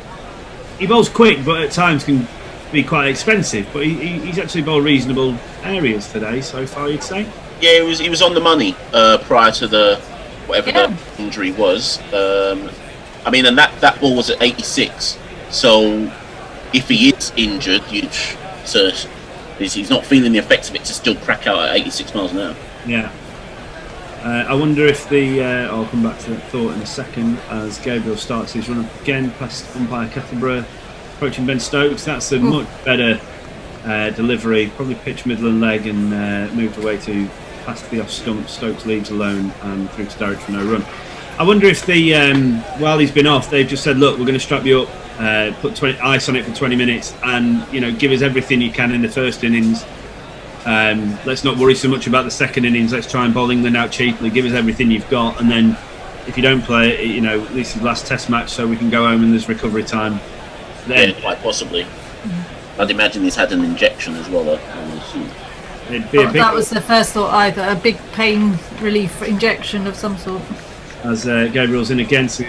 He bowls quick, but at times can be quite expensive. But he's actually bowled reasonable areas today so far, you'd say. Yeah, he was on the money prior to the injury was. I mean, and that ball was at 86. So if he is injured, he's not feeling the effects of it to still crack out at 86 miles an hour. Yeah. I wonder if I'll come back to that thought in a second as Gabriel starts his run up again past umpire Kettleborough, approaching Ben Stokes. That's a much better delivery, probably pitch middle and leg, and moved away to past the off stump. Stokes leaves alone and through to Derek for no run. I wonder if while he's been off, they've just said, look, we're going to strap you up, put ice on it for 20 minutes, and give us everything you can in the first innings. Let's not worry so much about the second innings. Let's try and bowl England out cheaply. Give us everything you've got, and then if you don't play it, this is the last Test match, so we can go home and there's recovery time. Then, yeah, quite possibly. I'd imagine he's had an injection as well. That was the first thought either. A big pain relief injection of some sort. As Gabriel's in against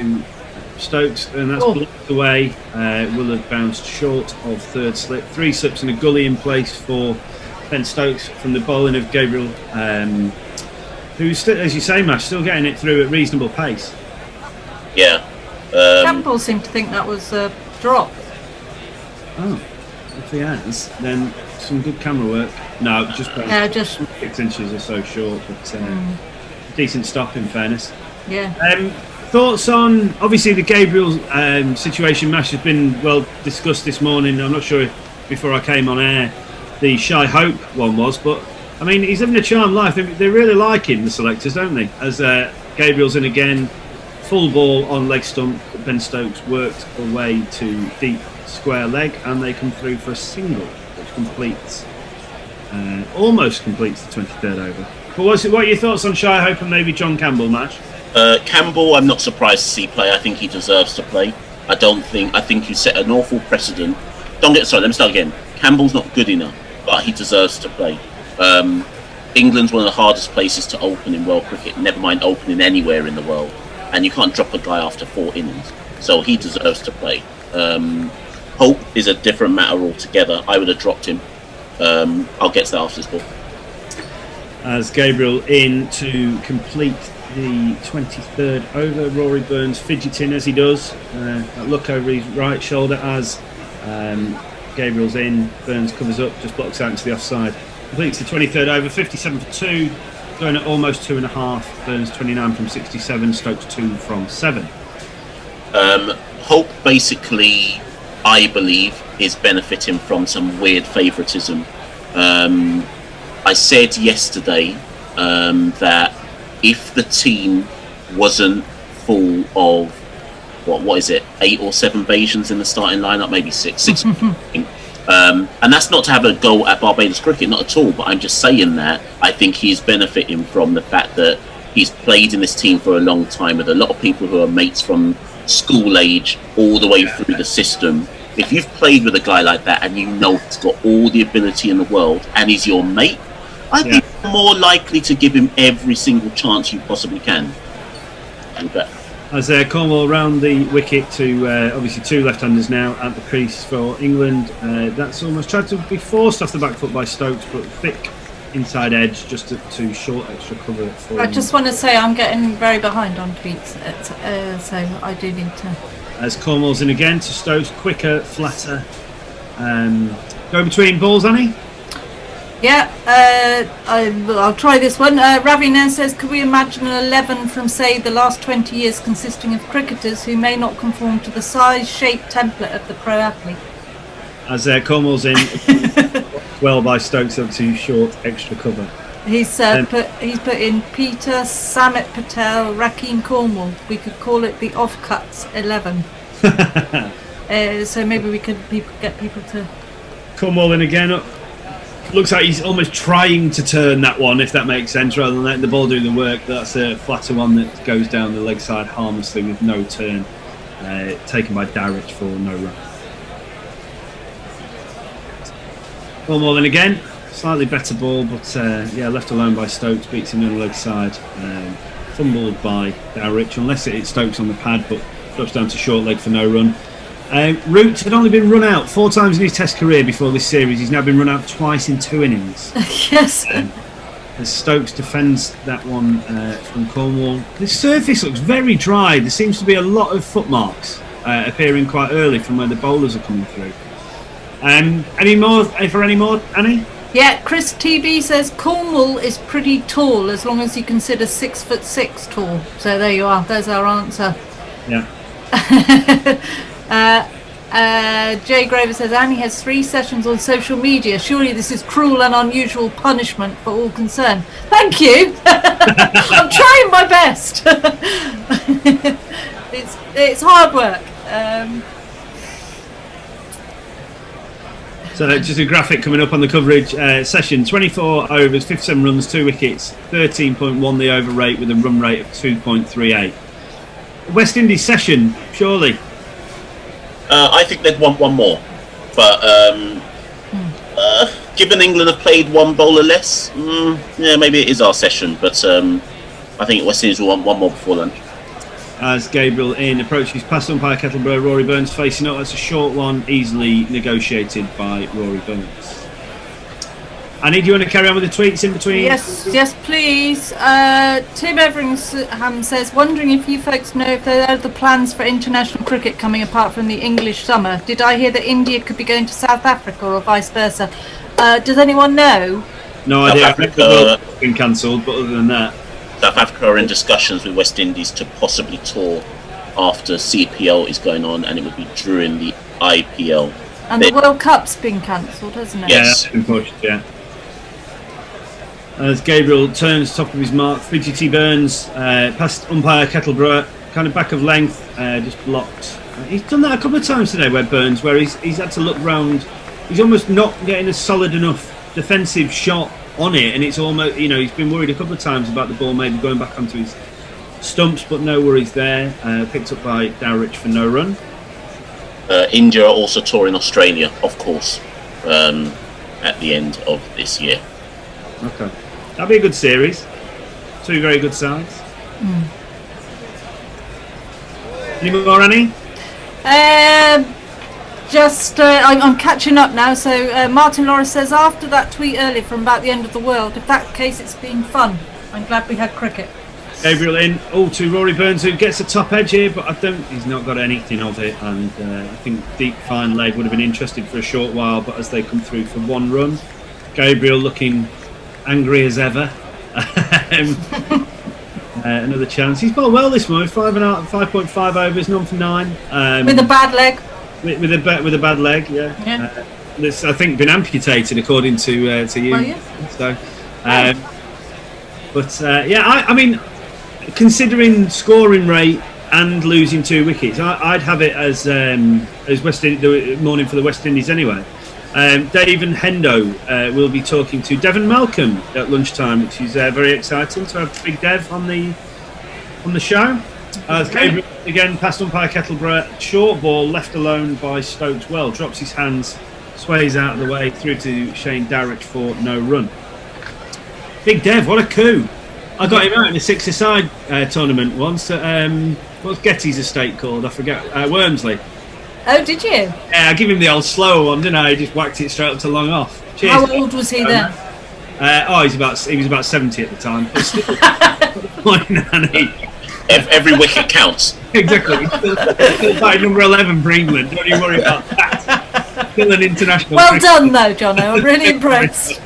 Stokes, and that's blocked away. Will have bounced short of third slip. 3 slips and a gully in place for Ben Stokes from the bowling of Gabriel, who's still, as you say, Mash, still getting it through at reasonable pace. Yeah. Campbell seemed to think that was a drop. Oh, if he has, then some good camera work. No, just 6 inches or so short, but decent stop in fairness. Yeah. Thoughts on, obviously, the Gabriel situation, Mash, has been well discussed this morning. I'm not sure if before I came on air the Shy Hope one was, but I mean, he's living a charmed life. They really like him, the selectors, don't they? As Gabriel's in again, full ball on leg stump. Ben Stokes worked away to deep square leg, and they come through for a single, which almost completes the 23rd over. But what are your thoughts on Shy Hope and maybe John Campbell, Mash? Campbell, I'm not surprised to see play. I think he deserves to play. I think you set an awful precedent. Let me start again. Campbell's not good enough, but he deserves to play. England's one of the hardest places to open in world cricket, never mind opening anywhere in the world. And you can't drop a guy after 4 innings. So he deserves to play. Hope is a different matter altogether. I would have dropped him. I'll get to that after this ball. As Gabriel in to complete the 23rd over, Rory Burns fidgeting as he does. That look over his right shoulder as Gabriel's in. Burns covers up, just blocks out into the offside. Completes the 23rd over, 57 for 2, going at almost 2.5. Burns 29 from 67, Stokes 2 from 7. Hope basically, I believe, is benefiting from some weird favouritism. I said yesterday that if the team wasn't full of what is it, 8 or 7 Bayesians in the starting lineup, maybe 6, And that's not to have a go at Barbados cricket, not at all. But I'm just saying that I think he's benefiting from the fact that he's played in this team for a long time with a lot of people who are mates from school age all the way through the system. If you've played with a guy like that and you know he's got all the ability in the world and he's your mate, I think you're more likely to give him every single chance you possibly can. As Cornwall round the wicket to obviously 2 left-handers now at the crease for England. That's almost tried to be forced off the back foot by Stokes, but thick inside edge just to short extra cover for I just want to say I'm getting very behind on tweets, so I do need to. As Cornwall's in again to Stokes, quicker, flatter. Go between balls, Annie? Yeah, I'll try this one. Ravi now says, could we imagine an 11 from, say, the last 20 years consisting of cricketers who may not conform to the size, shape, template of the pro athlete? As Cornwall's in, well by Stokes up to short extra cover. He's put in Peter, Samit Patel, Rakeem Cornwall. We could call it the offcuts 11. So maybe we could get people to. Cornwall in again. Looks like he's almost trying to turn that one, if that makes sense, rather than letting the ball do the work. That's a flatter one that goes down the leg side harmlessly with no turn. Taken by Darrich for no run. Cornwall in again. Slightly better ball, but left alone by Stokes. Beats him on the leg side. Fumbled by Darrich, unless it's Stokes on the pad, but drops down to short leg for no run. Root had only been run out 4 times in his Test career before this series. He's now been run out twice in 2 innings. Yes. As Stokes defends that one from Cornwall. The surface looks very dry. There seems to be a lot of footmarks appearing quite early from where the bowlers are coming through. Any more, Annie? Yeah, Chris TB says Cornwall is pretty tall as long as you consider 6'6" tall. So there you are. There's our answer. Yeah. Jay Graver says Annie has 3 sessions on social media. Surely this is cruel and unusual punishment for all concerned. Thank you. I'm trying my best. It's hard work. So just a graphic coming up on the coverage session. 24 overs, 57 runs, 2 wickets, 13.1 the over rate with a run rate of 2.38. West Indies session, surely. I think they'd want one more, but given England have played 1 bowler less, maybe it is our session. But I think West Indies will want 1 more before lunch. As Gabriel in approaches past umpire Kettleborough, Rory Burns facing up. That's a short one, easily negotiated by Rory Burns. Annie, do you want to carry on with the tweets in between? Yes, please. Tim Everingham says, wondering if you folks know if there are the plans for international cricket coming apart from the English summer. Did I hear that India could be going to South Africa or vice versa? Does anyone know? No idea. Africa has been cancelled, but other than that. South Africa are in discussions with West Indies to possibly tour after CPL is going on, and it would be during the IPL. And the World Cup's been cancelled, hasn't it? Yes. Yeah. As Gabriel turns top of his mark, Fidgety Burns past umpire Kettleborough, kind of back of length, just blocked. He's done that a couple of times today, where he's had to look round. He's almost not getting a solid enough defensive shot on it, and it's almost, he's been worried a couple of times about the ball maybe going back onto his stumps, but no worries there. Picked up by Darrich for no run. India are also touring Australia, of course, at the end of this year. Okay, that'll be a good series. 2 very good sides. Any more, Annie? I'm catching up now. So Martin Loris says, after that tweet earlier from about the end of the world, if that case, it's been fun. I'm glad we had cricket. Gabriel in, to Rory Burns, who gets a top edge here, but he's not got anything of it, and I think deep fine leg would have been interested for a short while, but as they come through for 1 run, Gabriel looking angry as ever. Another chance. He's bowled well this morning. 5.5 overs, none for 9. With a bad leg. With a bad leg, yeah. This, I think, been amputated according to you. Well, yeah. So, I mean, considering scoring rate and losing 2 wickets, I'd have it as the morning for the West Indies anyway. Dave and Hendo will be talking to Devon Malcolm at lunchtime, which is very exciting to have Big Dev on the show. Gabriel again passed umpire Kettleborough, short ball left alone by Stokes. Well, drops his hands, sways out of the way through to Shane Darrich for no run. Big Dev, what a coup! I got him out in the six-a-side tournament once at what's Getty's estate called? I forget. Wormsley. Oh, did you? Yeah, I give him the old slow one, didn't I? He just whacked it straight up to long off. Cheers. How old was he then? He was about 70 at the time. But still, every wicket counts. Exactly. Still by number 11 for England. Don't you worry about that. Still an international. Well done, though, Jono. I'm really impressed.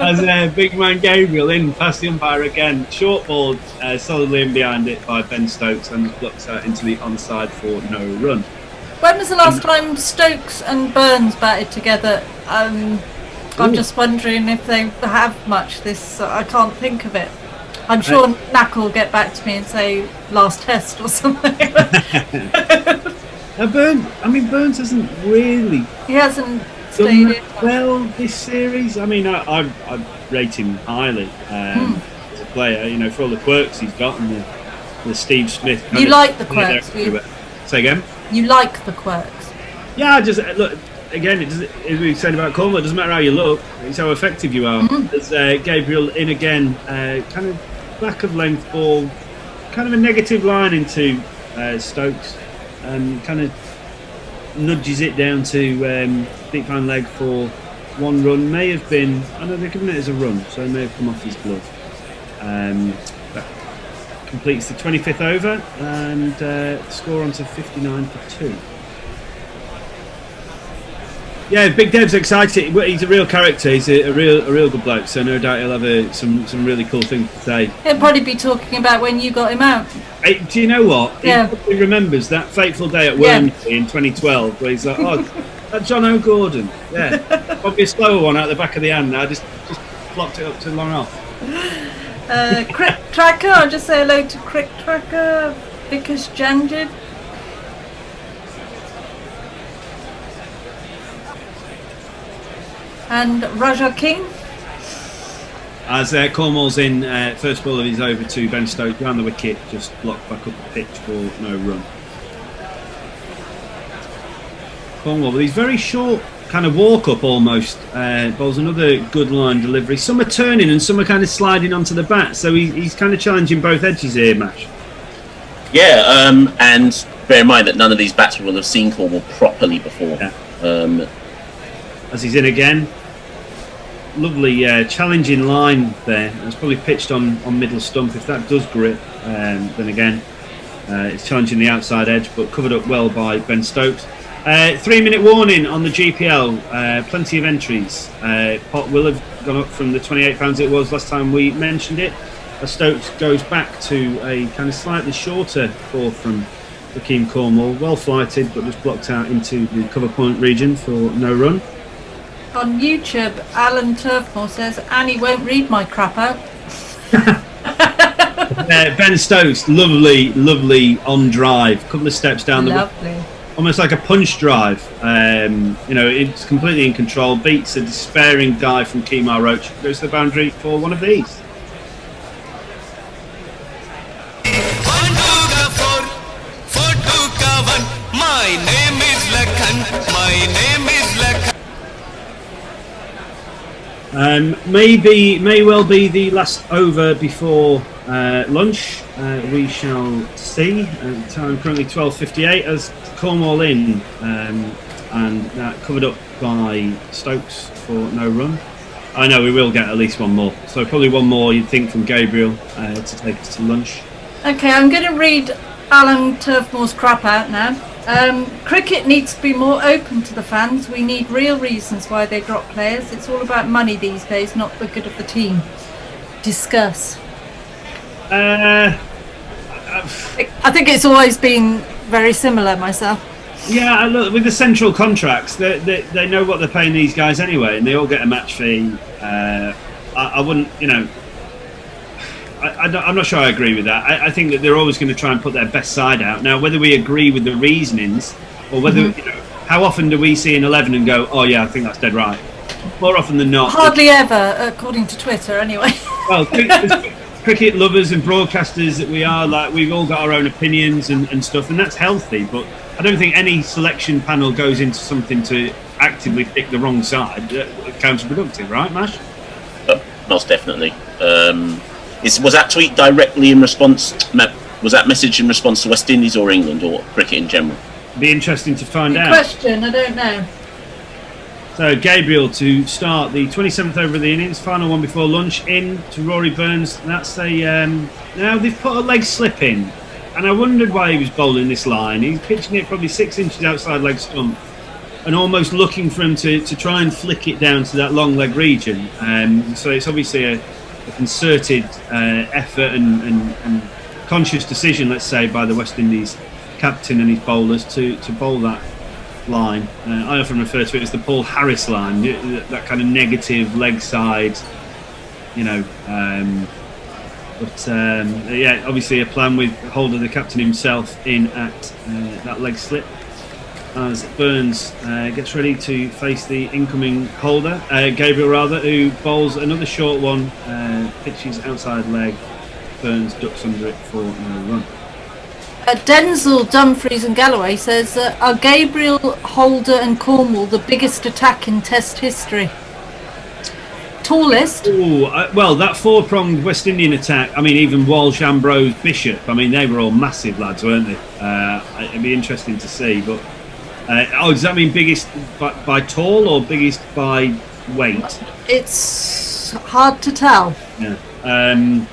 As big man Gabriel in past the umpire again. Short ball solidly in behind it by Ben Stokes and blocks out into the onside for no run. When was the last time Stokes and Burns batted together? I'm just wondering if they have much this. I can't think of it. I'm sure Knack will get back to me and say last test or something. Burns hasn't really. He hasn't stayed in well this series. I mean, I rate him highly as a player. You know, for all the quirks he's got and the Steve Smith. You like the quirks? Say again. You like the quirks? Yeah, just look again. As we said about Cornwall, it doesn't matter how you look; it's how effective you are. There's Gabriel in again, kind of back of length ball, kind of a negative line into Stokes, kind of nudges it down to deep hand leg for one run. May have been. I know they're giving it as a run, so it may have come off his glove. Completes the 25th over and score onto 59 for 2. Yeah, Big Dev's excited. He's a real character. He's a real good bloke. So no doubt he'll have some really cool things to say. He'll probably be talking about when you got him out. Hey, do you know what? Yeah. He probably remembers that fateful day at Wormsley in 2012 where he's like, "Oh, that's John O'Gordon." Yeah, probably a slower one out the back of the hand. Now just flopped it up to long off. Crick Tracker, I'll just say hello to Crick Tracker, Vickers Janjid. And Raja King. As Cornwall's in first ball of his over to Ben Stokes round the wicket, just blocked back up the pitch for no run. Cornwall with his very short kind of walk up almost bowls another good line delivery. Some are turning and some are kind of sliding onto the bat, so he's kind of challenging both edges here, Mash. Yeah, and bear in mind that none of these batsmen will have seen Cornwall properly before. Yeah. As he's in again, lovely challenging line there. It's probably pitched on middle stump. If that does grip, then again it's challenging the outside edge, but covered up well by Ben Stokes. 3-minute warning on the GPL. Plenty of entries. Pot will have gone up from the £28 it was last time we mentioned it. Stokes goes back to a kind of slightly shorter ball from Rakeem Cornwall. Well flighted, but just blocked out into the cover point region for no run. On YouTube, Alan Turfmore says Annie won't read my crap out. Ben Stokes, lovely on drive. Couple of steps down the Lovely. Almost like a punch drive. It's completely in control. Beats a despairing dive from Kemar Roach. Goes to the boundary for one of these. My name is Lakhan. My name is Lakhan. May well be the last over before lunch. We shall see. Time currently 12:58 as Cornwall in, and that covered up by Stokes for no run. I know we will get at least one more, so probably one more you'd think from Gabriel to take us to lunch. Okay, I'm going to read Alan Turfmore's crap out now. Cricket needs to be more open to the fans. We need real reasons why they drop players. It's all about money these days, not the good of the team. Discuss. I think it's always been very similar myself. Yeah, look, with the central contracts, they know what they're paying these guys anyway, and they all get a match fee. I wouldn't, I'm not sure I agree with that. I think that they're always going to try and put their best side out. Now, whether we agree with the reasonings or whether how often do we see an 11 and go, oh yeah, I think that's dead right? More often than not. Hardly ever, according to Twitter, anyway. Well, cricket lovers and broadcasters that we are, like, we've all got our own opinions and stuff, and that's healthy. But I don't think any selection panel goes into something to actively pick the wrong side. Counterproductive, right, Mash? Most definitely. Was that tweet directly in response? Was that message in response to West Indies or England or cricket in general? Be interesting to find out. Question, I don't know. So Gabriel to start the 27th over of the innings, final one before lunch, in to Rory Burns. That's a now they've put a leg slip in, and I wondered why he was bowling this line. He's pitching it probably 6 inches outside leg stump, and almost looking for him to try and flick it down to that long leg region. So it's obviously a concerted effort and conscious decision, let's say, by the West Indies captain and his bowlers to bowl that line. I often refer to it as the Paul Harris line, that kind of negative leg side, yeah, obviously a plan with Holder, the captain himself, in at that leg slip as Burns gets ready to face the incoming Holder, Gabriel rather, who bowls another short one, pitches outside leg. Burns ducks under it for no run. Denzel, Dumfries and Galloway says, are Gabriel, Holder and Cornwall the biggest attack in Test history? Tallest? Well, that four-pronged West Indian attack, I mean, even Walsh, Ambrose, Bishop, I mean, they were all massive lads, weren't they? It'd be interesting to see. But does that mean biggest by tall or biggest by weight? It's hard to tell. Yeah.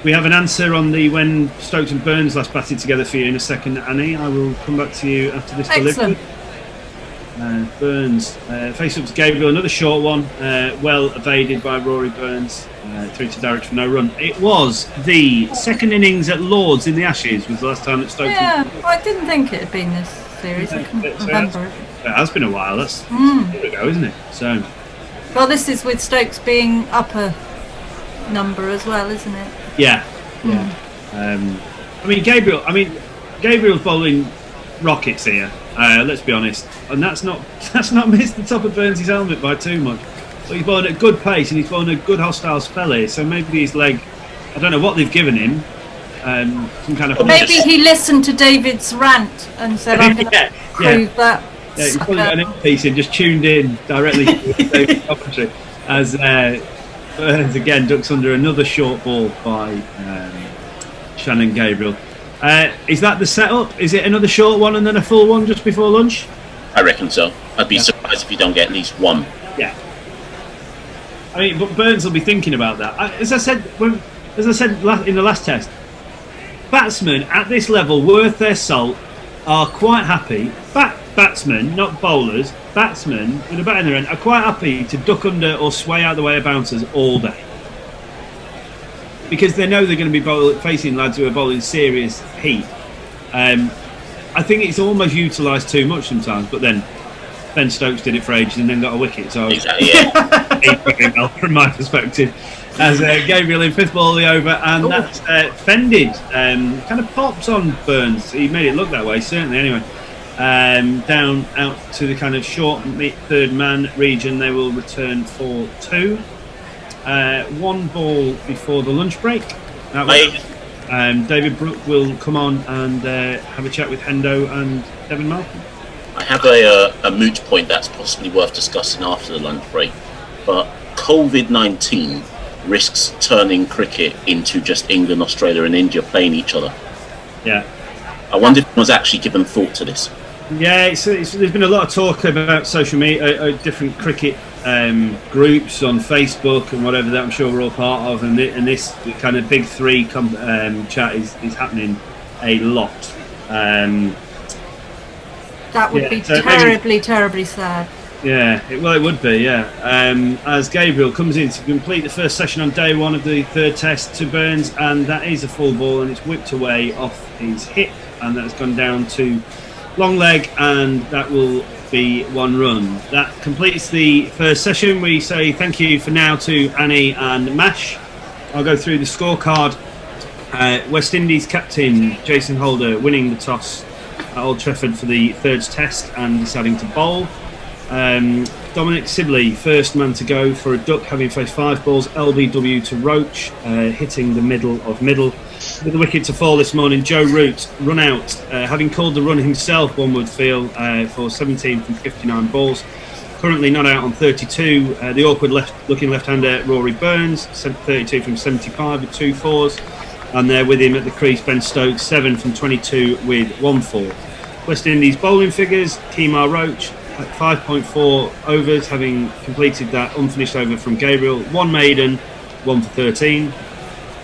We have an answer on the when Stokes and Burns last batted together for you in a second, Annie. I will come back to you after this delivery. Burns face up to Gabriel, another short one, well evaded by Rory Burns, through to Darragh for no run. It was the second innings at Lords in the Ashes was the last time that Stokes. Yeah, I didn't think it had been this series. I can't remember. It has been a while. That's a year ago, isn't it? So. Well, this is with Stokes being upper number as well, isn't it? Yeah. I mean, Gabriel's bowling rockets here. Let's be honest, and that's not missed the top of Burns' helmet by too much. But he's bowling at good pace and he's bowling a good hostile spell here. So maybe his leg, I don't know what they've given him. Some kind of. Maybe he listened to David's rant and said, "I'm going to prove that." Yeah, he's probably got an earpiece and just tuned in directly to David's commentary as. Burns again ducks under another short ball by Shannon Gabriel. Is that the setup? Is it another short one and then a full one just before lunch? I reckon so. I'd be surprised if you don't get at least one. Yeah. I mean, but Burns will be thinking about that. As I said in the last test, batsmen at this level, worth their salt, are quite happy. Batsmen, not bowlers, batsmen with a bat in their end are quite happy to duck under or sway out the way of bouncers all day. Because they know they're going to be facing lads who are bowling serious heat. I think it's almost utilised too much sometimes, but then Ben Stokes did it for ages and then got a wicket. So exactly, yeah. Well, from my perspective, as Gabriel in fifth ball of the over, and that's fended, kind of popped on Burns. He made it look that way, certainly. Anyway. Down out to the kind of short third man region, they will return for 2. 1 ball before the lunch break. David Brooke will come on and have a chat with Hendo and Devon Malcolm. I have a moot point that's possibly worth discussing after the lunch break, but COVID-19 risks turning cricket into just England, Australia and India playing each other. Yeah. I wonder if anyone's actually given thought to this. Yeah, there's been a lot of talk about social media, different cricket groups on Facebook and whatever that I'm sure we're all part of, and this kind of big three chat is happening a lot. That would be terribly sad. Yeah, it would be, yeah. As Gabriel comes in to complete the first session on day 1 of the third test to Burns, and that is a full ball, and it's whipped away off his hip, and that's gone down to long leg, and that will be 1 run. That completes the first session. We say thank you for now to Annie and Mash. I'll go through the scorecard. West Indies captain Jason Holder winning the toss at Old Trafford for the third test and deciding to bowl. Dominic Sibley, first man to go for a duck, having faced 5 balls LBW to Roach, hitting the middle of middle. With the wicket to fall this morning, Joe Root run out, having called the run himself, one would feel, for 17 from 59 balls. Currently not out on 32. The awkward looking left-hander Rory Burns, 32 from 75 with 2 fours. And there with him at the crease, Ben Stokes, 7 from 22 with 1 4. West Indies bowling figures, Kemar Roach, 5.4 overs, having completed that unfinished over from Gabriel. 1 maiden, 1 for 13.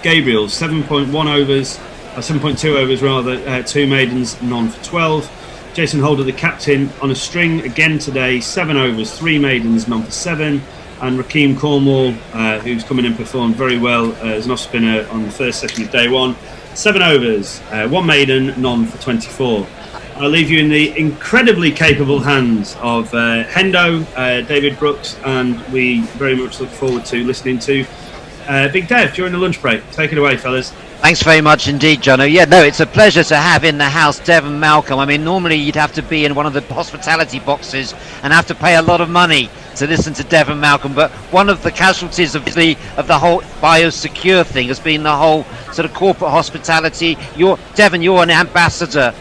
Gabriel, 7.1 overs, 7.2 overs rather, 2 maidens, none for 12. Jason Holder, the captain, on a string again today, 7 overs, 3 maidens, none for 7. And Rakeem Cornwall, who's come in and performed very well as an off-spinner on the first session of day 1. 7 overs, 1 maiden, none for 24. I'll leave you in the incredibly capable hands of Hendo, David Brooks, and we very much look forward to listening to Big Dev during the lunch break. Take it away, fellas. Thanks very much indeed, Jono. Yeah, no, it's a pleasure to have in the house Devon Malcolm. I mean, normally you'd have to be in one of the hospitality boxes and have to pay a lot of money to listen to Devon Malcolm, but one of the casualties of the whole biosecure thing has been the whole sort of corporate hospitality. Devon, you're an ambassador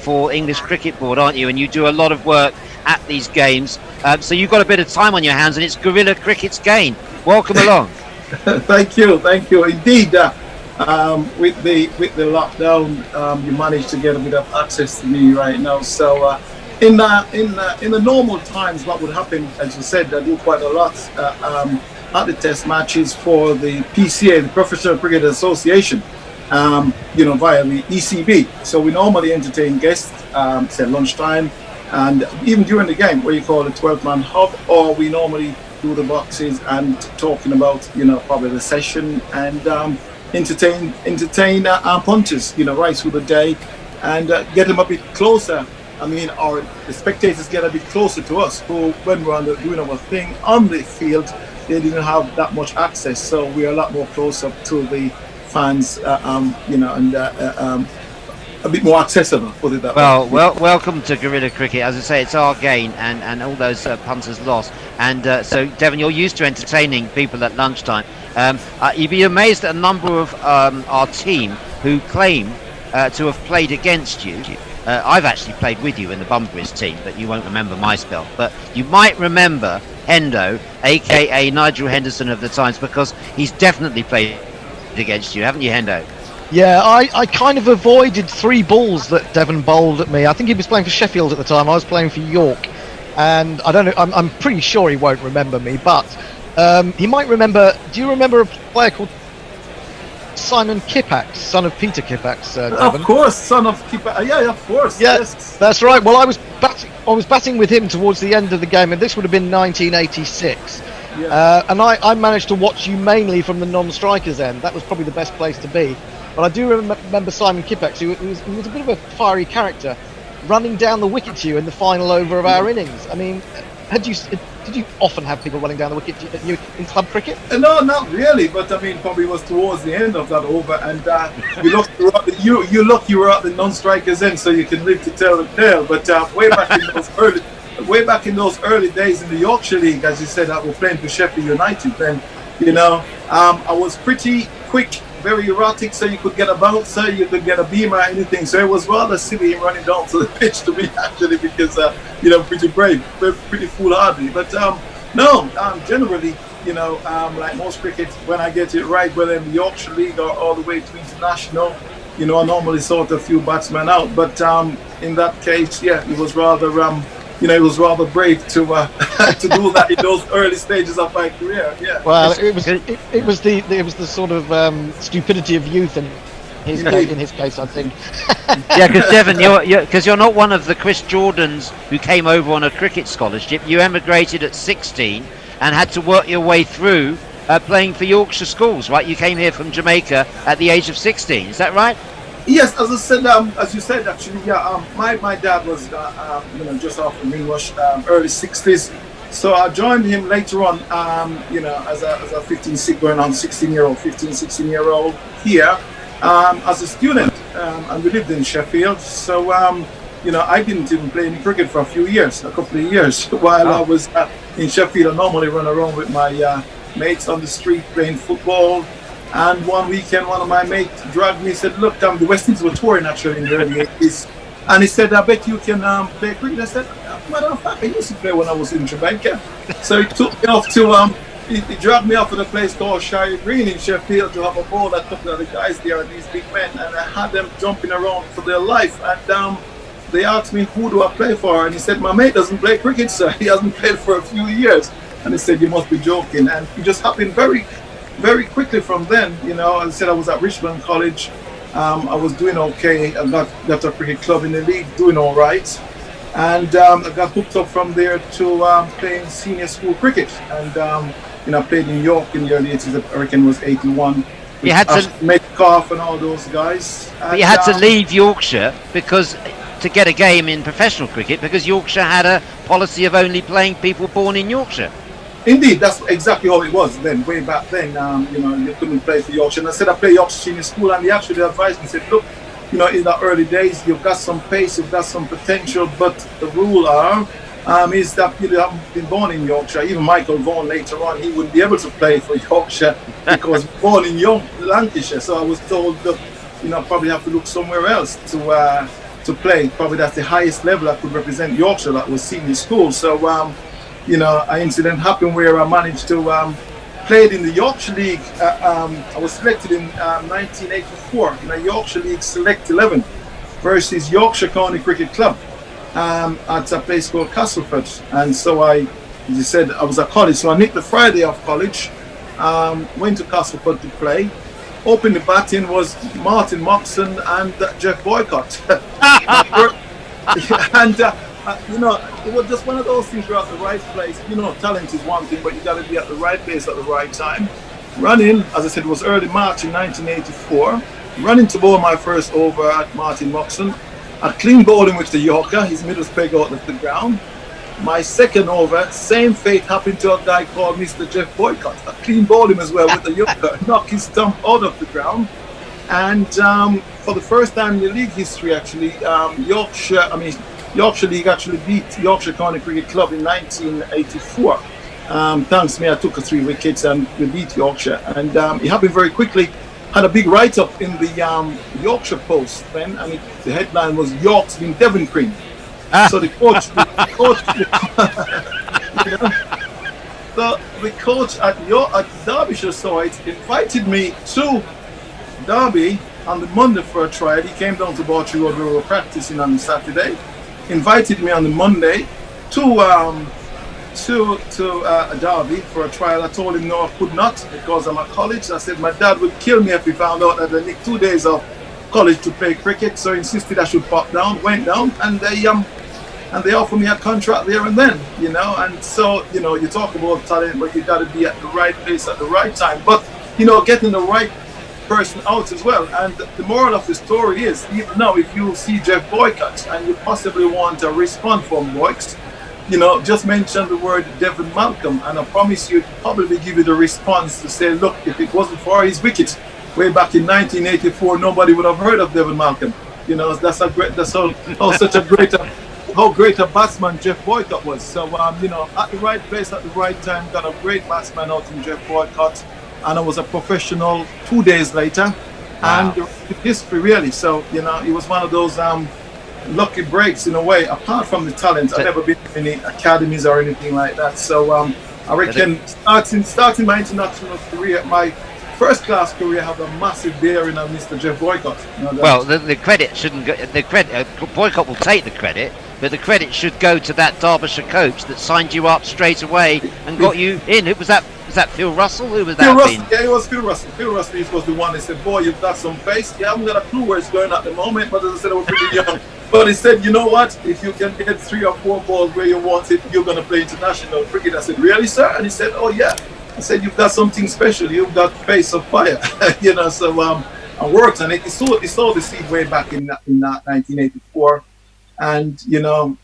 for English Cricket Board, aren't you? And you do a lot of work at these games. So you've got a bit of time on your hands, and it's guerrilla cricket's gain. Welcome along. Thank you indeed. With the lockdown, you managed to get a bit of access to me right now. So in the normal times, what would happen, as you said, I do quite a lot at the test matches for the PCA, the Professional Cricket Association, via the ECB. So we normally entertain guests, say lunchtime, and even during the game, where you call it 12-man hub, or we normally do the boxes and talking about, probably the session and entertain our punters, right through the day, and get them a bit closer. I mean, the spectators get a bit closer to us, who, when we're doing our thing on the field, they didn't have that much access. So we're a lot more closer to the fans, and a bit more accessible, put it that way. Well, welcome to Guerrilla Cricket. As I say, it's our gain, and all those punters lost. And so, Devon, you're used to entertaining people at lunchtime. You'd be amazed at a number of our team who claim to have played against you. I've actually played with you in the Bunbury's team, but you won't remember my spell. But you might remember Hendo, a.k.a. Nigel Henderson of the Times, because he's definitely played against you, haven't you, Hendo? Yeah, I kind of avoided 3 balls that Devon bowled at me. I think he was playing for Sheffield at the time. I was playing for York. And I don't know, I'm pretty sure he won't remember me, but he might remember. Do you remember a player called Simon Kippax, son of Peter Kippax? Of course, son of Kippax. Yeah, of course. Yeah, yes. That's right. Well, I was batting with him towards the end of the game, and this would have been 1986. Yeah. And I managed to watch you mainly from the non-strikers end. That was probably the best place to be. But I do remember Simon Kippax, who was a bit of a fiery character, running down the wicket to you in the final over of our innings. I mean, did you often have people running down the wicket at you in club cricket? No, not really. But I mean, probably was towards the end of that over, and you were at the non-strikers end, so you can live to tell the tale. But way back in those early days in the Yorkshire League, as you said, that we're playing for Sheffield United. Then, I was pretty quick, very erratic, so you could get a bouncer, you could get a beamer, anything. So it was rather silly running down to the pitch to me, actually, because pretty brave, pretty foolhardy. But generally, like most cricket, when I get it right, whether in the Yorkshire League or all the way to international, I normally sort a few batsmen out. But in that case, yeah, it was rather it was rather brave to do that in those early stages of my career. Yeah. Well, it was the sort of stupidity of youth in his case, I think. Yeah, because Devon, you're not one of the Chris Jordans who came over on a cricket scholarship. You emigrated at 16 and had to work your way through playing for Yorkshire schools, right? You came here from Jamaica at the age of 16. Is that right? Yes, as I said, as you said, actually, yeah. My dad was, just after me, was early 60s. So I joined him later on, as a 16-year-old here as a student, and we lived in Sheffield. So I didn't even play any cricket for a couple of years. While I was in Sheffield, I normally run around with my mates on the street playing football. And one weekend, one of my mates dragged me and said, look, the West Indies were touring actually in the early 80s. And he said, I bet you can play cricket. I said, matter of fact, I used to play when I was in Jamaica. So he took me off to, he dragged me off to the place called Shire Green in Sheffield to have a ball. A couple of the guys there, these big men, and I had them jumping around for their life. And they asked me, who do I play for? And he said, my mate doesn't play cricket, sir. He hasn't played for a few years. And he said, you must be joking. And it just happened very, very quickly from then. As I said, I was at Richmond College. I was doing okay. I got a cricket club in the league, doing all right. And I got hooked up from there to playing senior school cricket. And, I played in York in the early 80s. I reckon it was 81. You had to Metcalf and all those guys. But you had to leave Yorkshire to get a game in professional cricket, because Yorkshire had a policy of only playing people born in Yorkshire. Indeed, that's exactly how it was then, way back then. You couldn't play for Yorkshire. And I said I play Yorkshire Senior School, and they actually advised me, said, look, in the early days, you've got some pace, you've got some potential, but the rule is that you haven't been born in Yorkshire. Even Michael Vaughan later on, he wouldn't be able to play for Yorkshire because born in Lancashire. So I was told, look, probably have to look somewhere else to play. Probably that's the highest level I could represent Yorkshire. That was senior school. So an incident happened where I managed to played in the Yorkshire League. I was selected in 1984 in a Yorkshire League Select 11 versus Yorkshire County Cricket Club at a place called Castleford. And so as you said, I was at college. So I nicked the Friday off college, went to Castleford to play. Opened the batting was Martin Moxon and Jeff Boycott. And it was just one of those things. You're at the right place. Talent is one thing, but you got to be at the right place at the right time. Running, as I said, it was early March in 1984. Running to bowl my first over at Martin Moxon. I clean bowled him with the Yorker. His middle peg out of the ground. My second over, same fate happened to a guy called Mr. Jeff Boycott. I clean bowled him as well with the Yorker. Knocked his stump out of the ground. And for the first time in the league history, actually, Yorkshire League actually beat Yorkshire County Cricket Club in 1984. Thanks to me, I took 3 wickets and we beat Yorkshire. And it happened very quickly. Had a big write-up in the Yorkshire Post then, and the headline was York's been Devon Cream. So the coach at Derbyshire saw it, invited me to Derby on the Monday for a trial. He came down to Bawtry Road where we were practicing on the Saturday. Invited me on the Monday to Derby for a trial. I told him no, I could not because I'm at college. I said my dad would kill me if he found out that I nicked 2 days of college to play cricket. So he insisted I should pop down. Went down, and they offered me a contract there and then. And so you talk about talent, but you got to be at the right place at the right time. But getting the right person out as well. And the moral of the story is, even now, if you see Jeff Boycott and you possibly want a response from Boyks, just mention the word Devon Malcolm, and I promise you, probably give you the response to say, look, if it wasn't for his wicket way back in 1984, nobody would have heard of Devon Malcolm. How great a batsman Jeff Boycott was. So at the right place at the right time, got a great batsman out in Jeff Boycott, and I was a professional 2 days later. Wow. And history really. So it was one of those lucky breaks in a way. Apart from the talent, I've never been in any academies or anything like that. So I reckon starting my international career, my first class career, have a massive bearing on Mr. Jeff Boycott. Well, the credit shouldn't go. The credit Boycott will take the credit, but the credit should go to that Derbyshire coach that signed you up straight away and got you in. Was that Phil Russell? Who was that? Phil Russell, yeah, it was Phil Russell. Phil Russell was the one that said, boy, you've got some pace. You haven't got a clue where it's going at the moment, but as I said, I was pretty young. But he said, you know what? If you can get 3 or 4 balls where you want it, you're going to play international cricket. I said, really, sir? And he said, oh, yeah. I said, you've got something special. You've got pace of fire. So I worked on it. It saw the seed way back in 1984. And,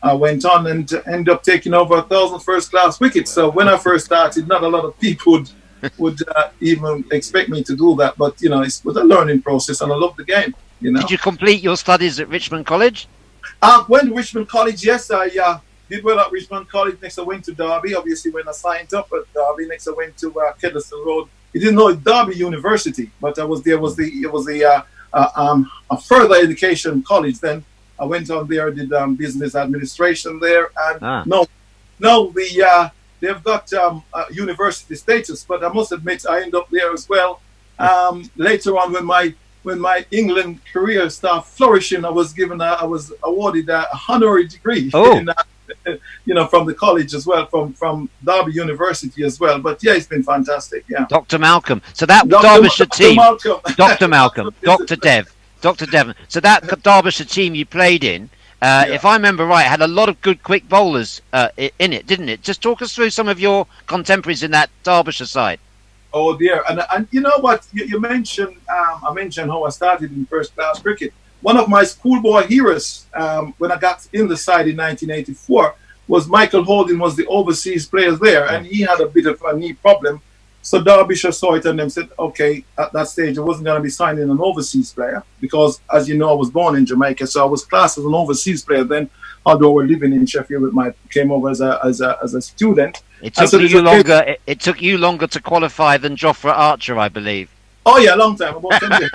I went on and ended up taking over 1,000 first-class wickets. So when I first started, not a lot of people would even expect me to do that. But, it was a learning process, and I love the game. Did you complete your studies at Richmond College? Went to Richmond College, yes. I did well at Richmond College. Next I went to Derby. Obviously, when I signed up at Derby, next I went to Kedleston Road. I didn't know Derby University, but I was there. It was a further education college. Then I went on there, did business administration there, and no, they've got university status. But I must admit, I ended up there as well. Later on, when my England career started flourishing, I was awarded a honorary degree. From the college as well, from Derby University as well. But yeah, it's been fantastic. Yeah, Dr. Malcolm. So that Derbyshire team, Dr. Malcolm, Dr. Devon. So that Derbyshire team you played in, if I remember right, had a lot of good quick bowlers in it, didn't it? Just talk us through some of your contemporaries in that Derbyshire side. Oh dear, and you know what? You mentioned, I mentioned how I started in first class cricket. One of my schoolboy heroes, when I got in the side in 1984, was Michael Holding, was the overseas player there, and he had a bit of a knee problem. So Derbyshire saw it and them said, okay, at that stage I wasn't going to be signing an overseas player because, as you know, I was born in Jamaica, so I was classed as an overseas player then, although we're living in Sheffield. Came over as a student. It took you longer to qualify than Jofra Archer, I believe. Oh yeah, long time, about 10 years.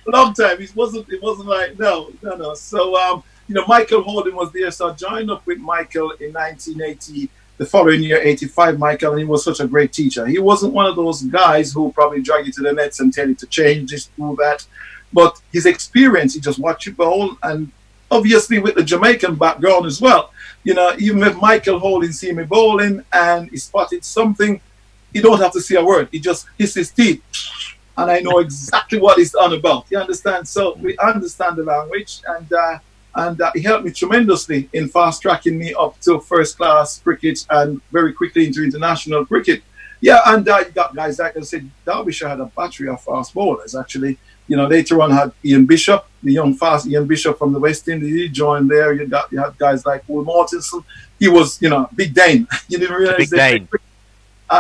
Long time. It wasn't like no. So Michael Holding was there, so I joined up with Michael in 1980. The following year, 85, Michael, and he was such a great teacher. He wasn't one of those guys who probably drag you to the nets and tell you to change this, do that. But his experience, he just watched you bowl, and obviously with the Jamaican background as well. Even if Michael Holding see me bowling and he spotted something, he don't have to say a word. He just hits his teeth, and I know exactly what he's on about. You understand? So we understand the language, and he helped me tremendously in fast tracking me up to first class cricket and very quickly into international cricket. Yeah, and you got guys like I said, Derbyshire had a battery of fast bowlers actually. Later on had Ian Bishop, the young fast Ian Bishop from the West Indies. He joined there. You had guys like Will Mortensen. He was, Big Dane. You didn't realize that.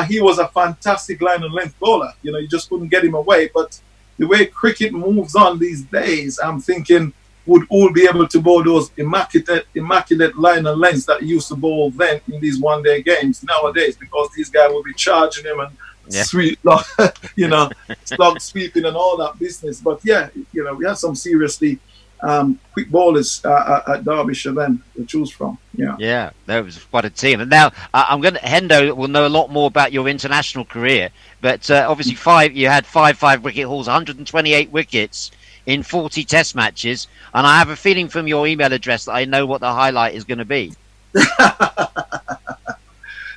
He was a fantastic line and length bowler. You just couldn't get him away. But the way cricket moves on these days, I'm thinking, would all be able to bowl those immaculate line and lengths that he used to bowl then in these one-day games nowadays? Because these guys will be charging him and slug sweeping and all that business. But yeah, we had some seriously quick bowlers at Derbyshire then to choose from. Yeah, that was quite a team. And now Hendo will know a lot more about your international career. But obviously, you had five wicket hauls, 128 wickets in 40 Test matches, and I have a feeling from your email address that I know what the highlight is going to be.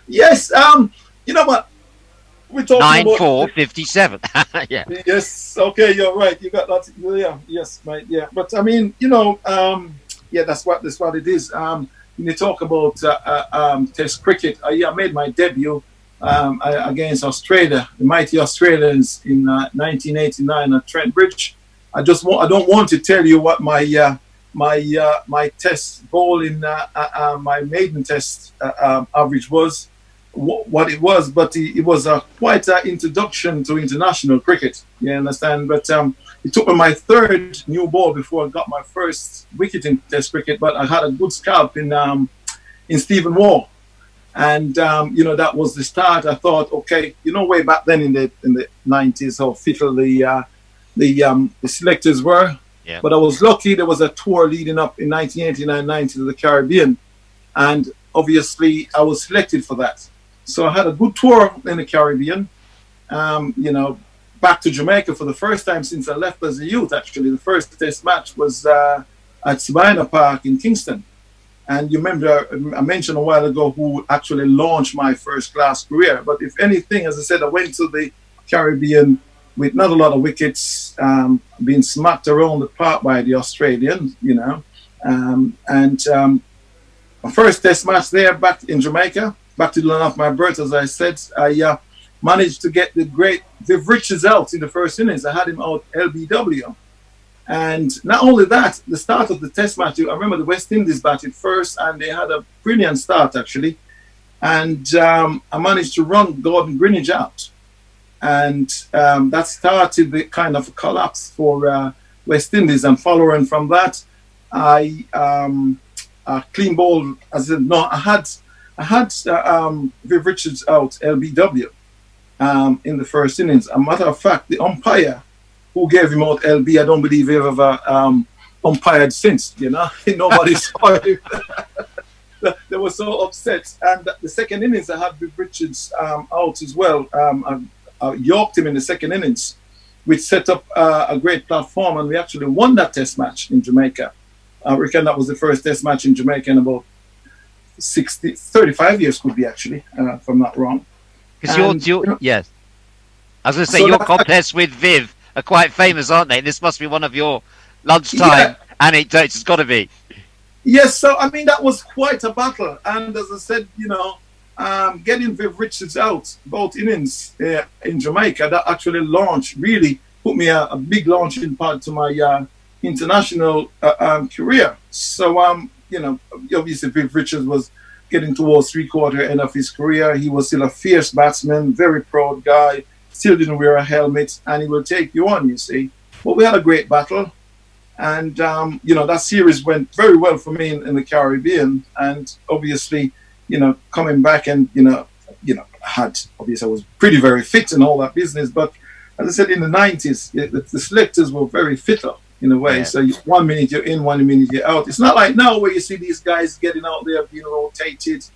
Yes, you know what? We're talking 9-4-57. Yeah. Yes. Okay, you're right. You got that. Yeah. Yes, mate. Yeah. But I mean, that's what it is. When you talk about Test cricket, I made my debut against Australia, the mighty Australians, in 1989 at Trent Bridge. I don't want to tell you what my test bowling, my maiden test average was, what it was, but it was quite an introduction to international cricket. You understand? But it took me my third new ball before I got my first wicket in Test cricket. But I had a good scalp in Stephen Waugh, and that was the start. I thought, okay, way back then in the 90s, how fickle the selectors were. Yeah. But I was lucky. There was a tour leading up in 1989-90 to the Caribbean, and obviously I was selected for that. So I had a good tour in the Caribbean. Back to Jamaica for the first time since I left as a youth. Actually, the first Test match was at Sabina Park in Kingston. And you remember I mentioned a while ago who actually launched my first class career. But if anything, as I said, I went to the Caribbean with not a lot of wickets, being smacked around the park by the Australians, my first Test match there back in Jamaica, back to the land of my birth, as I said, I managed to get the great Viv Richards out in the first innings. I had him out LBW. And not only that, the start of the Test match, I remember the West Indies batted first, and they had a brilliant start, actually. And I managed to run Gordon Greenidge out. And that started the kind of collapse for West Indies. And following from that, I clean ball. As in, no, I had Viv Richards out LBW in the first innings. A matter of fact, the umpire who gave him out LB, I don't believe he ever umpired since. You know, nobody saw it. They were so upset. And the second innings, I had Viv Richards out as well. I yorked him in the second innings, which set up a great platform, and we actually won that test match in Jamaica. I reckon that was the first test match in Jamaica in about 35 years, could be actually, if I'm not wrong. Because yes. I was going to say, your contests with Viv are quite famous, aren't they? This must be one of your lunchtime anecdotes. It's got to be. Yes, so I mean, that was quite a battle. And as I said, getting Viv Richards out, both innings in Jamaica, that actually really put me a big launching pad to my international career. So, obviously Viv Richards was getting towards three-quarter end of his career. He was still a fierce batsman, very proud guy, still didn't wear a helmet, and he will take you on, you see. But we had a great battle. And, that series went very well for me in the Caribbean. And obviously, coming back and, I was pretty very fit and all that business. But as I said, in the 90s, the selectors were very fitter in a way. Yeah. So 1 minute you're in, 1 minute you're out. It's not like now where you see these guys getting out there being rotated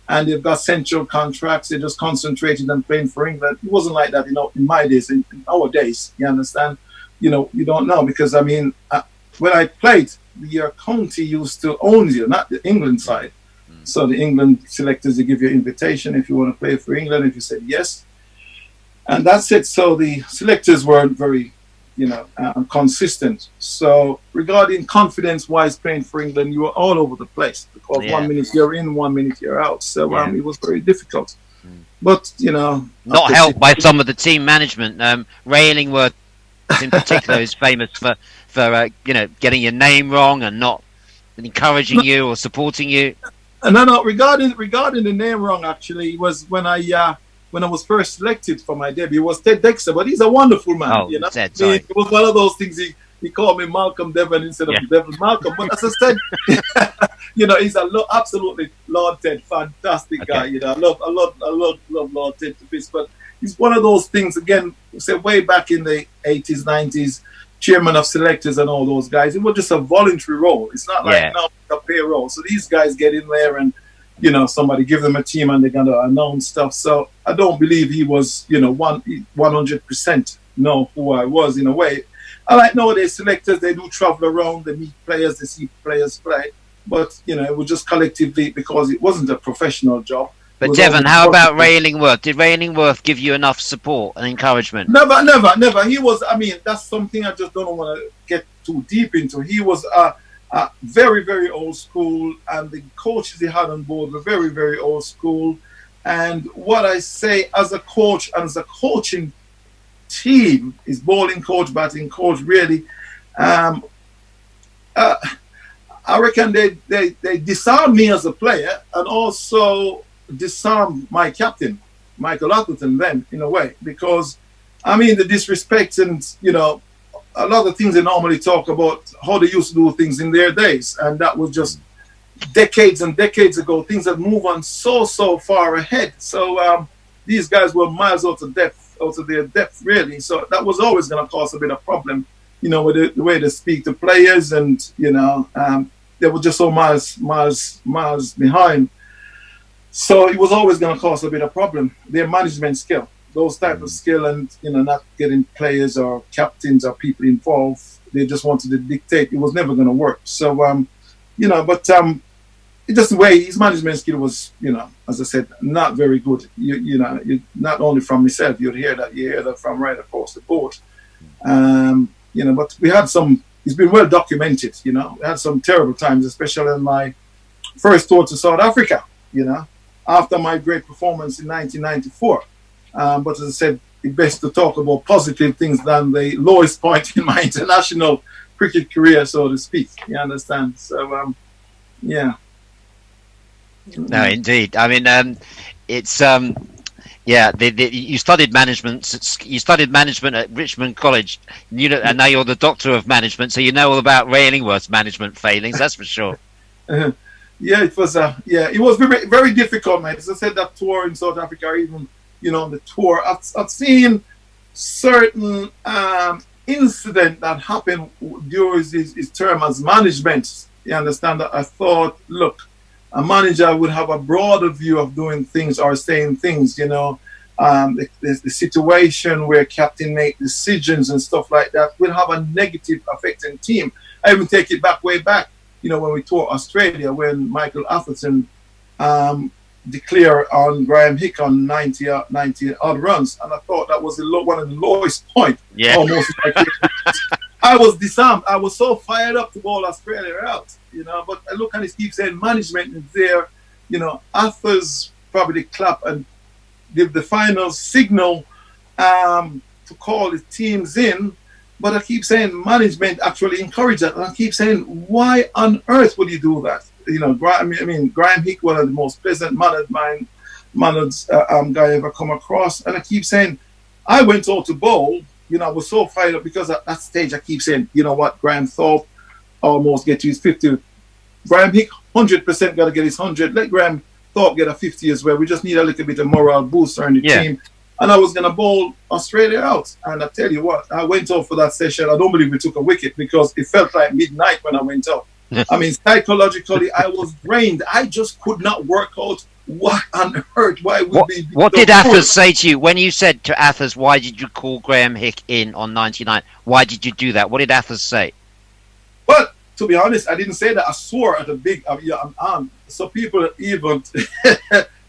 and they've got central contracts. They're just concentrated on playing for England. It wasn't like that, in my days, in our days, you understand? You don't know because, when I played, your county used to own you, not the England side. So the England selectors, they give you an invitation if you want to play for England, if you said yes. And that's it. So the selectors weren't very, consistent. So regarding confidence-wise playing for England, you were all over the place because 1 minute you're in, 1 minute you're out. So it was very difficult. But, not helped by some of the team management. Ray Illingworth in particular is famous for getting your name wrong and not encouraging you or supporting you. No. Regarding the name wrong, actually, it was when I was first selected for my debut. It was Ted Dexter, but he's a wonderful man. Oh, Ted, sorry. It was one of those things. He called me Malcolm Devon instead of Devon Malcolm. But as I said, he's absolutely Lord Ted, fantastic guy. I love Lord Ted to bits. But it's one of those things. Again, say way back in the 80s, 90s. Chairman of selectors and all those guys. It was just a voluntary role. It's not like now a pay role. So these guys get in there and, somebody give them a team and they're going to announce stuff. So I don't believe he was, 100% know who I was in a way. I like nowadays selectors, they do travel around, they meet players, they see players play. But, it was just collectively because it wasn't a professional job. But Devon, how about Ray Illingworth? Did Ray Illingworth give you enough support and encouragement? Never. He was, that's something I just don't want to get too deep into. He was a very, very old school, and the coaches he had on board were very, very old school. And what I say as a coach and as a coaching team, is bowling coach, batting coach, really, I reckon they disarmed me as a player and also disarm my captain, Michael Appleton, then, in a way, because, the disrespect and, a lot of things they normally talk about how they used to do things in their days, and that was just decades and decades ago. Things have moved on so far ahead. So these guys were miles out of their depth, really. So that was always going to cause a bit of problem, with the way they speak to players, and, they were just so miles behind. So it was always going to cause a bit of problem. Their management skill, those type of skill, and not getting players or captains or people involved. They just wanted to dictate. It was never going to work. So but it just the way his management skill was, as I said, not very good. You not only from myself, you hear that from right across the board. But we had some. It's been well documented. We had some terrible times, especially in my first tour to South Africa. After my great performance in 1994. But as I said, it's best to talk about positive things than the lowest point in my international cricket career, so to speak. You understand? So, yeah. No, indeed. It's Yeah, you studied management. You studied management at Richmond College, and now you're the doctor of management, so you know all about Ray Illingworth's management failings. That's for sure. Yeah, it was. It was very, very difficult, man. As I said, that tour in South Africa, or even on the tour, I've seen certain incident that happened during his term as management. You understand that? I thought, look, a manager would have a broader view of doing things or saying things, the situation where captain make decisions and stuff like that will have a negative effect on team. I even take it way back, when we toured Australia, when Michael Atherton declared on Graham Hick on 90 odd runs, and I thought that was one of the lowest points. Yeah. Almost like I was disarmed. I was so fired up to bowl Australia out, But I look and he keeps saying management is there. Arthur's probably clap and give the final signal to call the teams in. But I keep saying management actually encouraged that. And I keep saying, why on earth would you do that? Graham Hick, one of the most pleasant-mannered guy ever come across. And I keep saying, I went out to bowl. I was so fired up because at that stage I keep saying, Graham Thorpe almost get to his 50. Graham Hick, 100% got to get his 100. Let Graham Thorpe get a 50 as well. We just need a little bit of morale booster in the team. And I was going to bowl Australia out. And I tell you what, I went out for that session. I don't believe we took a wicket because it felt like midnight when I went out. Psychologically, I was drained. I just could not work out what on earth, why would we be What did Athers say to you when you said to Athers, why did you call Graham Hick in on 99? Why did you do that? What did Athers say? Well, to be honest, I didn't say that. I swore at a big so people even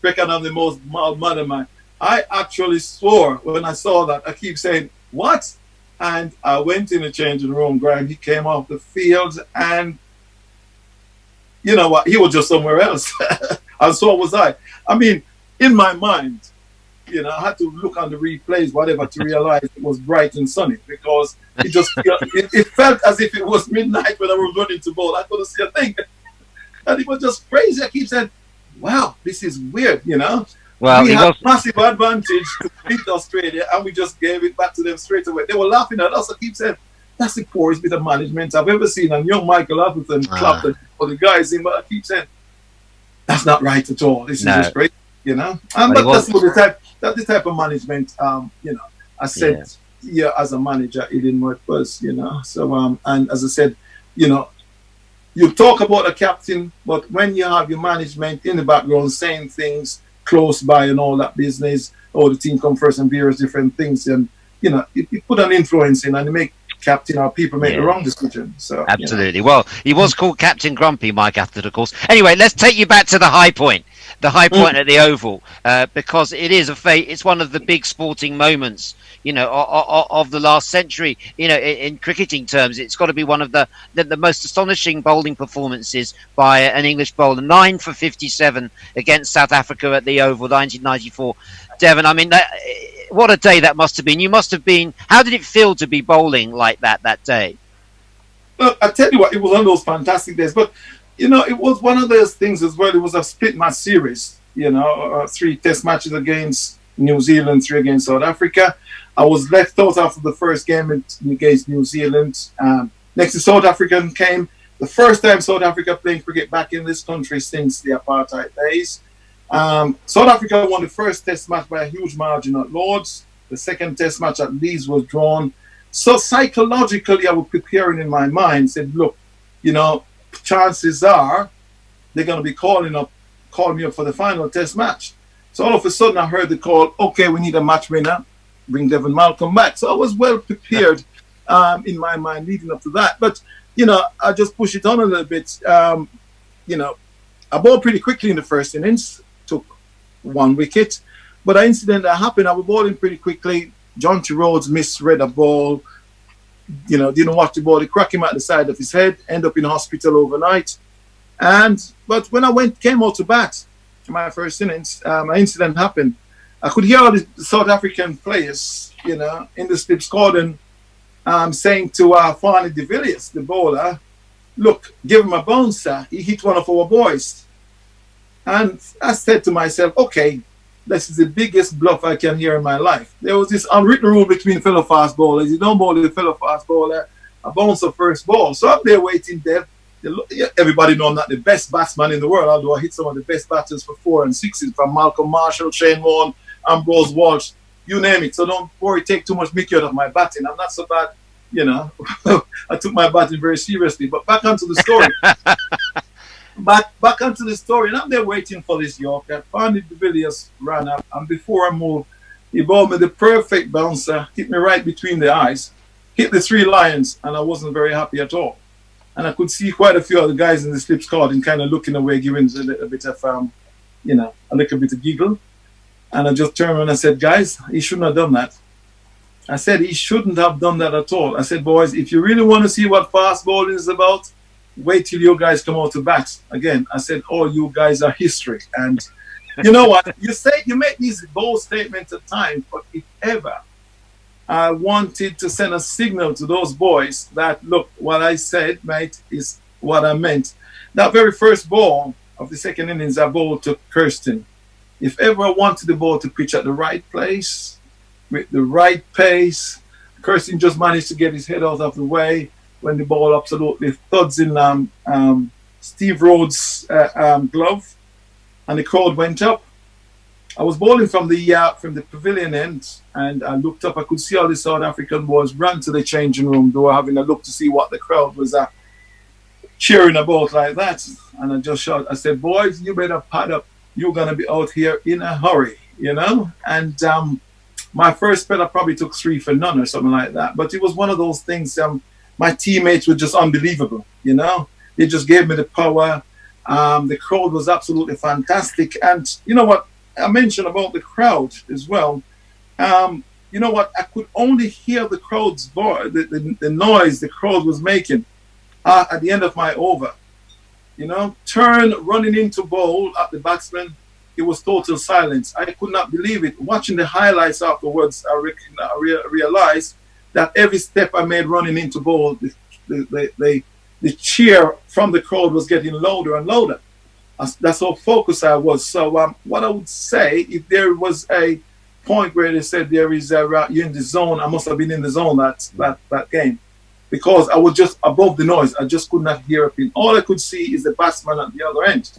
reckon I'm the most mild-mannered man. I actually swore when I saw that. I keep saying, what? And I went in the changing room. Graham, he came off the field, and you know what? He was just somewhere else. And so was I. In my mind, I had to look on the replays, whatever, to realize it was bright and sunny because it just it felt as if it was midnight when I was running to bowl. I couldn't see a thing. And it was just crazy. I keep saying, wow, this is weird, Well, we had massive advantage to beat Australia, and we just gave it back to them straight away. They were laughing at us. I keep saying, that's the poorest bit of management I've ever seen. And young Michael Atherton clapped for the guys in, but I keep saying, that's not right at all. This is just great, But that's the type of management, I said, as a manager, it didn't work first, So, and as I said, you talk about a captain, but when you have your management in the background saying things close by and all that business, or the team come first and various different things, and it put an influence in, and it make captain or people make the wrong decision. So absolutely. Well, he was called Captain Grumpy, Mike Atherton, of course. Anyway, let's take you back to the high point. The high point at the Oval, because it is it's one of the big sporting moments, of the last century. In cricketing terms, it's got to be one of the most astonishing bowling performances by an English bowler. 9 for 57 against South Africa at the Oval, 1994. Devon, what a day that must have been. You must have been. How did it feel to be bowling like that day? Look, I tell you what, it was one of those fantastic days, but. It was one of those things as well. It was a split match series, 3 test matches against New Zealand, 3 against South Africa. I was left out after the first game against New Zealand. Next, the South African came. The first time South Africa playing cricket back in this country since the apartheid days. South Africa won the first test match by a huge margin at Lords. The second test match at Leeds was drawn. So psychologically, I was preparing in my mind, said, look, chances are they're going to be calling me up for the final test match. So all of a sudden I heard the call, okay, we need a match winner, bring Devon Malcolm back. So I was well prepared in my mind leading up to that. But, I just push it on a little bit. I bowled pretty quickly in the first innings, took 1 wicket. But an incident that happened, I was bowling pretty quickly. John T. Rhodes misread a ball. Didn't watch the ball. They cracked him at the side of his head, end up in hospital overnight. But when I came out to bat in my first innings, an incident happened. I could hear all the South African players, in the slips cordon, saying to Farney de Villiers, the bowler, look, give him a bouncer. He hit one of our boys. And I said to myself, okay, this is the biggest bluff I can hear in my life. There was this unwritten rule between fellow fast bowlers. You don't bowl the fellow fast bowler, I bounce the first ball. So I'm there waiting there. Everybody know I'm not the best batsman in the world, although I hit some of the best batters for 4 and 6s, from Malcolm Marshall, Shane Warne, Ambrose Walsh, you name it. So don't worry, take too much mickey out of my batting. I'm not so bad, you know. I took my batting very seriously. But back onto the story. back onto the story. And I'm there waiting for this Yorker. Finally, de Villiers ran up. And before I moved, he bowled me the perfect bouncer, hit me right between the eyes, hit the 3 lions, and I wasn't very happy at all. And I could see quite a few other guys in the slips card and kind of looking away, giving a little bit of, a little bit of giggle. And I just turned around and said, guys, he shouldn't have done that. I said, he shouldn't have done that at all. I said, boys, if you really want to see what fast bowling is about, wait till you guys come out to bat. Again, I said, all you guys are history. And you know what? You make these bold statements at times, but if ever I wanted to send a signal to those boys that, look, what I said, mate, is what I meant. That very first ball of the second innings, I bowled to Kirsten. If ever I wanted the ball to pitch at the right place, with the right pace, Kirsten just managed to get his head out of the way when the ball absolutely thuds in Steve Rhodes' glove, and the crowd went up. I was bowling from the pavilion end, and I looked up. I could see all the South African boys run to the changing room. They were having a look to see what the crowd was cheering about like that. And I just shouted, I said, boys, you better pad up. You're going to be out here in a hurry, you know? And my first spell, I probably took 3 for none or something like that. But it was one of those things, my teammates were just unbelievable, you know? They just gave me the power. The crowd was absolutely fantastic. And you know what? I mentioned about the crowd as well. You know what? I could only hear the crowd's voice, the noise the crowd was making at the end of my over. You know, turn running into bowl at the batsman, it was total silence. I could not believe it. Watching the highlights afterwards, I realized that every step I made running into bowl, the cheer from the crowd was getting louder and louder. That's how focused I was. So what I would say, if there was a point where they said you're in the zone, I must have been in the zone that game, because I was just above the noise. I just could not hear a thing. All I could see is the batsman at the other end.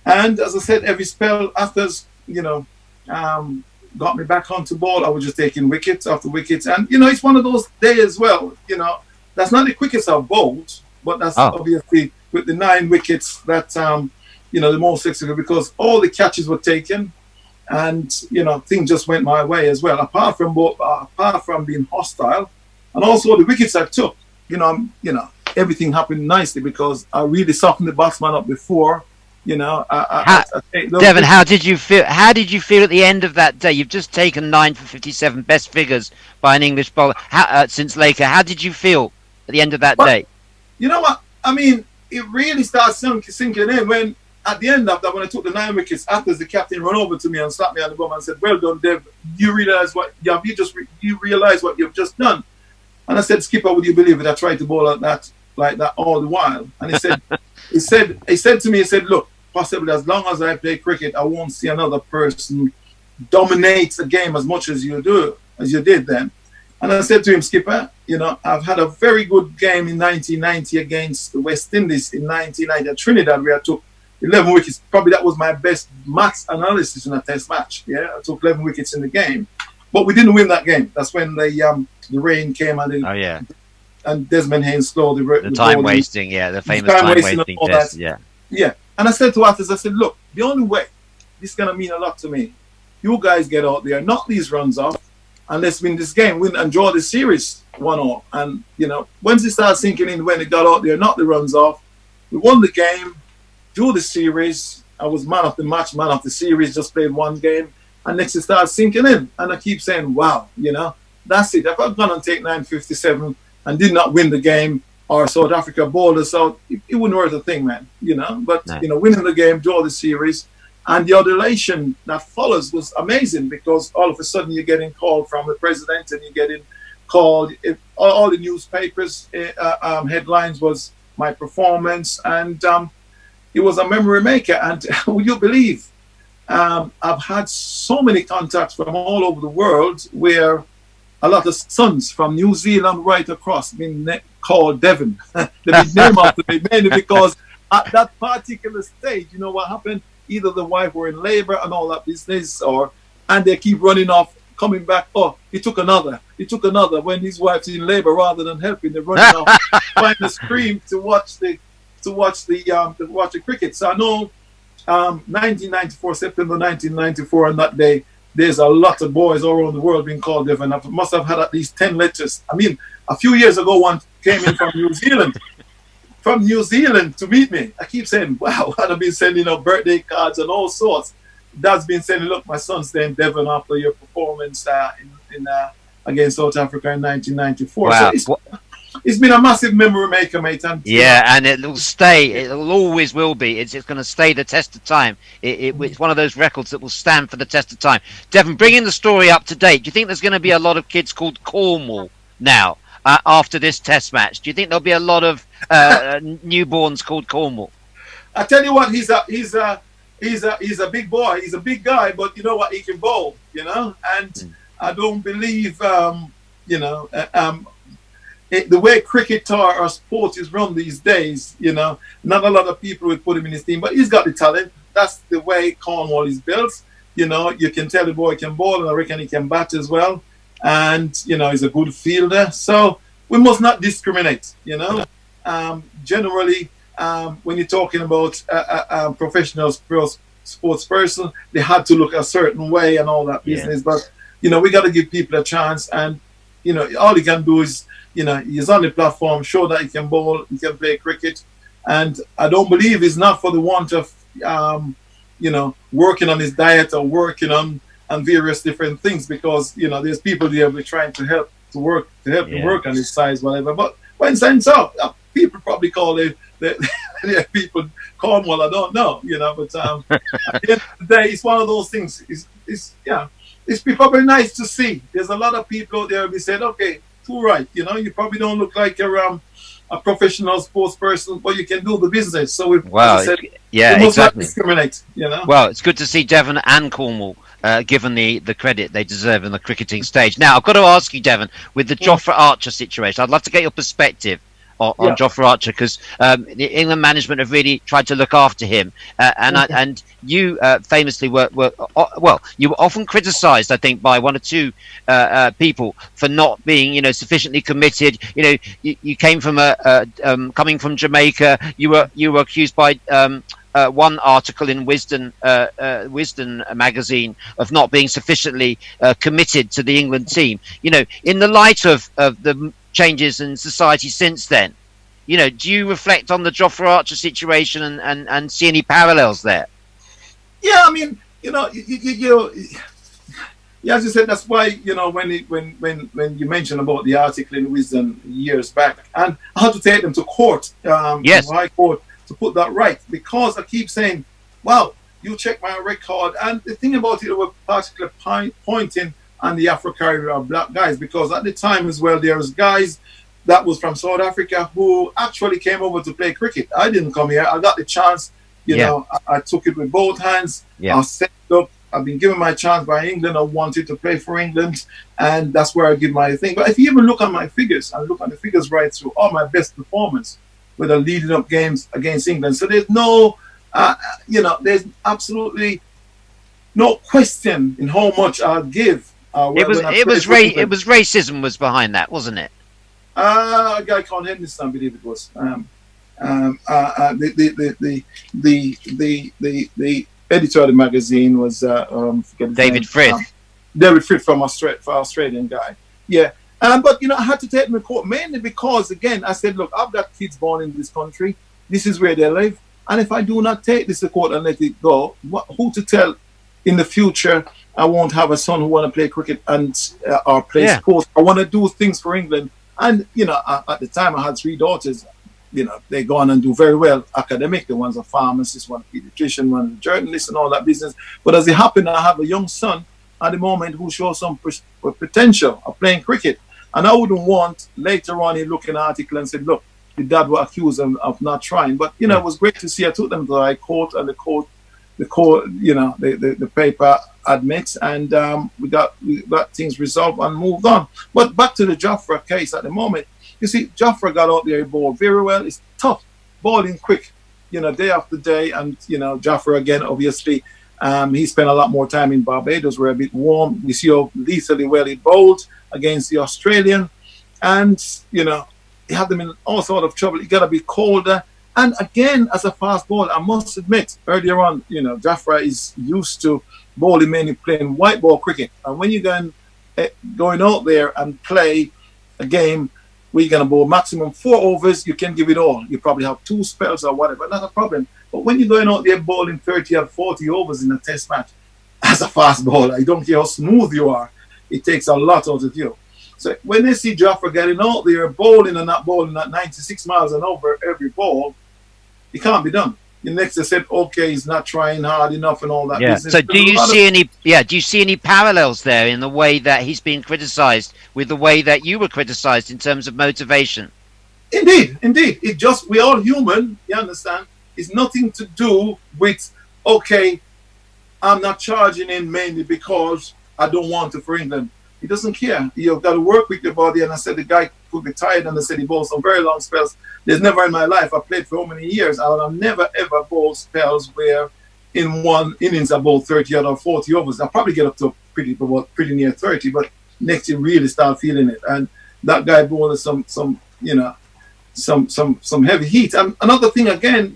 And as I said, every spell after, got me back onto ball, I was just taking wickets after wickets. And, it's one of those days as well, that's not the quickest I've bowled, but that's obviously with the 9 wickets that, the most successful, because all the catches were taken and, things just went my way as well. Apart from being hostile, and also the wickets I took, everything happened nicely because I really softened the batsman up before. Devon, how did you feel? How did you feel at the end of that day? You've just taken 9 for 57, best figures by an English bowler since Laker. How did you feel at the end of that day? You know what? I mean, it really started sinking in when, at the end of that, when I took the 9 wickets, after the captain ran over to me and slapped me on the bum and said, "Well done, Dev. You realize what you realize what you've just done." And I said, "Skipper, would you believe it? I tried to bowl like that all the while." And he said, he said to me, "Look, possibly as long as I play cricket, I won't see another person dominate the game as much as you did then." And I said to him, "Skipper, I've had a very good game in 1990 against the West Indies in 1990 at Trinidad, where I took 11 wickets. Probably that was my best maths analysis in a test match. Yeah, I took 11 wickets in the game, but we didn't win that game. That's when the rain came and and Desmond Haynes scored the time wasting, the famous time wasting test, yeah. And I said to Arthur, I said, look, the only way this is gonna mean a lot to me, you guys get out there, knock these runs off, and let's win this game, win and draw the series 1-1. And once it started sinking in, when it got out there, knock the runs off, we won the game, drew the series. I was man of the match, man of the series, just played 1 game. And next it started sinking in. And I keep saying, wow, that's it. If I'd gone and take 957 and did not win the game, or South Africa bowled us out, it wouldn't worth a thing, man. But, winning the game, draw the series. And the adulation that follows was amazing, because all of a sudden you're getting called from the president and you're getting called, all the newspapers, headlines was my performance. And it was a memory maker. And would you believe, I've had so many contacts from all over the world where a lot of sons from New Zealand right across been called Devon. They've been named after me mainly because at that particular stage, you know what happened? Either the wife were in labor and all that business, and they keep running off, coming back. Oh, he took another. When his wife's in labor, rather than helping, they're running off, trying to scream to watch the cricket. So I know 1994, September 1994, on that day, there's a lot of boys all around the world being called Devon. I must have had at least 10 letters. I mean, a few years ago, one came in from New Zealand, to meet me. I keep saying, wow, I've been sending out birthday cards and all sorts. Dad's been saying, look, my son's named Devon after your performance against South Africa in 1994. Wow. So it's been a massive memory maker, mate. And, and it'll stay. It'll always will be. It's going to stay the test of time. It's one of those records that will stand for the test of time. Devon, bringing the story up to date, do you think there's going to be a lot of kids called Cornwall now after this test match? Do you think there'll be a lot of newborns called Cornwall? I tell you what, he's a big boy. He's a big guy, but you know what? He can bowl, and I don't believe, the way cricket or sport is run these days, not a lot of people would put him in his team, but he's got the talent. That's the way Cornwall is built. You can tell the boy can bowl, and I reckon he can bat as well. And, he's a good fielder. So we must not discriminate, Generally, when you're talking about a professional sports person, they had to look a certain way and all that business. But, we got to give people a chance. And, all he can do is, he's on the platform, show that he can bowl, he can play cricket. And I don't believe it's not for the want of, working on his diet or working on various different things, because, there's people there we're trying to help him work on his size, whatever. But when sense out, people probably call it the people Cornwall, I don't know, but at the end of the day, it's one of those things. It's probably nice to see. There's a lot of people out there who said, okay, too right, you probably don't look like you're a professional sports person, but you can do the business. So we must not discriminate, Well, it's good to see Devon and Cornwall given the credit they deserve in the cricketing stage. Now, I've got to ask you, Devon, with the Jofra Archer situation, I'd love to get your perspective on Jofra Archer, because the England management have really tried to look after him, and you famously were you were often criticised, I think, by one or two people for not being sufficiently committed. You came from coming from Jamaica. You were accused by one article in Wisden magazine of not being sufficiently committed to the England team. In the light of the changes in society since then, do you reflect on the Jofra Archer situation and see any parallels there? Yeah, I mean, as you said, that's why when you mentioned about the article in Wisden years back, and I had to take them to court, High Court, to put that right, because I keep saying, "Wow, you check my record," and the thing about it, they were particularly pointing and the Afro-Caribbean black guys, because at the time as well, there was guys that was from South Africa who actually came over to play cricket. I didn't come here. I got the chance, I took it with both hands. I set up. I've been given my chance by England. I wanted to play for England, and that's where I give my thing. But if you even look at my figures, and look at the figures right through, all my best performance with the leading up games against England. So there's no, there's absolutely no question in how much I'll give. It was racism was behind that, wasn't it? A guy called Henderson, I believe it was. The editor of the magazine was David Frith. David Frith from Australian guy. Yeah. But I had to take them to court mainly because, again, I said, look, I've got kids born in this country. This is where they live, and if I do not take this to court and let it go, who to tell in the future I won't have a son who want to play cricket and or play sports. I want to do things for England. And, at the time I had 3 daughters. They go on and do very well academically. One's a pharmacist, one a pediatrician, one a journalist and all that business. But as it happened, I have a young son at the moment who shows some potential of playing cricket. And I wouldn't want later on he look in an article and said, look, the dad will accuse him of not trying. But, it was great to see. I took them to the High Court, and the court the paper admits, and we got things resolved and moved on. But back to the Jafra case at the moment, you see, Jafra got out there, he bowled very well. It's tough, bowling quick, day after day, and Jafra again, obviously. He spent a lot more time in Barbados, where a bit warm. We see how lethally well he bowled against the Australian, and he had them in all sort of trouble. He got to be colder. And again, as a fast bowler, I must admit, earlier on, Jafra is used to bowling, mainly playing white ball cricket. And when you're going out there and play a game where you're going to bowl maximum 4 overs, you can give it all. You probably have 2 spells or whatever, not a problem. But when you're going out there bowling 30 or 40 overs in a test match, as a fast bowler, I don't care how smooth you are, it takes a lot out of you. So when they see Jafra getting out there bowling and not bowling at 96 miles an hour every ball, it can't be done. The next they said, okay, he's not trying hard enough and all that business. So do you see any parallels there in the way that he's been criticised with the way that you were criticised in terms of motivation? Indeed. We're all human, you understand? It's nothing to do with, okay, I'm not charging in mainly because I don't want to for England. He doesn't care. You've got to work with your body. And I said the guy could be tired, and I said he bowled some very long spells. There's never in my life, I played for how many years, and I've never ever bowled spells where in one innings I bowled 30 or 40 overs. I'll probably get up to pretty near 30, but next you really start feeling it. And that guy bowled some heavy heat. And another thing again,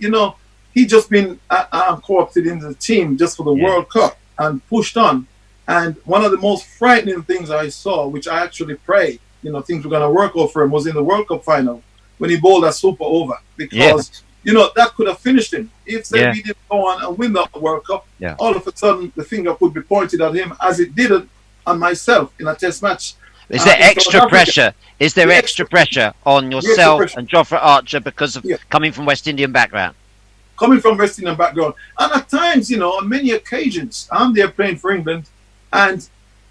he just been co-opted into the team just for the World Cup and pushed on. And one of the most frightening things I saw, which I actually prayed, things were going to work out for him, was in the World Cup final when he bowled a super over. Because, that could have finished him. If he didn't go on and win the World Cup, all of a sudden the finger could be pointed at him, as it did on myself in a test match. Is there extra pressure? Is there extra pressure on yourself and Jofra Archer because of coming from West Indian background? Coming from West Indian background. And at times, on many occasions, I'm there playing for England, and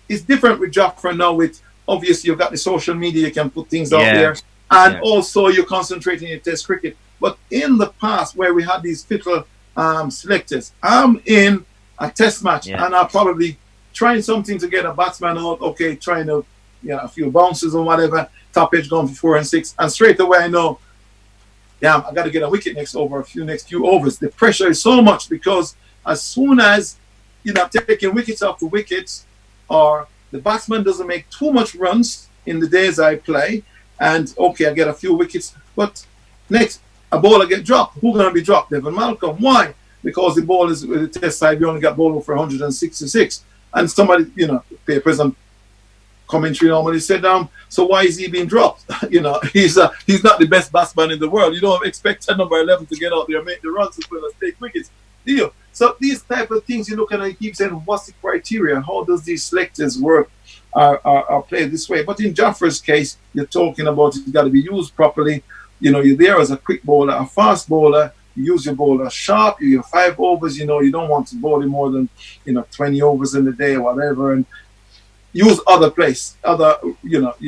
it's different with Jafra now. With obviously you've got the social media, you can put things out there, and also you're concentrating in test cricket. But in the past, where we had these fickle selectors, I'm in a test match and I'm probably trying something to get a batsman out, trying to a few bounces or whatever, top edge going for 4 and 6, and straight away I know I got to get a wicket next few overs. The pressure is so much, because as soon as taking wickets after wickets, or the batsman doesn't make too much runs in the days I play, and I get a few wickets, but next a bowler get dropped. Who's going to be dropped? Devon Malcolm. Why? Because the ball is with the test side, we only got bowled for 166, and somebody, papers and commentary normally said, so why is he being dropped? He's not the best batsman in the world. You don't expect a number 11 to get out there and make the runs as well as take wickets, do you? So these type of things you look at and you keep saying, what's the criteria? How does these selectors work? Are played this way? But in Jafra's case, you're talking about it's got to be used properly. You're there as a quick bowler, a fast bowler. You use your bowler sharp. You have 5 overs. You don't want to bowl in more than 20 overs in a day or whatever, and use you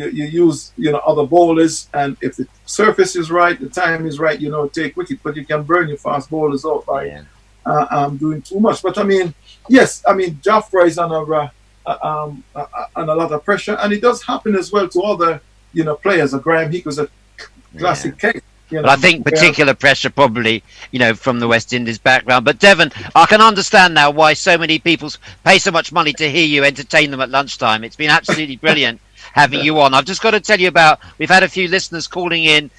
use other bowlers, and if the surface is right, the time is right, take wicket. But you can burn your fast bowlers out by doing too much. But Jafra is under a lot of pressure, and it does happen as well to other players. Graham Hick was a classic case. But I think particular pressure probably, from the West Indies background. But Devon, I can understand now why so many people pay so much money to hear you entertain them at lunchtime. It's been absolutely brilliant having you on. I've just got to tell you we've had a few listeners calling in.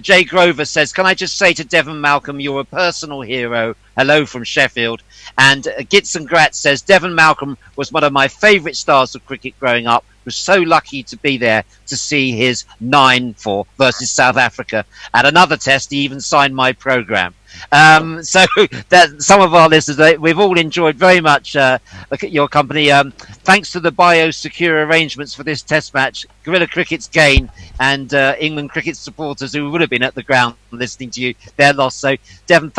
Jay Grover says, can I just say to Devon Malcolm, you're a personal hero. Hello from Sheffield. And Gitson Gratz says, Devon Malcolm was one of my favourite stars of cricket growing up. Was so lucky to be there to see his 9-4 versus South Africa. At another test, he even signed my programme. So that some of our listeners, we've all enjoyed very much your company. Thanks to the biosecure arrangements for this test match, Guerrilla Cricket's gain, and England cricket supporters who would have been at the ground listening to you, their loss. So Devon,